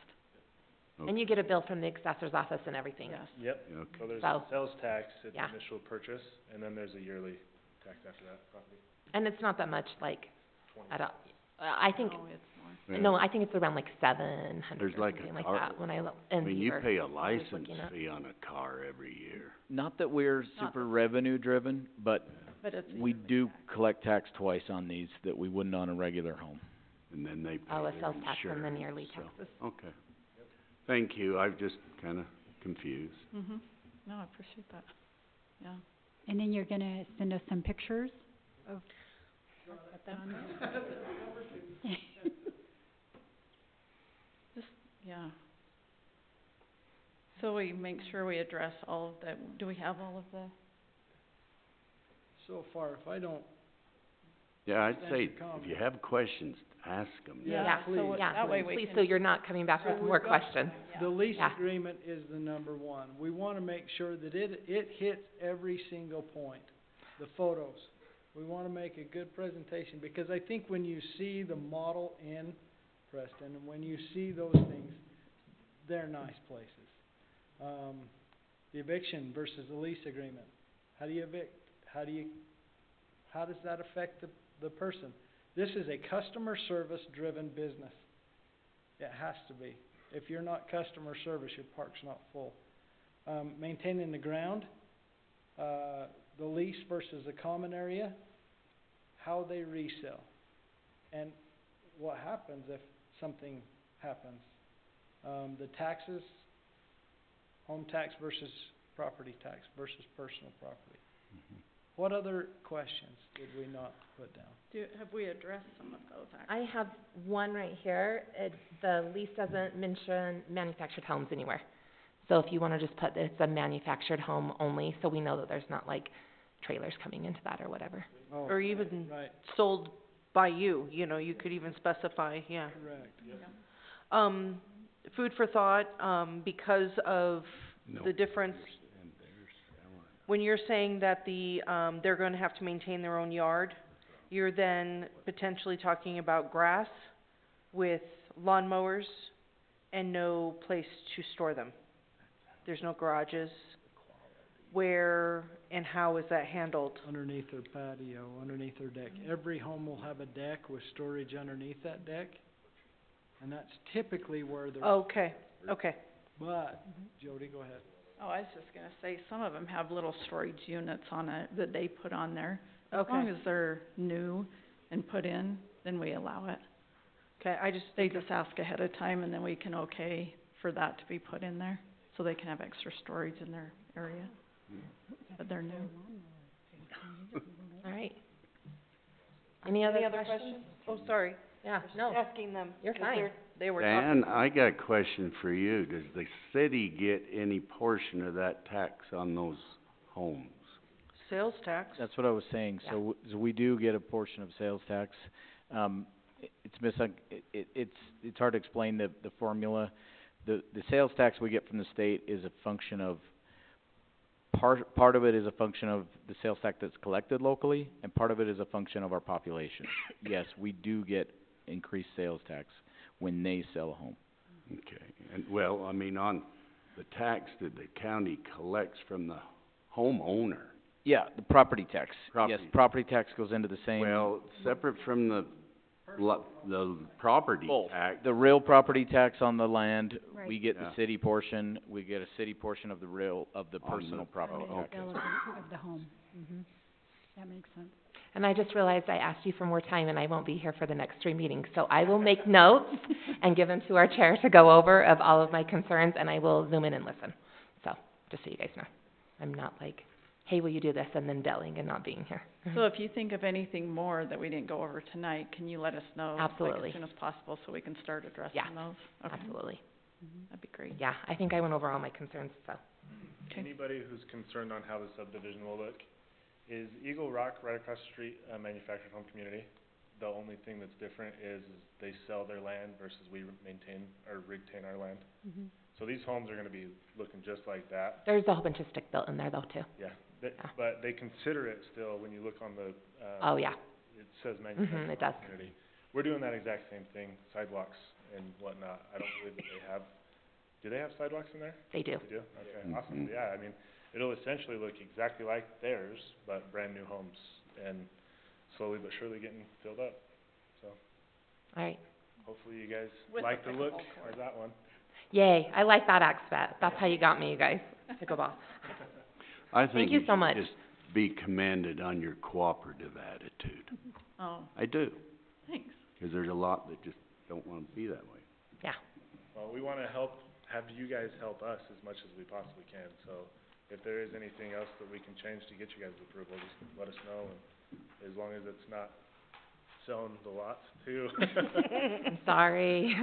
And you get a bill from the assessor's office and everything. Yes. Yep, Okay. so there's So- a sales tax at the Yeah. initial purchase, and then there's a yearly tax after that, probably And it's not that much, like, 20. at all. I think, No, it's more. Yeah. no, I think it's around like 700 There's or like a something like car- that when I look, I and mean, we you were pay a always license looking up. fee on a car every year. Not that we're super revenue driven, but But it's a we yearly do tax. collect tax twice on these that we wouldn't on a regular home. And then they pay Oh, a their sales tax and then insurance, yearly so- taxes. Okay. Thank you, I'm just kinda confused. No, I appreciate that. Yeah. And then you're gonna send us some pictures of Just, yeah. So we make sure we address all of that. Do we have all of the? So far, if I don't, Yeah, I'd Thank say, you, if Colin. you have questions, ask them. Yeah, so please. that way we Please, can. so you're not coming back So with we've more got- questions. the lease Yeah. agreement is the number one. We wanna make sure that it hits every single point. The photos. We wanna make a good presentation, because I think when you see the model in Preston, and when you see those things, they're nice places. The eviction versus the lease agreement. How do you evict? How does that affect the person? This is a customer service driven business. It has to be. If you're not customer service, your park's not full. Maintaining the ground, the lease versus the common area. how they resell, and what happens if something happens. The taxes, home tax versus property tax versus personal property. What other questions did we not put down? Have we addressed some of those I have one right here. The lease doesn't mention manufactured homes anywhere. So if you wanna just put that it's a manufactured home only, so we know that there's not like trailers coming into that or whatever. Oh, Or even right, sold by you, you know, you could even specify, yeah. correct. Food for thought, because of the difference, when you're saying that they're gonna have to maintain their own yard, you're then potentially talking about grass with lawnmowers and no place to store them. There's no garages. Where and how is that handled? Underneath their patio, underneath their deck. Every home will have a deck with storage underneath that deck, and that's typically where they're. Okay, okay. But, Jody, go ahead. Oh, I was just gonna say, some of them have little storage units on it that they put on there. As Okay. long as they're new and put in, then we allow it. Okay, They just ask ahead of time and then we can okay for that to be put in there, so they can have extra storage in their area. But they're new. All right. Any other questions? Oh, sorry. Yeah, no, Asking them. you're 'cause fine. they were talking. Dan, I got a question for you. Does the city get any portion of that tax on those homes? Sales tax. That's what I was saying, so, so we do get a portion of sales tax. It's hard to explain the formula. The sales tax we get from the state is a function of, part of it is a function of the sales tax that's collected locally, and part of it is a function of our population. Yes, we do get increased sales tax when they sell a home. Okay, and well, I mean, on the tax that the county collects from the homeowner. Yeah, the property tax. Yes, Property. property tax goes into the same. Well, separate from the property Both. tax. The real property tax on the land, we Right. get the Yeah. city portion, we get a city portion of the On personal the- property oh, tax. okay. Of the home, that makes sense. And I just realized I asked you for more time and I won't be here for the next 3 meetings. So I will make notes and give them to our chair to go over of all of my concerns and I will zoom in and listen. So, just so you guys know. I'm not like, hey, will you do this, and then belling and not being here. So if you think of anything more that we didn't go over tonight, can you let us know? Like, Absolutely. as soon as possible, so we can start addressing Yeah. those? Okay, Absolutely. that'd be great. Yeah, I think I went over all my concerns, so. Okay. Anybody who's concerned on how the subdivision will look, is Eagle Rock right across the street a manufactured home community? The only thing that's different is they sell their land versus we maintain or retain our land. So these homes are gonna be looking just like that. There's a whole bunch of stick built in there though, too. Yeah, Yeah. but they consider it still, when you look on the, Oh, yeah. it says manufactured it home does. community. We're doing that exact same thing, sidewalks and whatnot. I don't believe that they have, do they have sidewalks in there? They do. They do? Okay, awesome. Yeah, I mean, it'll essentially look exactly like theirs, but brand new homes and slowly but surely getting filled up. So All right. hopefully you guys With like the the look pickleball court. of that one. Yay, I like that aspect. That's how you got me, you guys. Pickleball. I Thank think you you so should much. just be commended on your cooperative attitude. Oh, I do, thanks. 'cause there's a lot that just don't wanna be that way. Well, we wanna have you guys help us as much as we possibly can, so if there is anything else that we can change to get you guys' approval, just let us know, and as long as it's not selling the lots too. I'm sorry.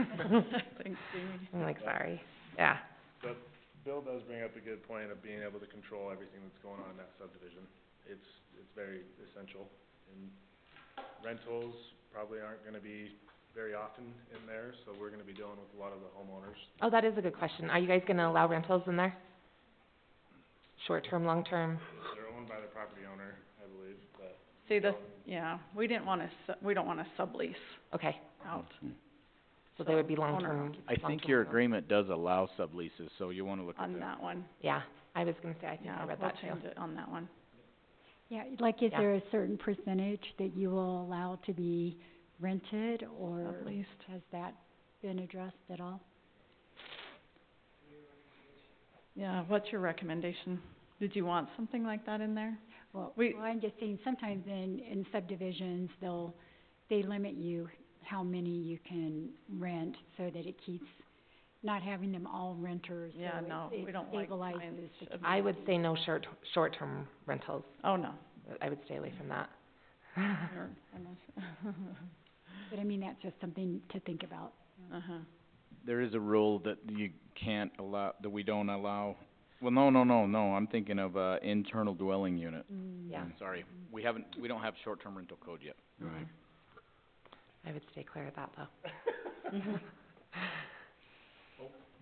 Thanks, Jamie. I'm like, sorry. Yeah. But Bill does bring up a good point of being able to control everything that's going on in that subdivision. It's very essential, and rentals probably aren't gonna be very often in there, so we're gonna be dealing with a lot of the homeowners. Oh, that is a good question. Are you guys gonna allow rentals in there? Short-term, long-term? They're owned by the property owner, I believe, but See, yeah, we don't wanna sublease Okay, out. so they would be owner long-term. I think long-term your rentals. agreement does allow subleases, so you wanna look at On that. that one, Yeah, I was gonna say, I think yeah, I read we'll that too. change it on that one. Yeah, like, is Yeah. there a certain percentage that you will allow to be rented, or Subleased. has that been addressed at all? Yeah, what's your recommendation? Did you want something like that in there? Well, We- I'm just saying, sometimes in subdivisions, they limit you how many you can rent, so that it keeps not having them all renters, so Yeah, no, it we don't like stabilizes mines the of- I would say no short-term rentals. Oh, no. I would stay away from that. But I mean, that's just something to think about. Uh-huh. There is a rule that you can't allow, that we don't allow, well, no, I'm thinking of, internal dwelling unit. Yeah. Sorry, we don't have short-term rental code yet. Right. I would stay clear of that, though.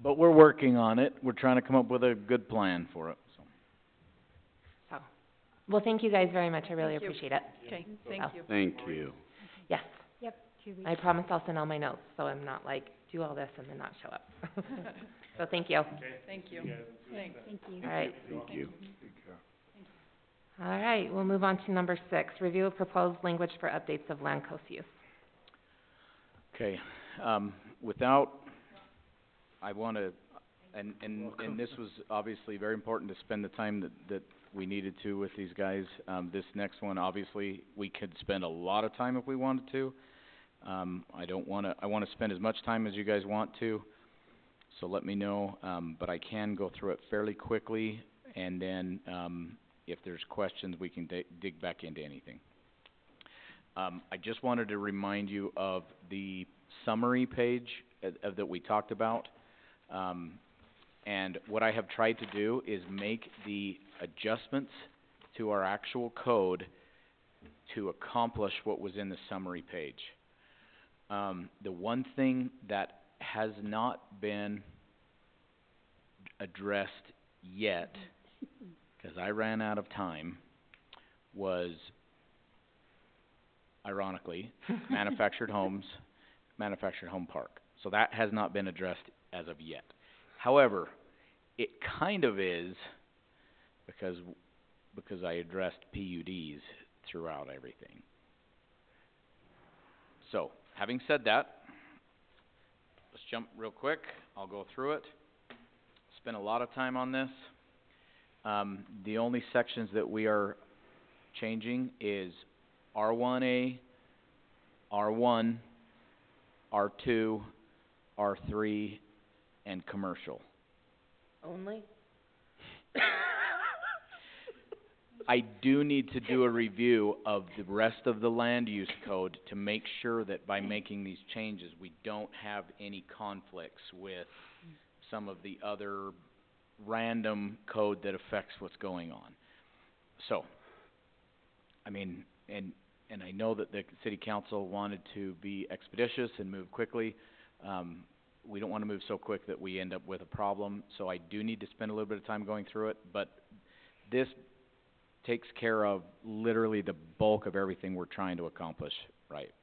But we're working on it, we're trying to come up with a good plan for it, so. So, well, thank you guys very much. I really Thank you. appreciate it. Okay, thank Oh. you. Thank you. Yes. Yep, 2 weeks. I promise I'll send all my notes, so I'm not like, do all this and then not show up. So thank you. Thank you. Thanks. Thank you. All right. Thank you. All right, we'll move on to number 6, review of proposed language for updates of land coast use. Okay, I wanna, and this was obviously very important to spend the time that we needed to with these guys. This next one, obviously, we could spend a lot of time if we wanted to. I wanna spend as much time as you guys want to, so let me know, but I can go through it fairly quickly, and then, if there's questions, we can dig back into anything. I just wanted to remind you of the summary page that we talked about. And what I have tried to do is make the adjustments to our actual code to accomplish what was in the summary page. The one thing that has not been addressed yet, 'cause I ran out of time, was, ironically, manufactured homes, manufactured home park. So that has not been addressed as of yet. However, it kind of is, because I addressed PUDs throughout everything. So, having said that, let's jump real quick, I'll go through it. Spent a lot of time on this. The only sections that we are changing is R1A, R1, R2, R3, and commercial. Only? I do need to do a review of the rest of the land use code to make sure that by making these changes, we don't have any conflicts with some of the other random code that affects what's going on. So, I mean, and I know that the city council wanted to be expeditious and move quickly. We don't wanna move so quick that we end up with a problem, so I do need to spend a little bit of time going through it, but this takes care of literally the bulk of everything we're trying to accomplish, right?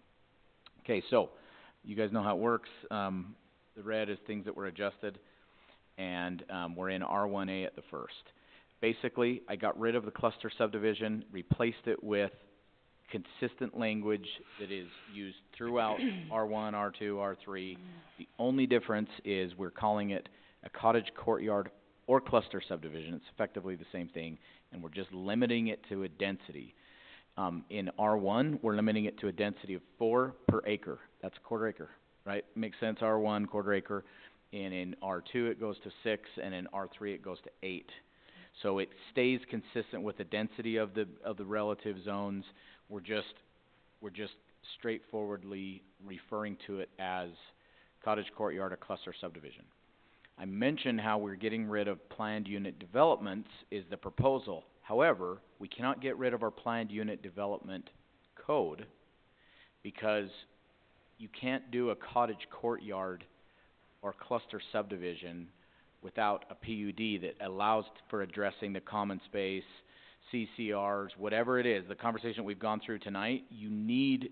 Okay, so, you guys know how it works. The red is things that were adjusted, and, we're in R1A at the first. Basically, I got rid of the cluster subdivision, replaced it with consistent language that is used throughout R1, R2, R3. The only difference is we're calling it a cottage courtyard or cluster subdivision. It's effectively the same thing, and we're just limiting it to a density. In R1, we're limiting it to a density of 4 per acre. That's a quarter acre, right? Makes sense, R1, quarter acre. And in R2, it goes to 6, and in R3, it goes to 8. So it stays consistent with the density of the relative zones. We're just straightforwardly referring to it as cottage courtyard or cluster subdivision. I mentioned how we're getting rid of planned unit developments is the proposal. However, we cannot get rid of our planned unit development code because you can't do a cottage courtyard or cluster subdivision without a PUD that allows for addressing the common space, CCRs, whatever it is, the conversation we've gone through tonight, you need,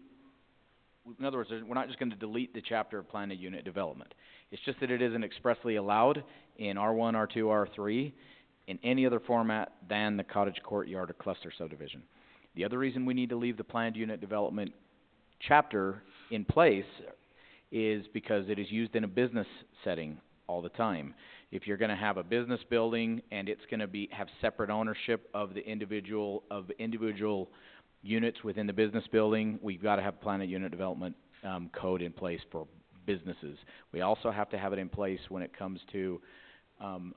in other words, we're not just gonna delete the chapter of planned unit development. It's just that it isn't expressly allowed in R1, R2, R3, in any other format than the cottage courtyard or cluster subdivision. The other reason we need to leave the planned unit development chapter in place is because it is used in a business setting all the time. If you're gonna have a business building and it's gonna have separate ownership of the individual units within the business building, we've gotta have plan of unit development, code in place for businesses. We also have to have it in place when it comes to,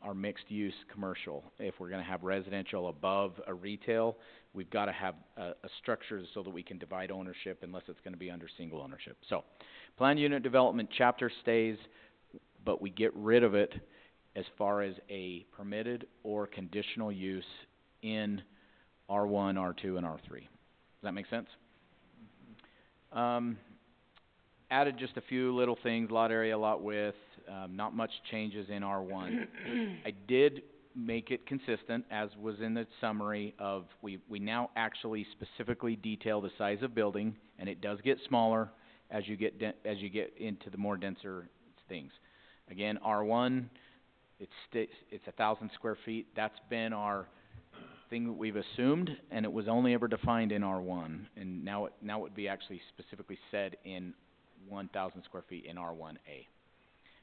our mixed-use commercial. If we're gonna have residential above a retail, we've gotta have a structure so that we can divide ownership unless it's gonna be under single ownership. So, planned unit development chapter stays, but we get rid of it as far as a permitted or conditional use in R1, R2, and R3. Does that make sense? Added just a few little things, lot area, lot width, not much changes in R1. I did make it consistent, as was in the summary of, we now actually specifically detail the size of building, and it does get smaller as you get into the more denser things. Again, R1, it's 1,000 square feet. That's been our thing that we've assumed, and it was only ever defined in R1, and now it would be actually specifically said in 1,000 square feet in R1A.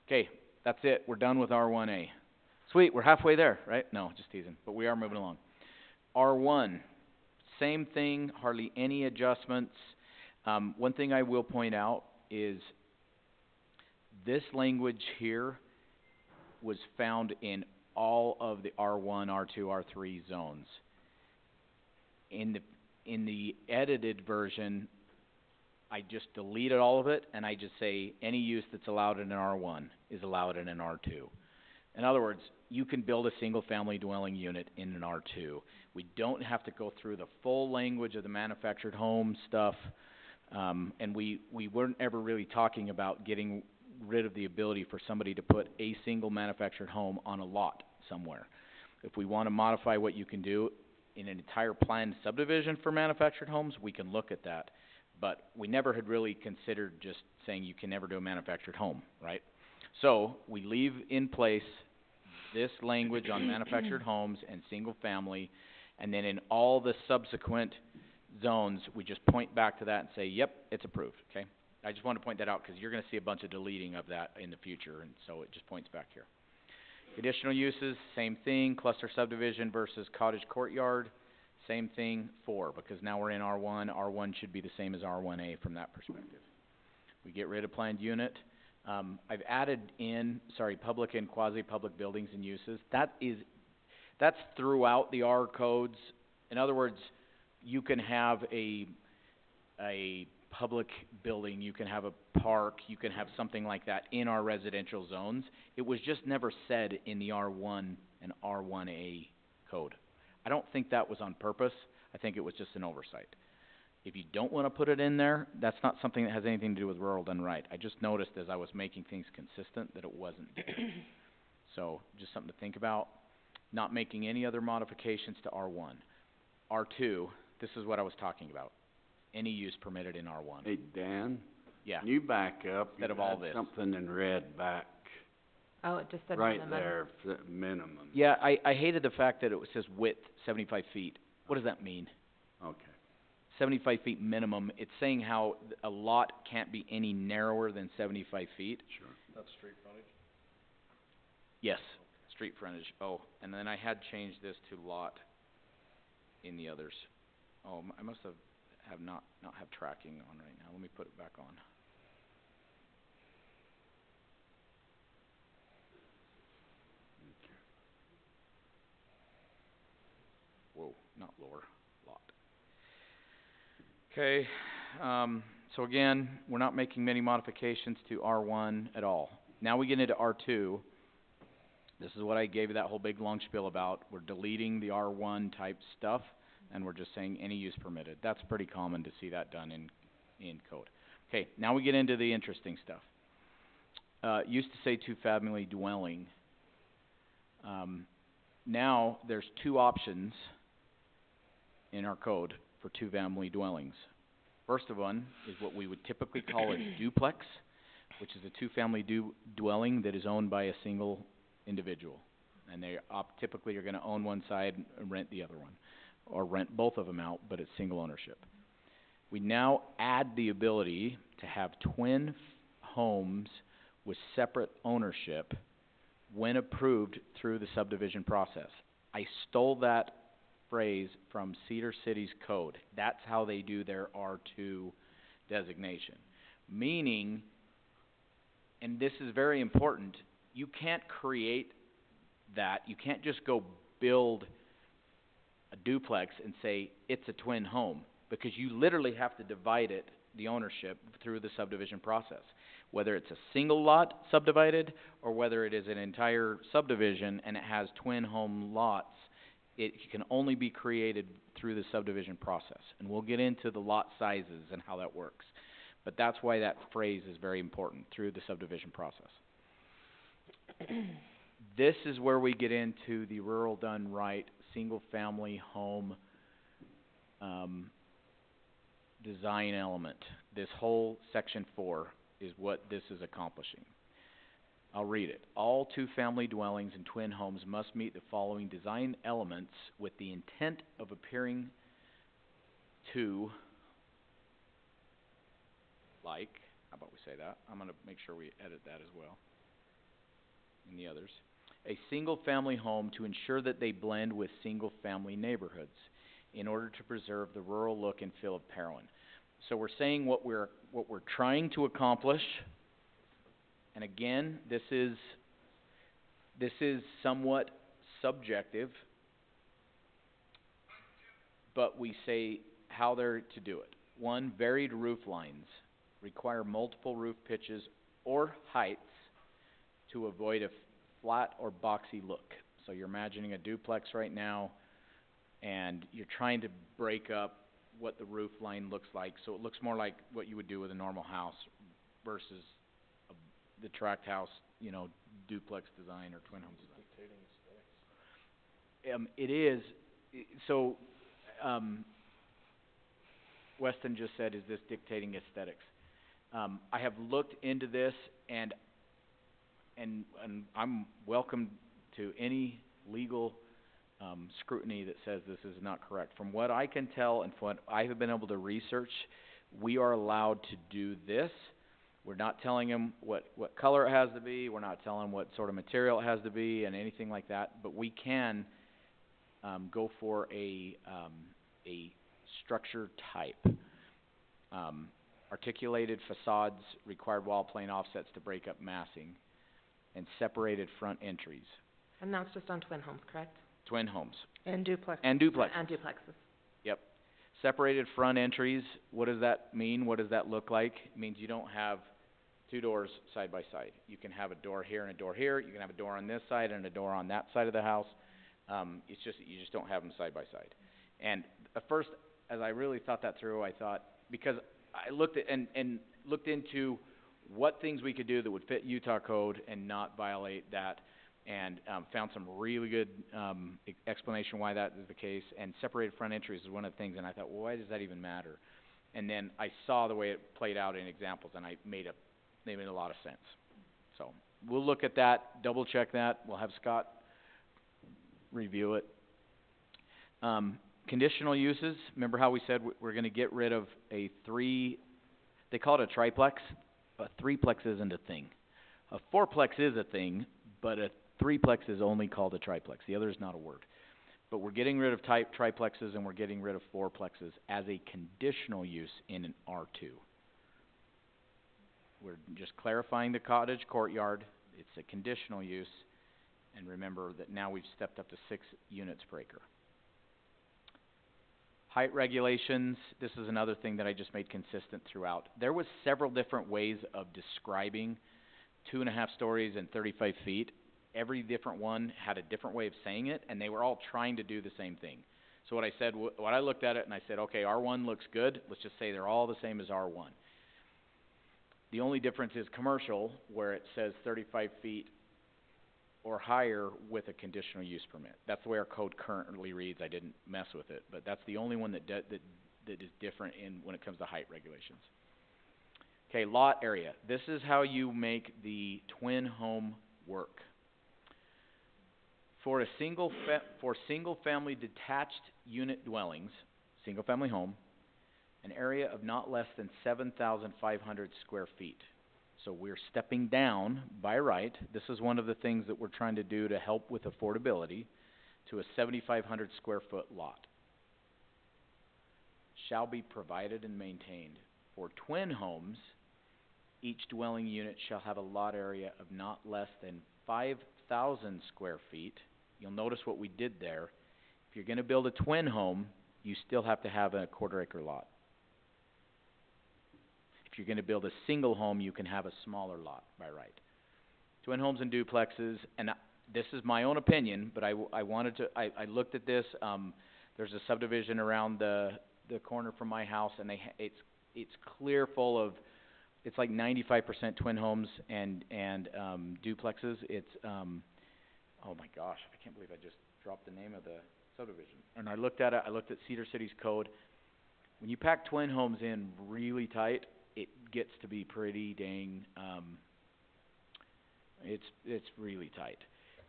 Okay, that's it. We're done with R1A. Sweet, we're halfway there, right? No, just teasing, but we are moving along. R1, same thing, hardly any adjustments. One thing I will point out is this language here was found in all of the R1, R2, R3 zones. In the edited version, I just deleted all of it, and I just say any use that's allowed in an R1 is allowed in an R2. In other words, you can build a single-family dwelling unit in an R2. We don't have to go through the full language of the manufactured home stuff, and we weren't ever really talking about getting rid of the ability for somebody to put a single manufactured home on a lot somewhere. If we want to modify what you can do in an entire planned subdivision for manufactured homes, we can look at that. But we never had really considered just saying you can never do a manufactured home, right? So, we leave in place this language on manufactured homes and single family, and then in all the subsequent zones, we just point back to that and say, yep, it's approved, okay? I just want to point that out because you're going to see a bunch of deleting of that in the future, and so it just points back here. Conditional uses, same thing, cluster subdivision versus cottage courtyard, same thing, 4, because now we're in R1. R1 should be the same as R1A from that perspective. We get rid of planned unit. I've added in, public and quasi-public buildings and uses. That's throughout the R codes. In other words, you can have a public building, you can have a park, you can have something like that in our residential zones. It was just never said in the R1 and R1A code. I don't think that was on purpose. I think it was just an oversight. If you don't want to put it in there, that's not something that has anything to do with rural done right. I just noticed as I was making things consistent that it wasn't. So, just something to think about. Not making any other modifications to R1. R2, this is what I was talking about. Any use permitted in R1. Hey, Dan? Yeah. Can you back up? Instead of all this. Something in red back, Oh, it just said right minimum. there, minimum. Yeah, I hated the fact that it says width, 75 feet. What does that mean? Okay. 75 feet minimum. It's saying how a lot can't be any narrower than 75 feet. Sure. That's street frontage? Yes, street frontage. Oh, and then I had changed this to lot in the others. Oh, I must have not have tracking on right now. Let me put it back on. Whoa, not lower, lot. Okay, so again, we're not making many modifications to R1 at all. Now we get into R2. This is what I gave you that whole big long spiel about. We're deleting the R1 type stuff, and we're just saying any use permitted. That's pretty common to see that done in code. Okay, now we get into the interesting stuff. Used to say two-family dwelling. Now there's 2 options in our code for two-family dwellings. First one is what we would typically call a duplex, which is a two-family dwelling that is owned by a single individual. And they typically are going to own one side and rent the other one, or rent both of them out, but it's single ownership. We now add the ability to have twin homes with separate ownership when approved through the subdivision process. I stole that phrase from Cedar City's code. That's how they do their R2 designation. Meaning, and this is very important, you can't create that. You can't just go build a duplex and say it's a twin home, because you literally have to divide it, the ownership, through the subdivision process. Whether it's a single lot subdivided or whether it is an entire subdivision and it has twin home lots, it can only be created through the subdivision process. And we'll get into the lot sizes and how that works. But that's why that phrase is very important, through the subdivision process. This is where we get into the rural done right, single-family home design element. This whole section 4 is what this is accomplishing. I'll read it. All two-family dwellings and twin homes must meet the following design elements with the intent of appearing to, like, how about we say that? I'm going to make sure we edit that as well, and the others. A single-family home to ensure that they blend with single-family neighborhoods in order to preserve the rural look and feel of Parowan. So we're saying what we're trying to accomplish, and again, this is somewhat subjective, but we say how they're to do it. 1, varied roof lines require multiple roof pitches or heights to avoid a flat or boxy look. So you're imagining a duplex right now, and you're trying to break up what the roof line looks like, so it looks more like what you would do with a normal house versus the tract house, duplex design or twin home design. It is. So, Weston just said, is this dictating aesthetics? I have looked into this, and I'm welcome to any legal scrutiny that says this is not correct. From what I can tell and from what I have been able to research, we are allowed to do this. We're not telling them what color it has to be. We're not telling them what sort of material it has to be and anything like that. But we can go for a structure type. Articulated facades, required wall plane offsets to break up massing, and separated front entries. And that's just on twin homes, correct? Twin homes. And duplex. And duplexes. And duplexes. Yep. Separated front entries, what does that mean? What does that look like? It means you don't have two doors side by side. You can have a door here and a door here. You can have a door on this side and a door on that side of the house. It's just that you just don't have them side by side. And at first, as I really thought that through, I thought, because I looked at and looked into what things we could do that would fit Utah code and not violate that, and found some really good explanation why that is the case. And separated front entries is one of the things, and I thought, well, why does that even matter? And then I saw the way it played out in examples, and they made a lot of sense. So we'll look at that, double check that. We'll have Scott review it. Conditional uses, remember how we said we're going to get rid of they call it a triplex. A threeplex isn't a thing. A fourplex is a thing, but a threeplex is only called a triplex. The other is not a word. But we're getting rid of triplexes and we're getting rid of fourplexes as a conditional use in an R2. We're just clarifying the cottage courtyard. It's a conditional use. And remember that now we've stepped up to 6 units per acre. Height regulations, this is another thing that I just made consistent throughout. There was several different ways of describing 2.5 stories and 35 feet. Every different one had a different way of saying it, and they were all trying to do the same thing. So what I said, I looked at it and I said, okay, R1 looks good. Let's just say they're all the same as R1. The only difference is commercial, where it says 35 feet or higher with a conditional use permit. That's the way our code currently reads. I didn't mess with it, but that's the only one that is different when it comes to height regulations. Okay, lot area. This is how you make the twin home work. For single family detached unit dwellings, single family home, an area of not less than 7,500 square feet. So we're stepping down by right. This is one of the things that we're trying to do to help with affordability, to a 7,500 square foot lot. Shall be provided and maintained. For twin homes, each dwelling unit shall have a lot area of not less than 5,000 square feet. You'll notice what we did there. If you're gonna build a twin home, you still have to have a quarter-acre lot. If you're gonna build a single home, you can have a smaller lot by right. Twin homes and duplexes, and this is my own opinion, but I I looked at this, there's a subdivision around the corner from my house, and it's clear full of, it's like 95% twin homes and duplexes. It's, oh my gosh, I can't believe I just dropped the name of the subdivision. And I looked at it, I looked at Cedar City's code. When you pack twin homes in really tight, it gets to be pretty dang, it's really tight.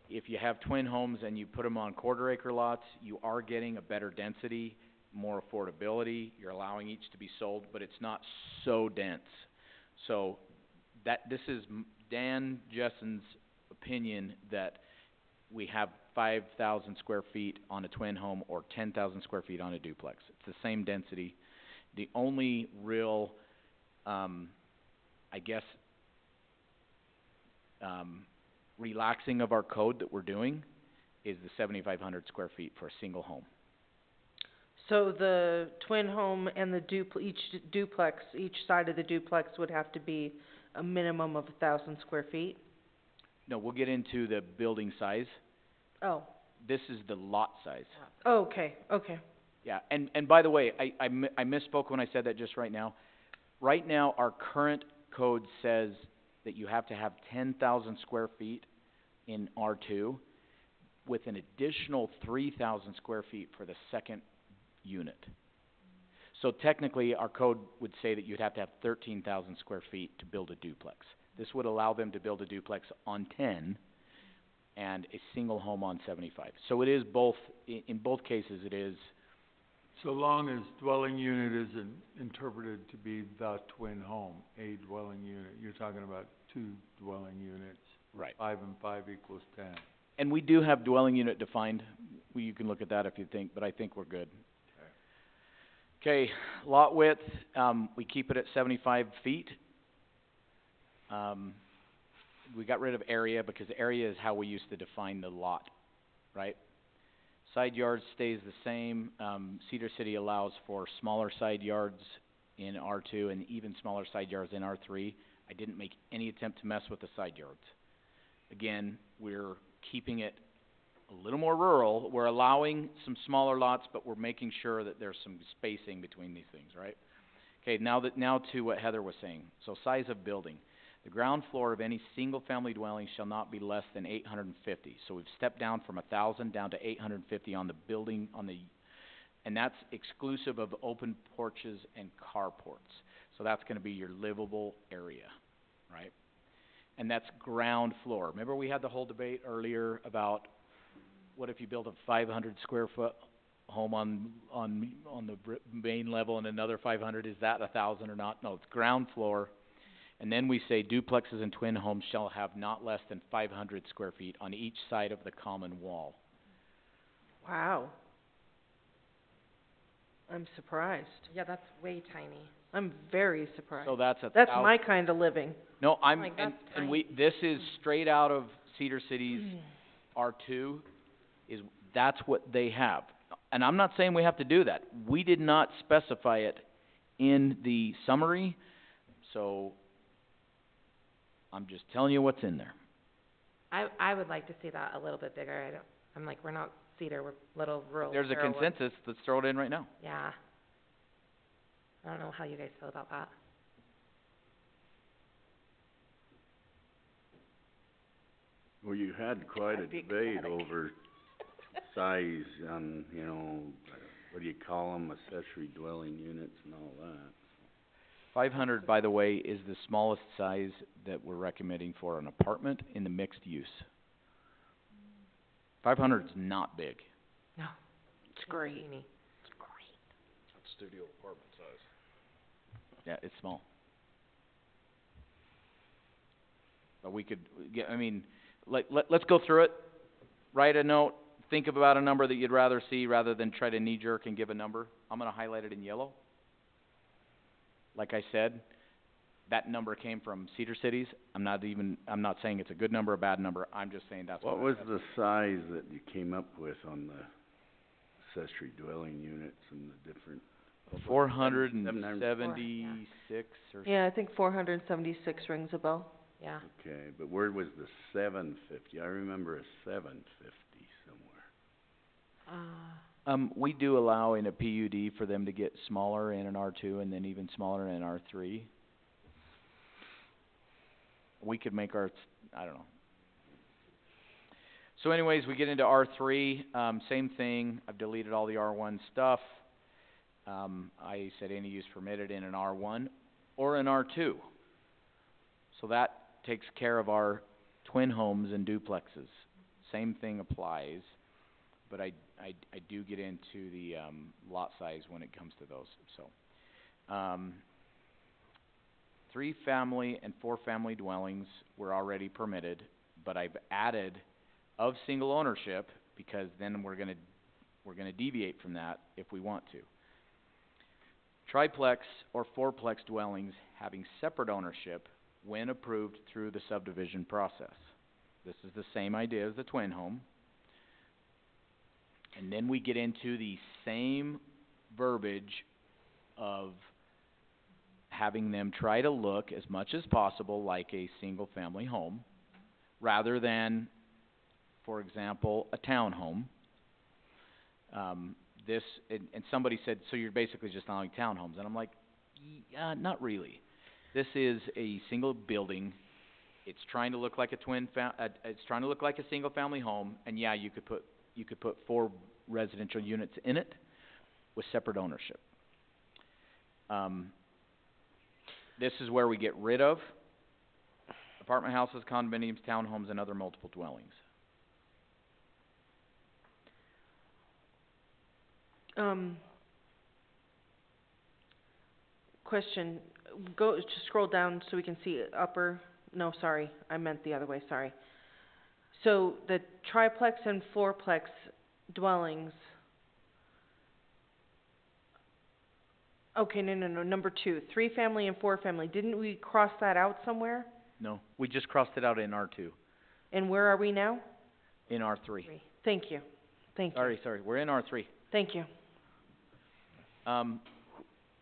If you have twin homes and you put them on quarter-acre lots, you are getting a better density, more affordability. You're allowing each to be sold, but it's not so dense. So this is Dan Jessen's opinion that we have 5,000 square feet on a twin home or 10,000 square feet on a duplex. It's the same density. The only real, I guess, relaxing of our code that we're doing is the 7,500 square feet for a single home. So the twin home and the each duplex, each side of the duplex would have to be a minimum of 1,000 square feet? No, we'll get into the building size. Oh. This is the lot size. Oh, okay, okay. Yeah, and by the way, I misspoke when I said that just right now. Right now, our current code says that you have to have 10,000 square feet in R2 with an additional 3,000 square feet for the second unit. So technically, our code would say that you'd have to have 13,000 square feet to build a duplex. This would allow them to build a duplex on 10 and a single home on 75. So it is both, in both cases it is. So long as dwelling unit is interpreted to be the twin home, a dwelling unit, you're talking about 2 dwelling units. Right. 5 and 5 equals 10. And we do have dwelling unit defined. You can look at that if you think, but I think we're good. Okay, lot width, we keep it at 75 feet. We got rid of area because area is how we used to define the lot, right? Side yard stays the same. Cedar City allows for smaller side yards in R2 and even smaller side yards in R3. I didn't make any attempt to mess with the side yards. Again, we're keeping it a little more rural. We're allowing some smaller lots, but we're making sure that there's some spacing between these things, right? Okay, now to what Heather was saying. So size of building. The ground floor of any single-family dwelling shall not be less than 850. So we've stepped down from 1,000 down to 850 on the building, and that's exclusive of open porches and carports. So that's gonna be your livable area, right? And that's ground floor. Remember we had the whole debate earlier about what if you build a 500 square foot home on the main level and another 500, is that 1,000 or not? No, it's ground floor. And then we say duplexes and twin homes shall have not less than 500 square feet on each side of the common wall. Wow. I'm surprised. Yeah, that's way tiny. I'm very surprised. So that's That's my kind of living. No, Like, and that's this is straight out of Cedar City's R2, that's what they have. And I'm not saying we have to do that. We did not specify it in the summary, so I'm just telling you what's in there. I would like to see that a little bit bigger. I'm like, we're not Cedar, we're little rural. There's a Parowan. consensus, let's throw it in right now. Yeah. I don't know how you guys feel about that. Well, you had quite a debate over size on, what do you call them, accessory dwelling units and all that. 500, by the way, is the smallest size that we're recommending for an apartment in the mixed use. 500 is not big. No. It's great. Teeny. That's studio apartment size. Yeah, it's small. But we could get, let's go through it, write a note, think about a number that you'd rather see rather than try to knee-jerk and give a number. I'm gonna highlight it in yellow. Like I said, that number came from Cedar Cities. I'm not saying it's a good number or a bad number, I'm just saying that's What was the size that you came up with on the accessory dwelling units and the different? 476 or Yeah, I think 476 rings a bell. Yeah. Okay, but where was the 750? I remember a 750 somewhere. we do allow in a PUD for them to get smaller in an R2 and then even smaller in an R3. We could make our, I don't know. So anyways, we get into R3, same thing, I've deleted all the R1 stuff. I said any use permitted in an R1 or an R2. So that takes care of our twin homes and duplexes. Same thing applies, but I do get into the, lot size when it comes to those, so. 3-family and 4-family dwellings were already permitted, but I've added of single ownership, because then we're gonna deviate from that if we want to. Triplex or fourplex dwellings having separate ownership when approved through the subdivision process. This is the same idea as the twin home. And then we get into the same verbiage of having them try to look as much as possible like a single-family home, rather than, for example, a townhome. And somebody said, so you're basically just allowing townhomes, and I'm like, not really. This is a single building. It's trying to look like a it's trying to look like a single-family home, and yeah, you could put 4 residential units in it with separate ownership. This is where we get rid of apartment houses, condominiums, townhomes, and other multiple dwellings. Question, just scroll down so we can see no, sorry, I meant the other way, sorry. So the triplex and fourplex dwellings, okay, no, number 2, 3-family and 4-family, didn't we cross that out somewhere? No, we just crossed it out in R2. And where are we now? In R3. Thank you. Sorry, we're in R3. Thank you.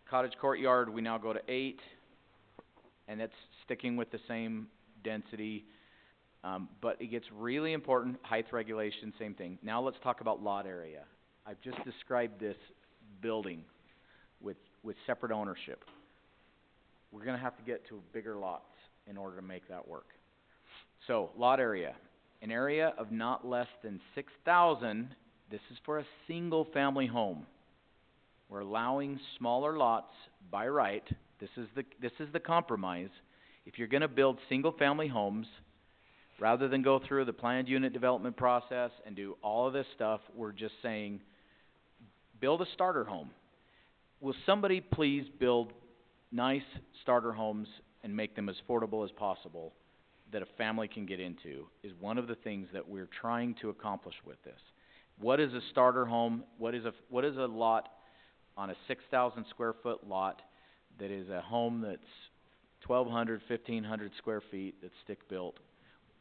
Cottage courtyard, we now go to 8, and that's sticking with the same density, but it gets really important, height regulation, same thing. Now let's talk about lot area. I've just described this building with separate ownership. We're gonna have to get to bigger lots in order to make that work. So, lot area. An area of not less than 6,000, this is for a single-family home. We're allowing smaller lots by right. This is the compromise. If you're gonna build single-family homes, rather than go through the planned unit development process and do all of this stuff, we're just saying, build a starter home. Will somebody please build nice starter homes and make them as affordable as possible that a family can get into, is one of the things that we're trying to accomplish with this. What is a starter home? What is a lot on a 6,000 square foot lot that is a home that's 1,200, 1,500 square feet that's stick-built?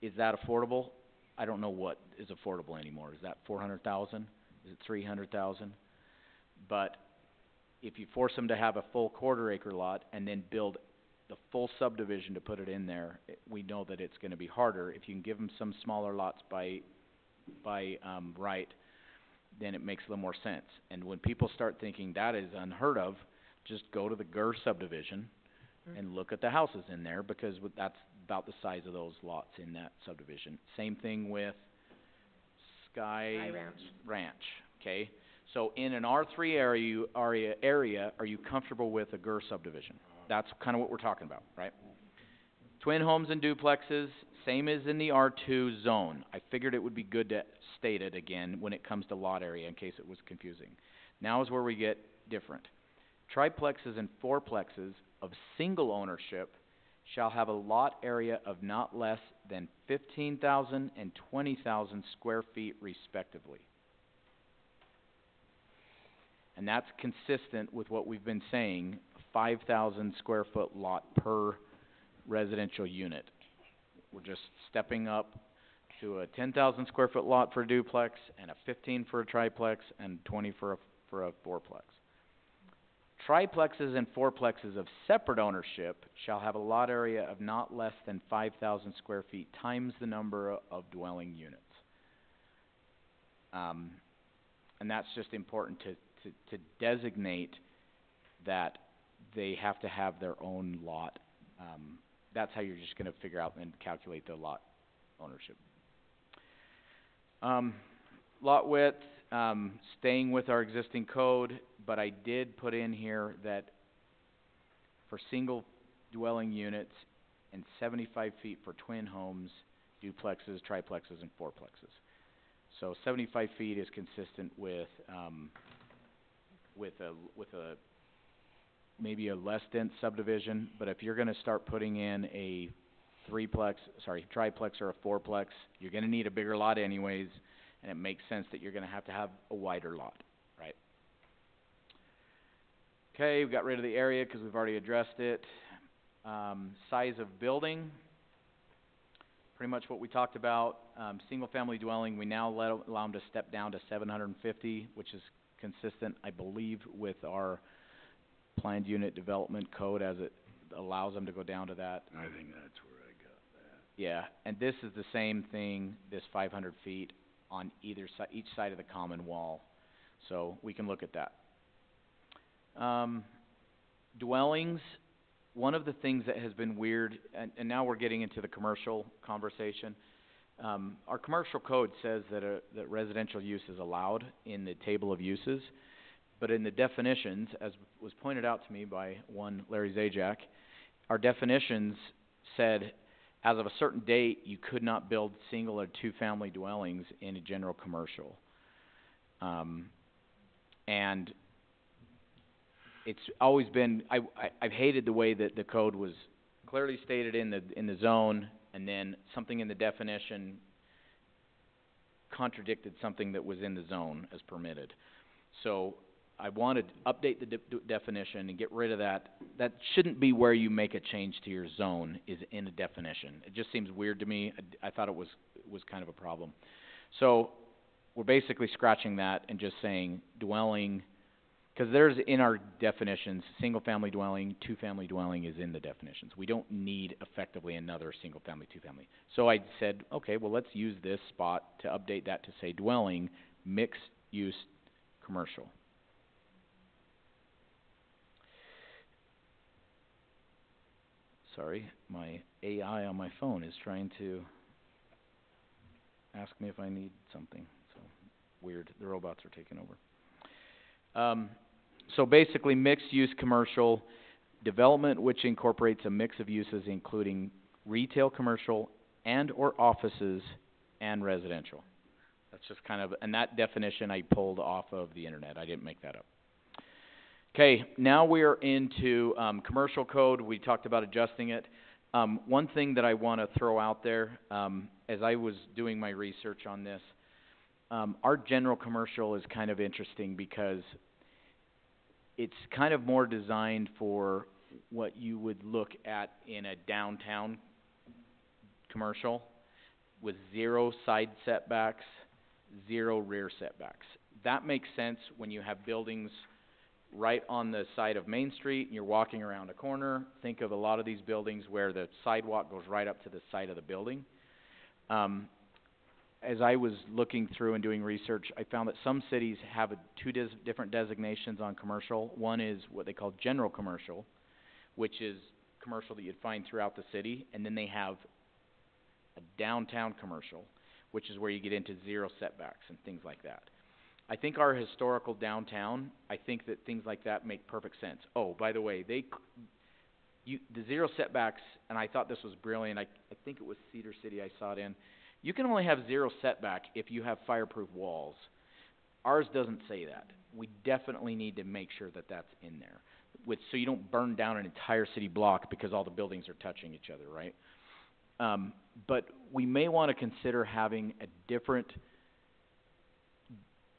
Is that affordable? I don't know what is affordable anymore. Is that 400,000? Is it 300,000? But if you force them to have a full quarter-acre lot and then build the full subdivision to put it in there, we know that it's gonna be harder. If you can give them some smaller lots by right, then it makes a little more sense. And when people start thinking that is unheard of, just go to the GER subdivision and look at the houses in there, because that's about the size of those lots in that subdivision. Same thing with Sky Ranch, okay? So in an R3 area, are you comfortable with a GER subdivision? That's kind of what we're talking about, right? Twin homes and duplexes, same as in the R2 zone. I figured it would be good to state it again when it comes to lot area in case it was confusing. Now is where we get different. Triplexes and fourplexes of single ownership shall have a lot area of not less than 15,000 and 20,000 square feet respectively. And that's consistent with what we've been saying, 5,000 square foot lot per residential unit. We're just stepping up to a 10,000 square foot lot for a duplex, and a 15 for a triplex, and 20 for a fourplex. Triplexes and fourplexes of separate ownership shall have a lot area of not less than 5,000 square feet times the number of dwelling units. And that's just important to designate that they have to have their own lot. That's how you're just gonna figure out and calculate the lot ownership. Lot width, staying with our existing code, but I did put in here that for single dwelling units and 75 feet for twin homes, duplexes, triplexes, and fourplexes. So 75 feet is consistent with a maybe a less dense subdivision, but if you're gonna start putting in a triplex or a fourplex, you're gonna need a bigger lot anyways, and it makes sense that you're gonna have to have a wider lot, right? Okay, we got rid of the area because we've already addressed it. Size of building, pretty much what we talked about. Single family dwelling, we now allow them to step down to 750, which is consistent, I believe, with our planned unit development code as it allows them to go down to that. I think that's where I got that. Yeah, and this is the same thing, this 500 feet on each side of the common wall. So we can look at that. Dwellings, one of the things that has been weird, and now we're getting into the commercial conversation. Our commercial code says that residential use is allowed in the table of uses, but in the definitions, as was pointed out to me by one Larry Zajac, our definitions said as of a certain date, you could not build single or two-family dwellings in a general commercial. And it's always been, I've hated the way that the code was clearly stated in the zone, and then something in the definition contradicted something that was in the zone as permitted. So I wanted to update the definition and get rid of that. That shouldn't be where you make a change to your zone, is in a definition. It just seems weird to me. I thought it was kind of a problem. So we're basically scratching that and just saying dwelling, because there's in our definitions, single family dwelling, two family dwelling is in the definitions. We don't need effectively another single family, two family. So I said, okay, well let's use this spot to update that to say dwelling, mixed use, commercial. Sorry, my AI on my phone is trying to ask me if I need something. So, weird. The robots are taking over. So basically, mixed-use commercial development which incorporates a mix of uses including retail, commercial, and or offices and residential. That's just kind of, and that definition I pulled off of the internet. I didn't make that up. Okay, now we are into commercial code. We talked about adjusting it. One thing that I want to throw out there, as I was doing my research on this, our general commercial is kind of interesting because it's kind of more designed for what you would look at in a downtown commercial with 0 side setbacks, 0 rear setbacks. That makes sense when you have buildings right on the side of Main Street and you're walking around a corner. Think of a lot of these buildings where the sidewalk goes right up to the side of the building. As I was looking through and doing research, I found that some cities have two different designations on commercial. One is what they call general commercial, which is commercial that you'd find throughout the city, and then they have a downtown commercial, which is where you get into 0 setbacks and things like that. I think our historical downtown, I think that things like that make perfect sense. Oh, by the way, the 0 setbacks, and I thought this was brilliant, I think it was Cedar City I saw it in, you can only have 0 setback if you have fireproof walls. Ours doesn't say that. We definitely need to make sure that that's in there. so you don't burn down an entire city block because all the buildings are touching each other, right? But we may wanna consider having a different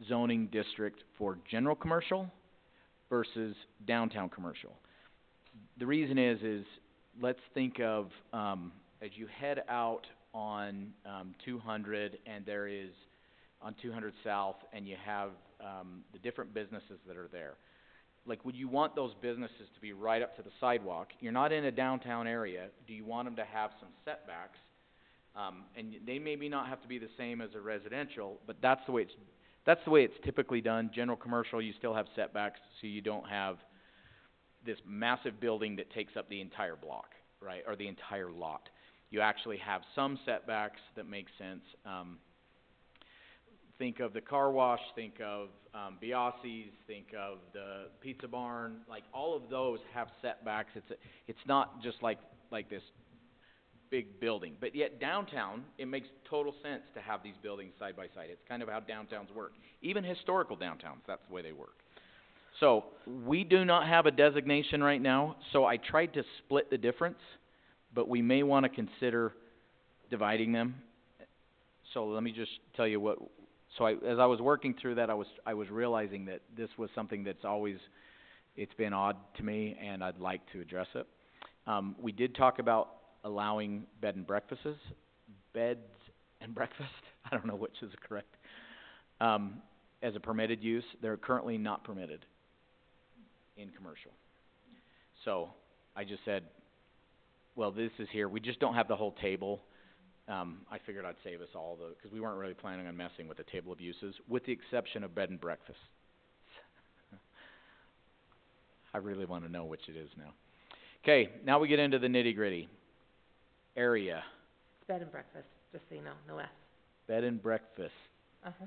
zoning district for general commercial versus downtown commercial. The reason is let's think of, as you head out on, 200 and there is, on 200 South, and you have, the different businesses that are there. Like, would you want those businesses to be right up to the sidewalk? You're not in a downtown area. Do you want them to have some setbacks? And they maybe not have to be the same as a residential, but that's the way it's typically done. General commercial, you still have setbacks, so you don't have this massive building that takes up the entire block, right, or the entire lot. You actually have some setbacks that make sense. Think of the car wash, think of, Biassi's, think of the pizza barn, like, all of those have setbacks. It's not just like this big building. But yet downtown, it makes total sense to have these buildings side by side. It's kind of how downtowns work. Even historical downtowns, that's the way they work. So, we do not have a designation right now, so I tried to split the difference, but we may wanna consider dividing them. So let me just tell you what, as I was working through that, I was realizing that this was something that's always, it's been odd to me, and I'd like to address it. We did talk about allowing beds and breakfasts, I don't know which is correct, as a permitted use. They're currently not permitted in commercial. So, I just said, well, this is here, we just don't have the whole table. I figured I'd save us all because we weren't really planning on messing with the table of uses, with the exception of bed and breakfasts. I really wanna know which it is now. Okay, now we get into the nitty gritty. Area, It's bed and breakfast, just so you know, no S. bed and breakfast, Uh-huh.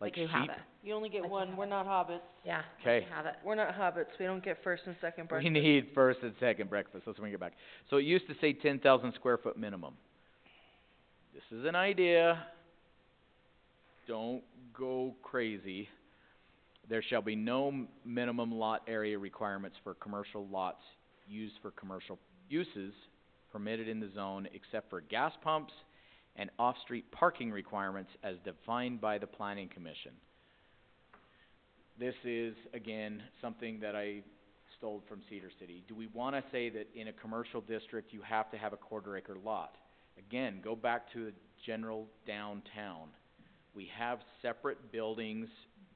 like you sheep. have it. You only get Like one, you we're not hobbits. Yeah, Okay. you have it. We're not hobbits, we don't get first and second We breakfast. need first and second breakfast, let's bring it back. So it used to say 10,000 square foot minimum. This is an idea. Don't go crazy. There shall be no minimum lot area requirements for commercial lots used for commercial uses permitted in the zone except for gas pumps and off-street parking requirements as defined by the Planning Commission. This is, again, something that I stole from Cedar City. Do we wanna say that in a commercial district you have to have a quarter-acre lot? Again, go back to the general downtown. We have separate buildings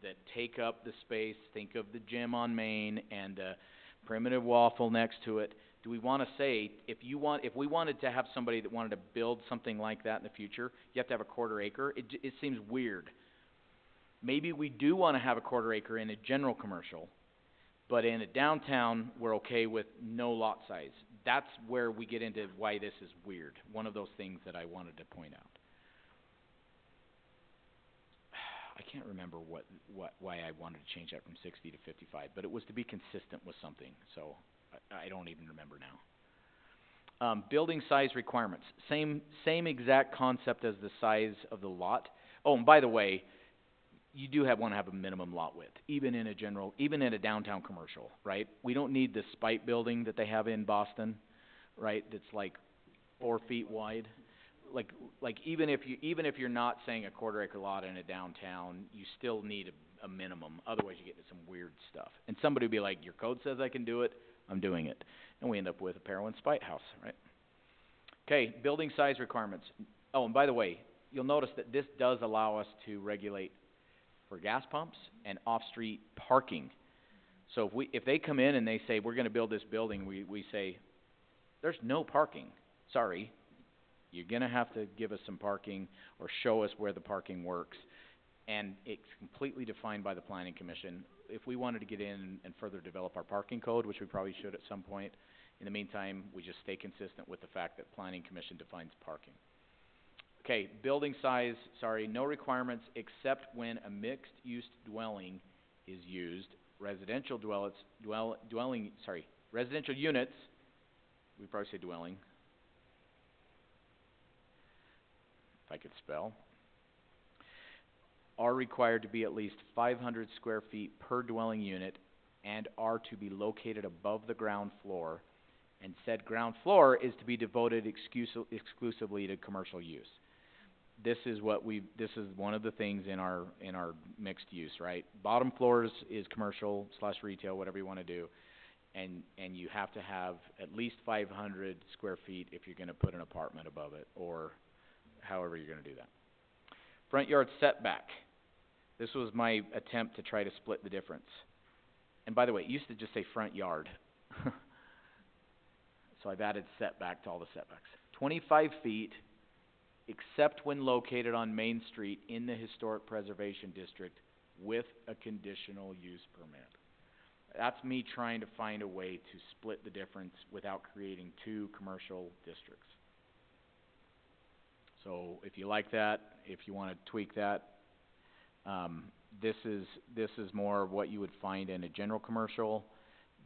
that take up the space. Think of the gym on Main and Primitive Waffle next to it. Do we wanna say, if we wanted to have somebody that wanted to build something like that in the future, you have to have a quarter acre? It seems weird. Maybe we do wanna have a quarter acre in a general commercial, but in a downtown, we're okay with no lot size. That's where we get into why this is weird. One of those things that I wanted to point out. I can't remember why I wanted to change that from 60 to 55, but it was to be consistent with something, so I don't even remember now. Building size requirements, same exact concept as the size of the lot. Oh, and by the way, you do wanna have a minimum lot width, even in a downtown commercial, right? We don't need the spite building that they have in Boston, right, that's like 4 feet wide. Like even if you're not saying a quarter acre lot in a downtown, you still need a minimum, otherwise you get into some weird stuff. And somebody would be like, your code says I can do it, I'm doing it. And we end up with a Parowan spite house, right? Okay, building size requirements. Oh, and by the way, you'll notice that this does allow us to regulate for gas pumps and off-street parking. So if they come in and they say, we're gonna build this building, we say, there's no parking, sorry. You're gonna have to give us some parking or show us where the parking works. And it's completely defined by the Planning Commission. If we wanted to get in and further develop our parking code, which we probably should at some point, in the meantime, we just stay consistent with the fact that Planning Commission defines parking. Okay, building size, no requirements except when a mixed-use dwelling is used. Residential residential units, we probably say dwelling, if I could spell, are required to be at least 500 square feet per dwelling unit and are to be located above the ground floor, and said ground floor is to be devoted exclusively to commercial use. This is one of the things in our mixed use, right? Bottom floors is commercial / retail, whatever you wanna do, and you have to have at least 500 square feet if you're gonna put an apartment above it, or however you're gonna do that. Front yard setback. This was my attempt to try to split the difference. And by the way, it used to just say front yard. So I've added setback to all the setbacks. 25 feet, except when located on Main Street in the Historic Preservation District with a conditional use permit. That's me trying to find a way to split the difference without creating two commercial districts. So if you like that, if you wanna tweak that, this is more of what you would find in a general commercial.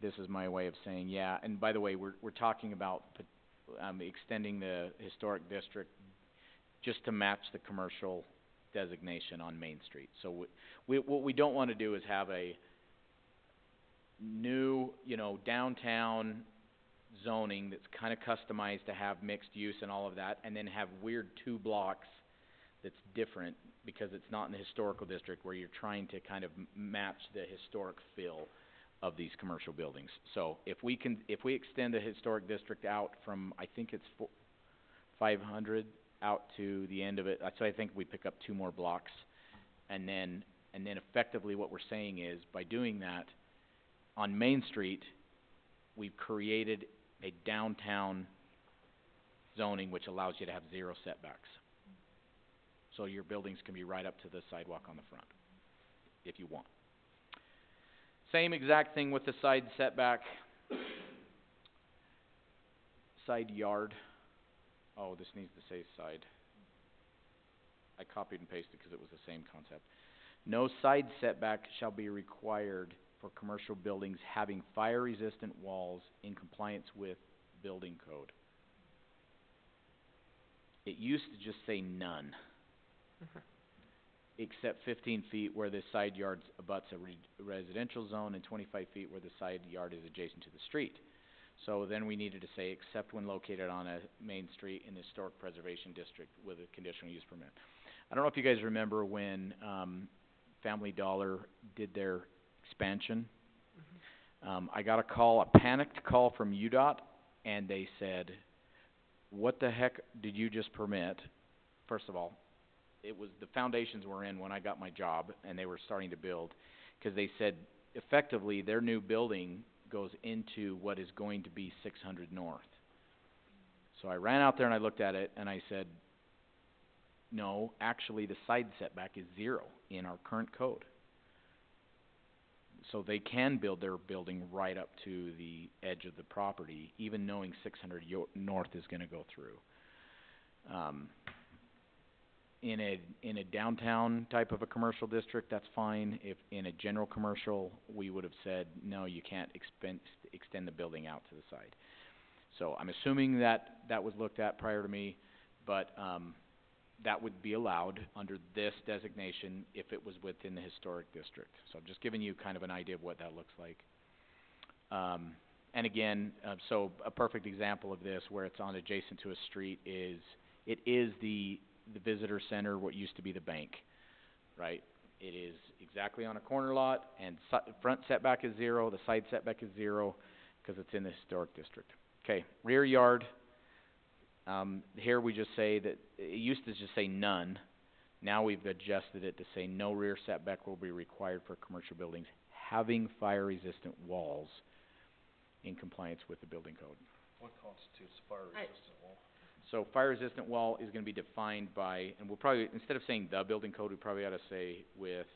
This is my way of saying, yeah, and by the way, we're talking about extending the historic district just to match the commercial designation on Main Street. So what we don't wanna do is have a new, downtown zoning that's kinda customized to have mixed use and all of that, and then have weird two blocks that's different because it's not in the historical district where you're trying to kind of match the historic feel of these commercial buildings. So if we extend the historic district out from, I think it's 500 out to the end of it, so I think we pick up 2 more blocks, and then effectively what we're saying is, by doing that, on Main Street, we've created a downtown zoning which allows you to have 0 setbacks. So your buildings can be right up to the sidewalk on the front, if you want. Same exact thing with the side setback, side yard. Oh, this needs to say side. I copied and pasted because it was the same concept. No side setback shall be required for commercial buildings having fire-resistant walls in compliance with building code. It used to just say none. Except 15 feet where the side yard abuts a residential zone, and 25 feet where the side yard is adjacent to the street. So then we needed to say, except when located on a main street in the Historic Preservation District with a conditional use permit. I don't know if you guys remember when Family Dollar did their expansion. I got a panicked call from UDOT, and they said, what the heck did you just permit? First of all, the foundations were in when I got my job, and they were starting to build, because they said, effectively, their new building goes into what is going to be 600 North. So I ran out there and I looked at it, and I said, no, actually the side setback is 0 in our current code. So they can build their building right up to the edge of the property, even knowing 600 North is gonna go through. In a downtown type of a commercial district, that's fine. If in a general commercial, we would have said, no, you can't extend the building out to the side. So I'm assuming that was looked at prior to me, but, that would be allowed under this designation if it was within the historic district. So I'm just giving you kind of an idea of what that looks like. And again, so a perfect example of this where it's on adjacent to a street is, it is the visitor center, what used to be the bank, right? It is exactly on a corner lot, and front setback is 0, the side setback is 0, because it's in the historic district. Okay, rear yard, here we just say that, it used to just say none. Now we've adjusted it to say no rear setback will be required for commercial buildings having fire-resistant walls in compliance with the building code. What constitutes a fire-resistant wall? So fire-resistant wall is gonna be defined by, and we'll probably, instead of saying the building code, we probably ought to say with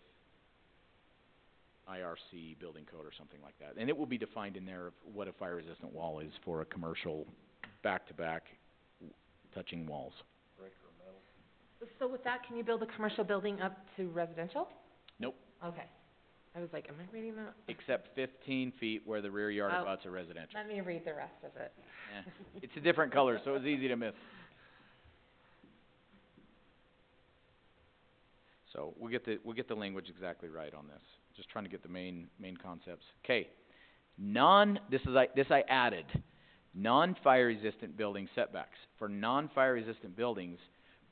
IRC building code or something like that. And it will be defined in there of what a fire-resistant wall is for a commercial back-to-back touching walls. Brick or metal? So with that, can you build a commercial building up to residential? Nope. Okay. I was like, am I reading that? Except 15 feet where the rear yard abuts a residential. Let me read the rest of it. It's a different color, so it's easy to miss. So we'll get the language exactly right on this. just trying to get the main concepts. 'Kay, this I added, non-fire resistant building setbacks. For non-fire resistant buildings,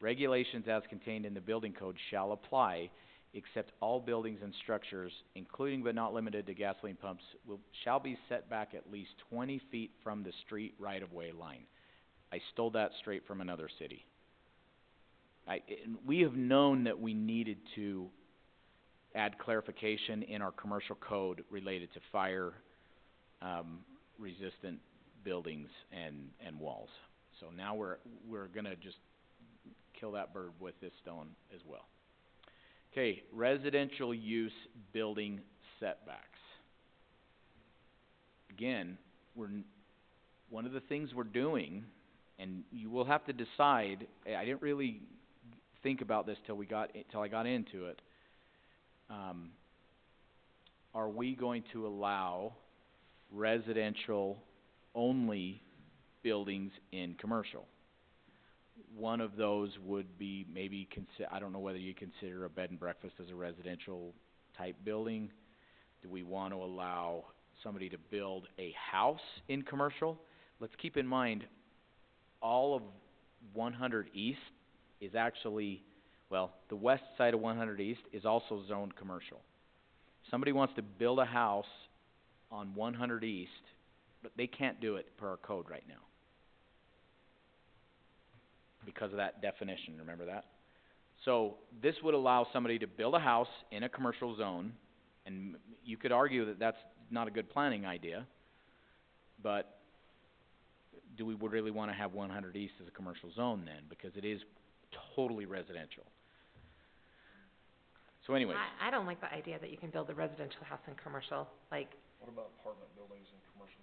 regulations as contained in the building code shall apply, except all buildings and structures, including but not limited to gasoline pumps, shall be set back at least 20 feet from the street right-of-way line. I stole that straight from another city. We have known that we needed to add clarification in our commercial code related to fire, resistant buildings and walls. So now we're gonna just kill that bird with this stone as well. 'Kay, residential use building setbacks. Again, one of the things we're doing, and you will have to decide, I didn't really think about this till I got into it. Are we going to allow residential only buildings in commercial? One of those would be maybe I don't know whether you consider a bed and breakfast as a residential type building. Do we want to allow somebody to build a house in commercial? Let's keep in mind, all of 100 East is actually, well, the west side of 100 East is also zoned commercial. Somebody wants to build a house on 100 East, but they can't do it per our code right now, because of that definition, remember that? So this would allow somebody to build a house in a commercial zone, and you could argue that that's not a good planning idea, but do we really want to have 100 East as a commercial zone then? Because it is totally residential. So anyways. I don't like the idea that you can build a residential house in commercial, like. What about apartment buildings in commercial?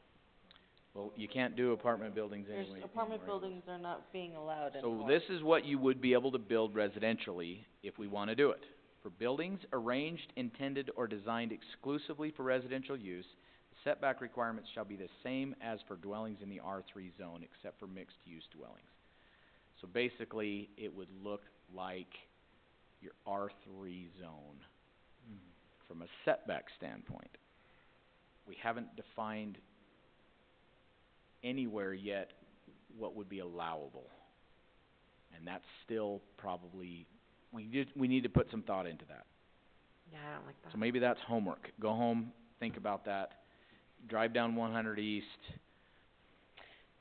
Well, you can't do apartment buildings anyway. Apartment buildings are not being allowed anymore. So this is what you would be able to build residentially if we want to do it. For buildings arranged, intended, or designed exclusively for residential use, setback requirements shall be the same as for dwellings in the R3 zone, except for mixed-use dwellings. So basically, it would look like your R3 zone from a setback standpoint. We haven't defined anywhere yet what would be allowable, and that's still probably, we need to put some thought into that. Yeah, I don't like that. So maybe that's homework. Go home, think about that, drive down 100 East,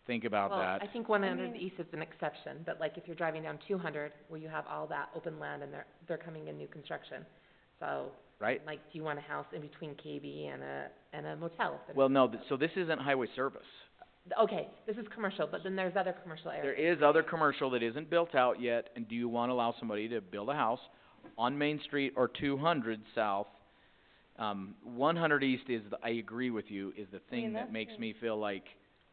think about that. Well, I think 100 East is an exception, but like if you're driving down 200, where you have all that open land and they're coming in new construction, so. Right? Like, do you want a house in between KB and a motel? Well, no, so this isn't highway service. Okay, this is commercial, but then there's other commercial areas. There is other commercial that isn't built out yet, and do you want to allow somebody to build a house on Main Street or 200 South? 100 East is, I agree with you, is the thing that makes me feel like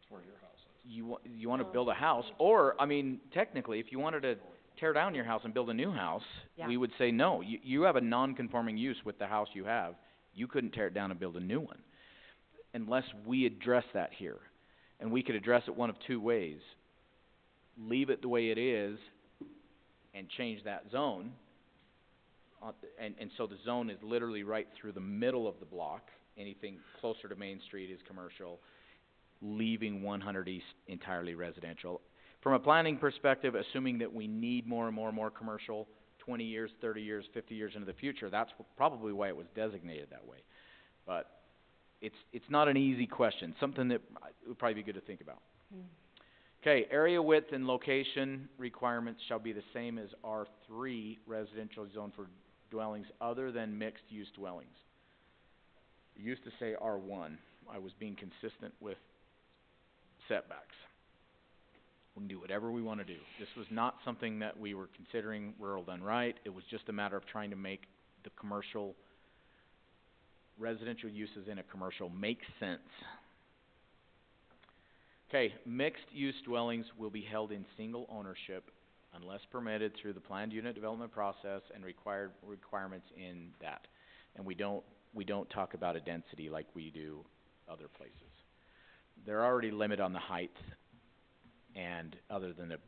It's where your house is. you want to build a house, or, I mean, technically, if you wanted to tear down your house and build a new house, Yeah. we would say no. You have a non-conforming use with the house you have. You couldn't tear it down and build a new one, unless we address that here. And we could address it one of two ways. Leave it the way it is and change that zone. And so the zone is literally right through the middle of the block. Anything closer to Main Street is commercial, leaving 100 East entirely residential. From a planning perspective, assuming that we need more and more commercial 20 years, 30 years, 50 years into the future, that's probably why it was designated that way. But it's not an easy question, something that would probably be good to think about. Okay, area width and location requirements shall be the same as R3 residential zone for dwellings other than mixed-use dwellings. It used to say R1. I was being consistent with setbacks. We can do whatever we want to do. This was not something that we were considering rural done right. It was just a matter of trying to make the commercial, residential uses in a commercial make sense. Okay, mixed-use dwellings will be held in single ownership unless permitted through the planned unit development process and requirements in that. And we don't talk about a density like we do other places. They're already limited on the height. And other than if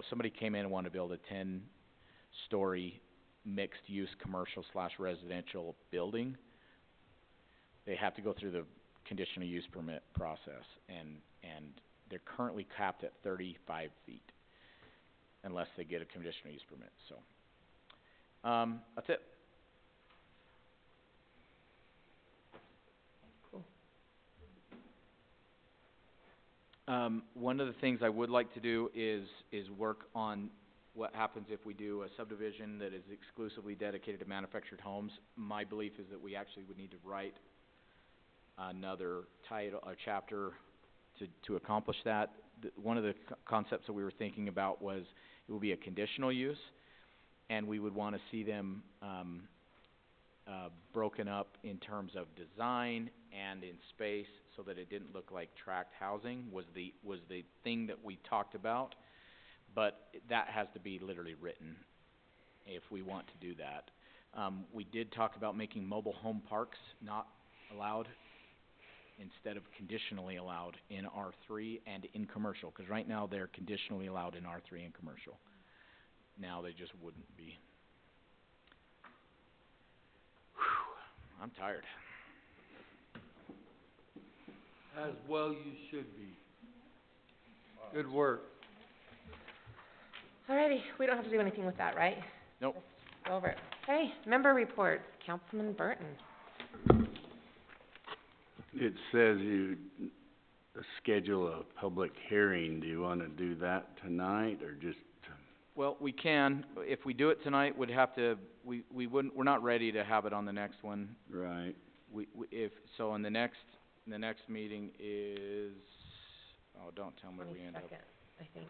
somebody came in and wanted to build a 10-story mixed-use commercial/residential building, they have to go through the conditional use permit process, and they're currently capped at 35 feet unless they get a conditional use permit, so. That's it. One of the things I would like to do is work on what happens if we do a subdivision that is exclusively dedicated to manufactured homes. My belief is that we actually would need to write another title, a chapter to accomplish that. One of the concepts that we were thinking about was it would be a conditional use, and we would wanna see them, broken up in terms of design and in space, so that it didn't look like tract housing was the thing that we talked about. But that has to be literally written if we want to do that. We did talk about making mobile home parks not allowed instead of conditionally allowed in R3 and in commercial, 'cause right now they're conditionally allowed in R3 and commercial. Now they just wouldn't be. Whew, I'm tired. As well you should be. Good work. Alrighty, we don't have to do anything with that, right? Nope. Just go over it. Okay, member reports, Councilman Burton. It says you schedule a public hearing. Do you wanna do that tonight, or just? Well, we can. If we do it tonight, we'd have to, we wouldn't, we're not ready to have it on the next one. Right. If, so in the next meeting is, oh, don't tell me we end up. 22nd, I think.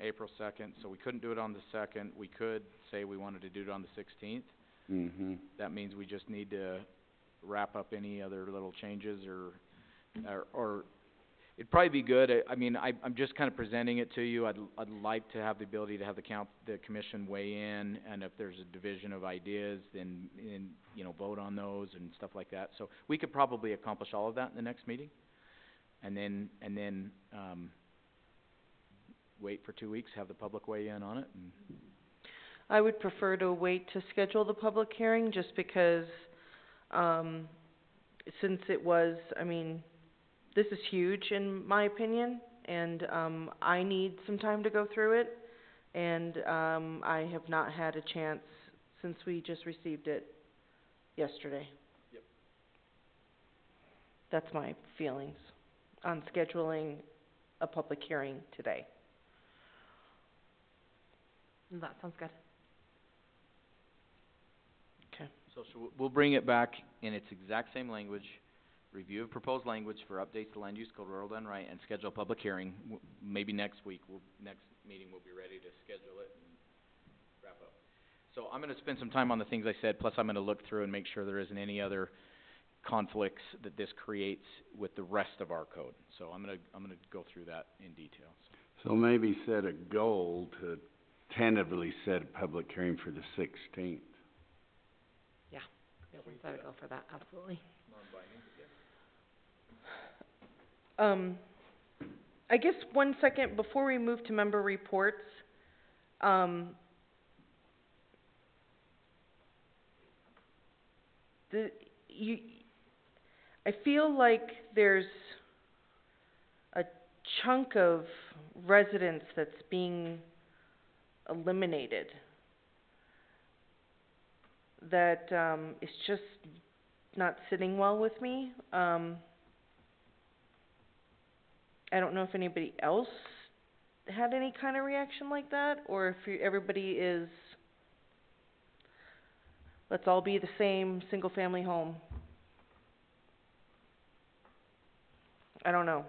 April 2nd, so we couldn't do it on the 2nd. We could say we wanted to do it on the 16th. Mm-hmm. That means we just need to wrap up any other little changes or it'd probably be good, I mean, I'm just kinda presenting it to you. I'd like to have the ability to have the commission weigh in, and if there's a division of ideas, then, you know, vote on those and stuff like that. So we could probably accomplish all of that in the next meeting, and then wait for 2 weeks, have the public weigh in on it, and I would prefer to wait to schedule the public hearing, just because, since it was, I mean, this is huge in my opinion, and, I need some time to go through it, and, I have not had a chance since we just received it yesterday. Yep. That's my feelings on scheduling a public hearing today. That sounds good. Okay. so we'll bring it back in its exact same language, review of proposed language for updates to land use code rural done right, and schedule a public hearing. Maybe next week, next meeting we'll be ready to schedule it and wrap up. So I'm gonna spend some time on the things I said, plus I'm gonna look through and make sure there isn't any other conflicts that this creates with the rest of our code. So I'm gonna go through that in detail. So maybe set a goal to tentatively set a public hearing for the 16th. Yeah, we can set a go for that, absolutely. I guess 1 second before we move to member reports, I feel like there's a chunk of residents that's being eliminated that, is just not sitting well with me. I don't know if anybody else had any kind of reaction like that, or if everybody is, let's all be the same single-family home. I don't know.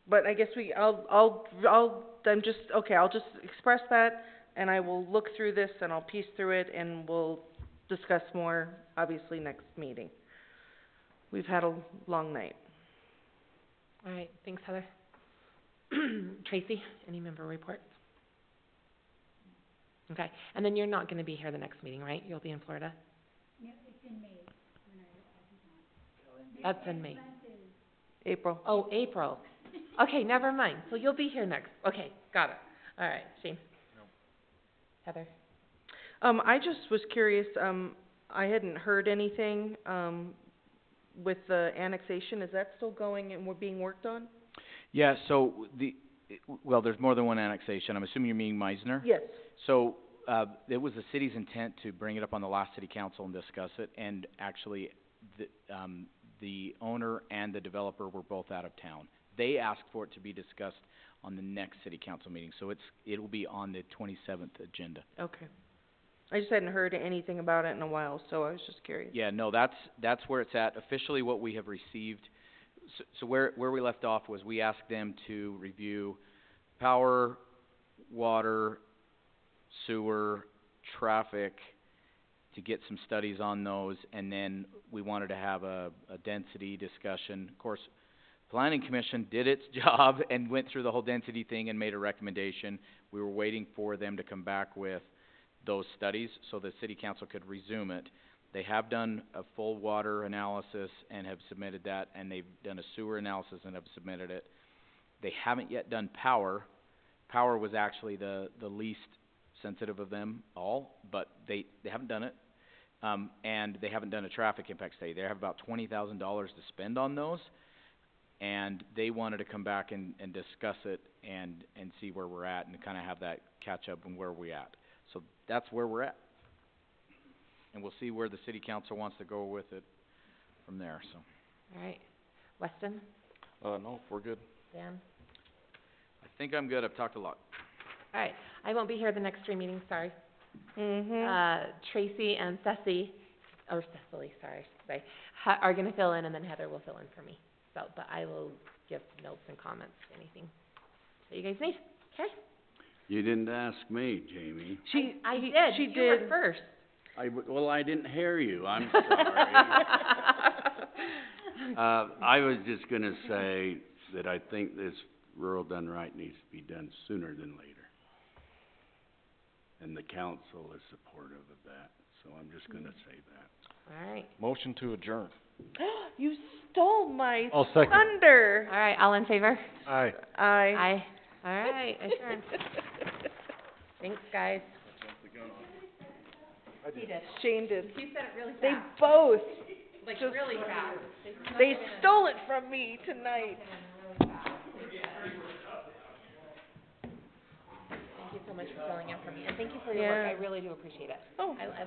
But I guess I'll just express that, and I will look through this, and I'll piece through it, and we'll discuss more, obviously, next meeting. We've had a long night. All right, thanks, Heather. Tracy, any member reports? Okay, and then you're not gonna be here the next meeting, right? You'll be in Florida? Yeah, it's in May, That's in May. April. Oh, April. Okay, never mind. So you'll be here next. Okay, got it. All right, Shane. No. Heather. I just was curious, I hadn't heard anything, with the annexation. Is that still going and being worked on? Yeah, so well, there's more than one annexation. I'm assuming you're meaning Meisner? Yes. So, it was the city's intent to bring it up on the last city council and discuss it, and actually, the owner and the developer were both out of town. They asked for it to be discussed on the next city council meeting, so it'll be on the 27th agenda. Okay. I just hadn't heard anything about it in a while, so I was just curious. Yeah, no, that's where it's at. Officially, what we have received, so where we left off was we asked them to review power, water, sewer, traffic, to get some studies on those, and then we wanted to have a density discussion. Of course, Planning Commission did its job and went through the whole density thing and made a recommendation. We were waiting for them to come back with those studies so the city council could resume it. They have done a full water analysis and have submitted that, and they've done a sewer analysis and have submitted it. They haven't yet done power. Power was actually the least sensitive of them all, but they haven't done it. And they haven't done a traffic impact study. They have about $20,000 to spend on those, and they wanted to come back and discuss it and see where we're at and kinda have that catch up on where we're at. So that's where we're at. And we'll see where the city council wants to go with it from there, so. All right. Weston? No, we're good. Dan? I think I'm good. I've talked a lot. All right. I won't be here the next 3 meetings, sorry. Mm-hmm. Tracy and Cecily, or Cecily, sorry, I should say, are gonna fill in, and then Heather will fill in for me. So, but I will give notes and comments, anything that you guys need, okay? You didn't ask me, Jamie. I did, she you were did. first. Well, I didn't hear you, I'm sorry. I was just gonna say that I think this rural done right needs to be done sooner than later. And the council is supportive of that, so I'm just gonna say that. All right. Motion to adjourn. You stole my I'll second. thunder. All right, all in favor? Aye. Aye. Aye. All right, adjourned. Thanks, guys. He did. Shane did. He said it really They fast, both, like just- really fast. they stole it from me tonight. Thank you so much for filling in for me, and thank you for your work, Yeah. I really do appreciate it. Oh. I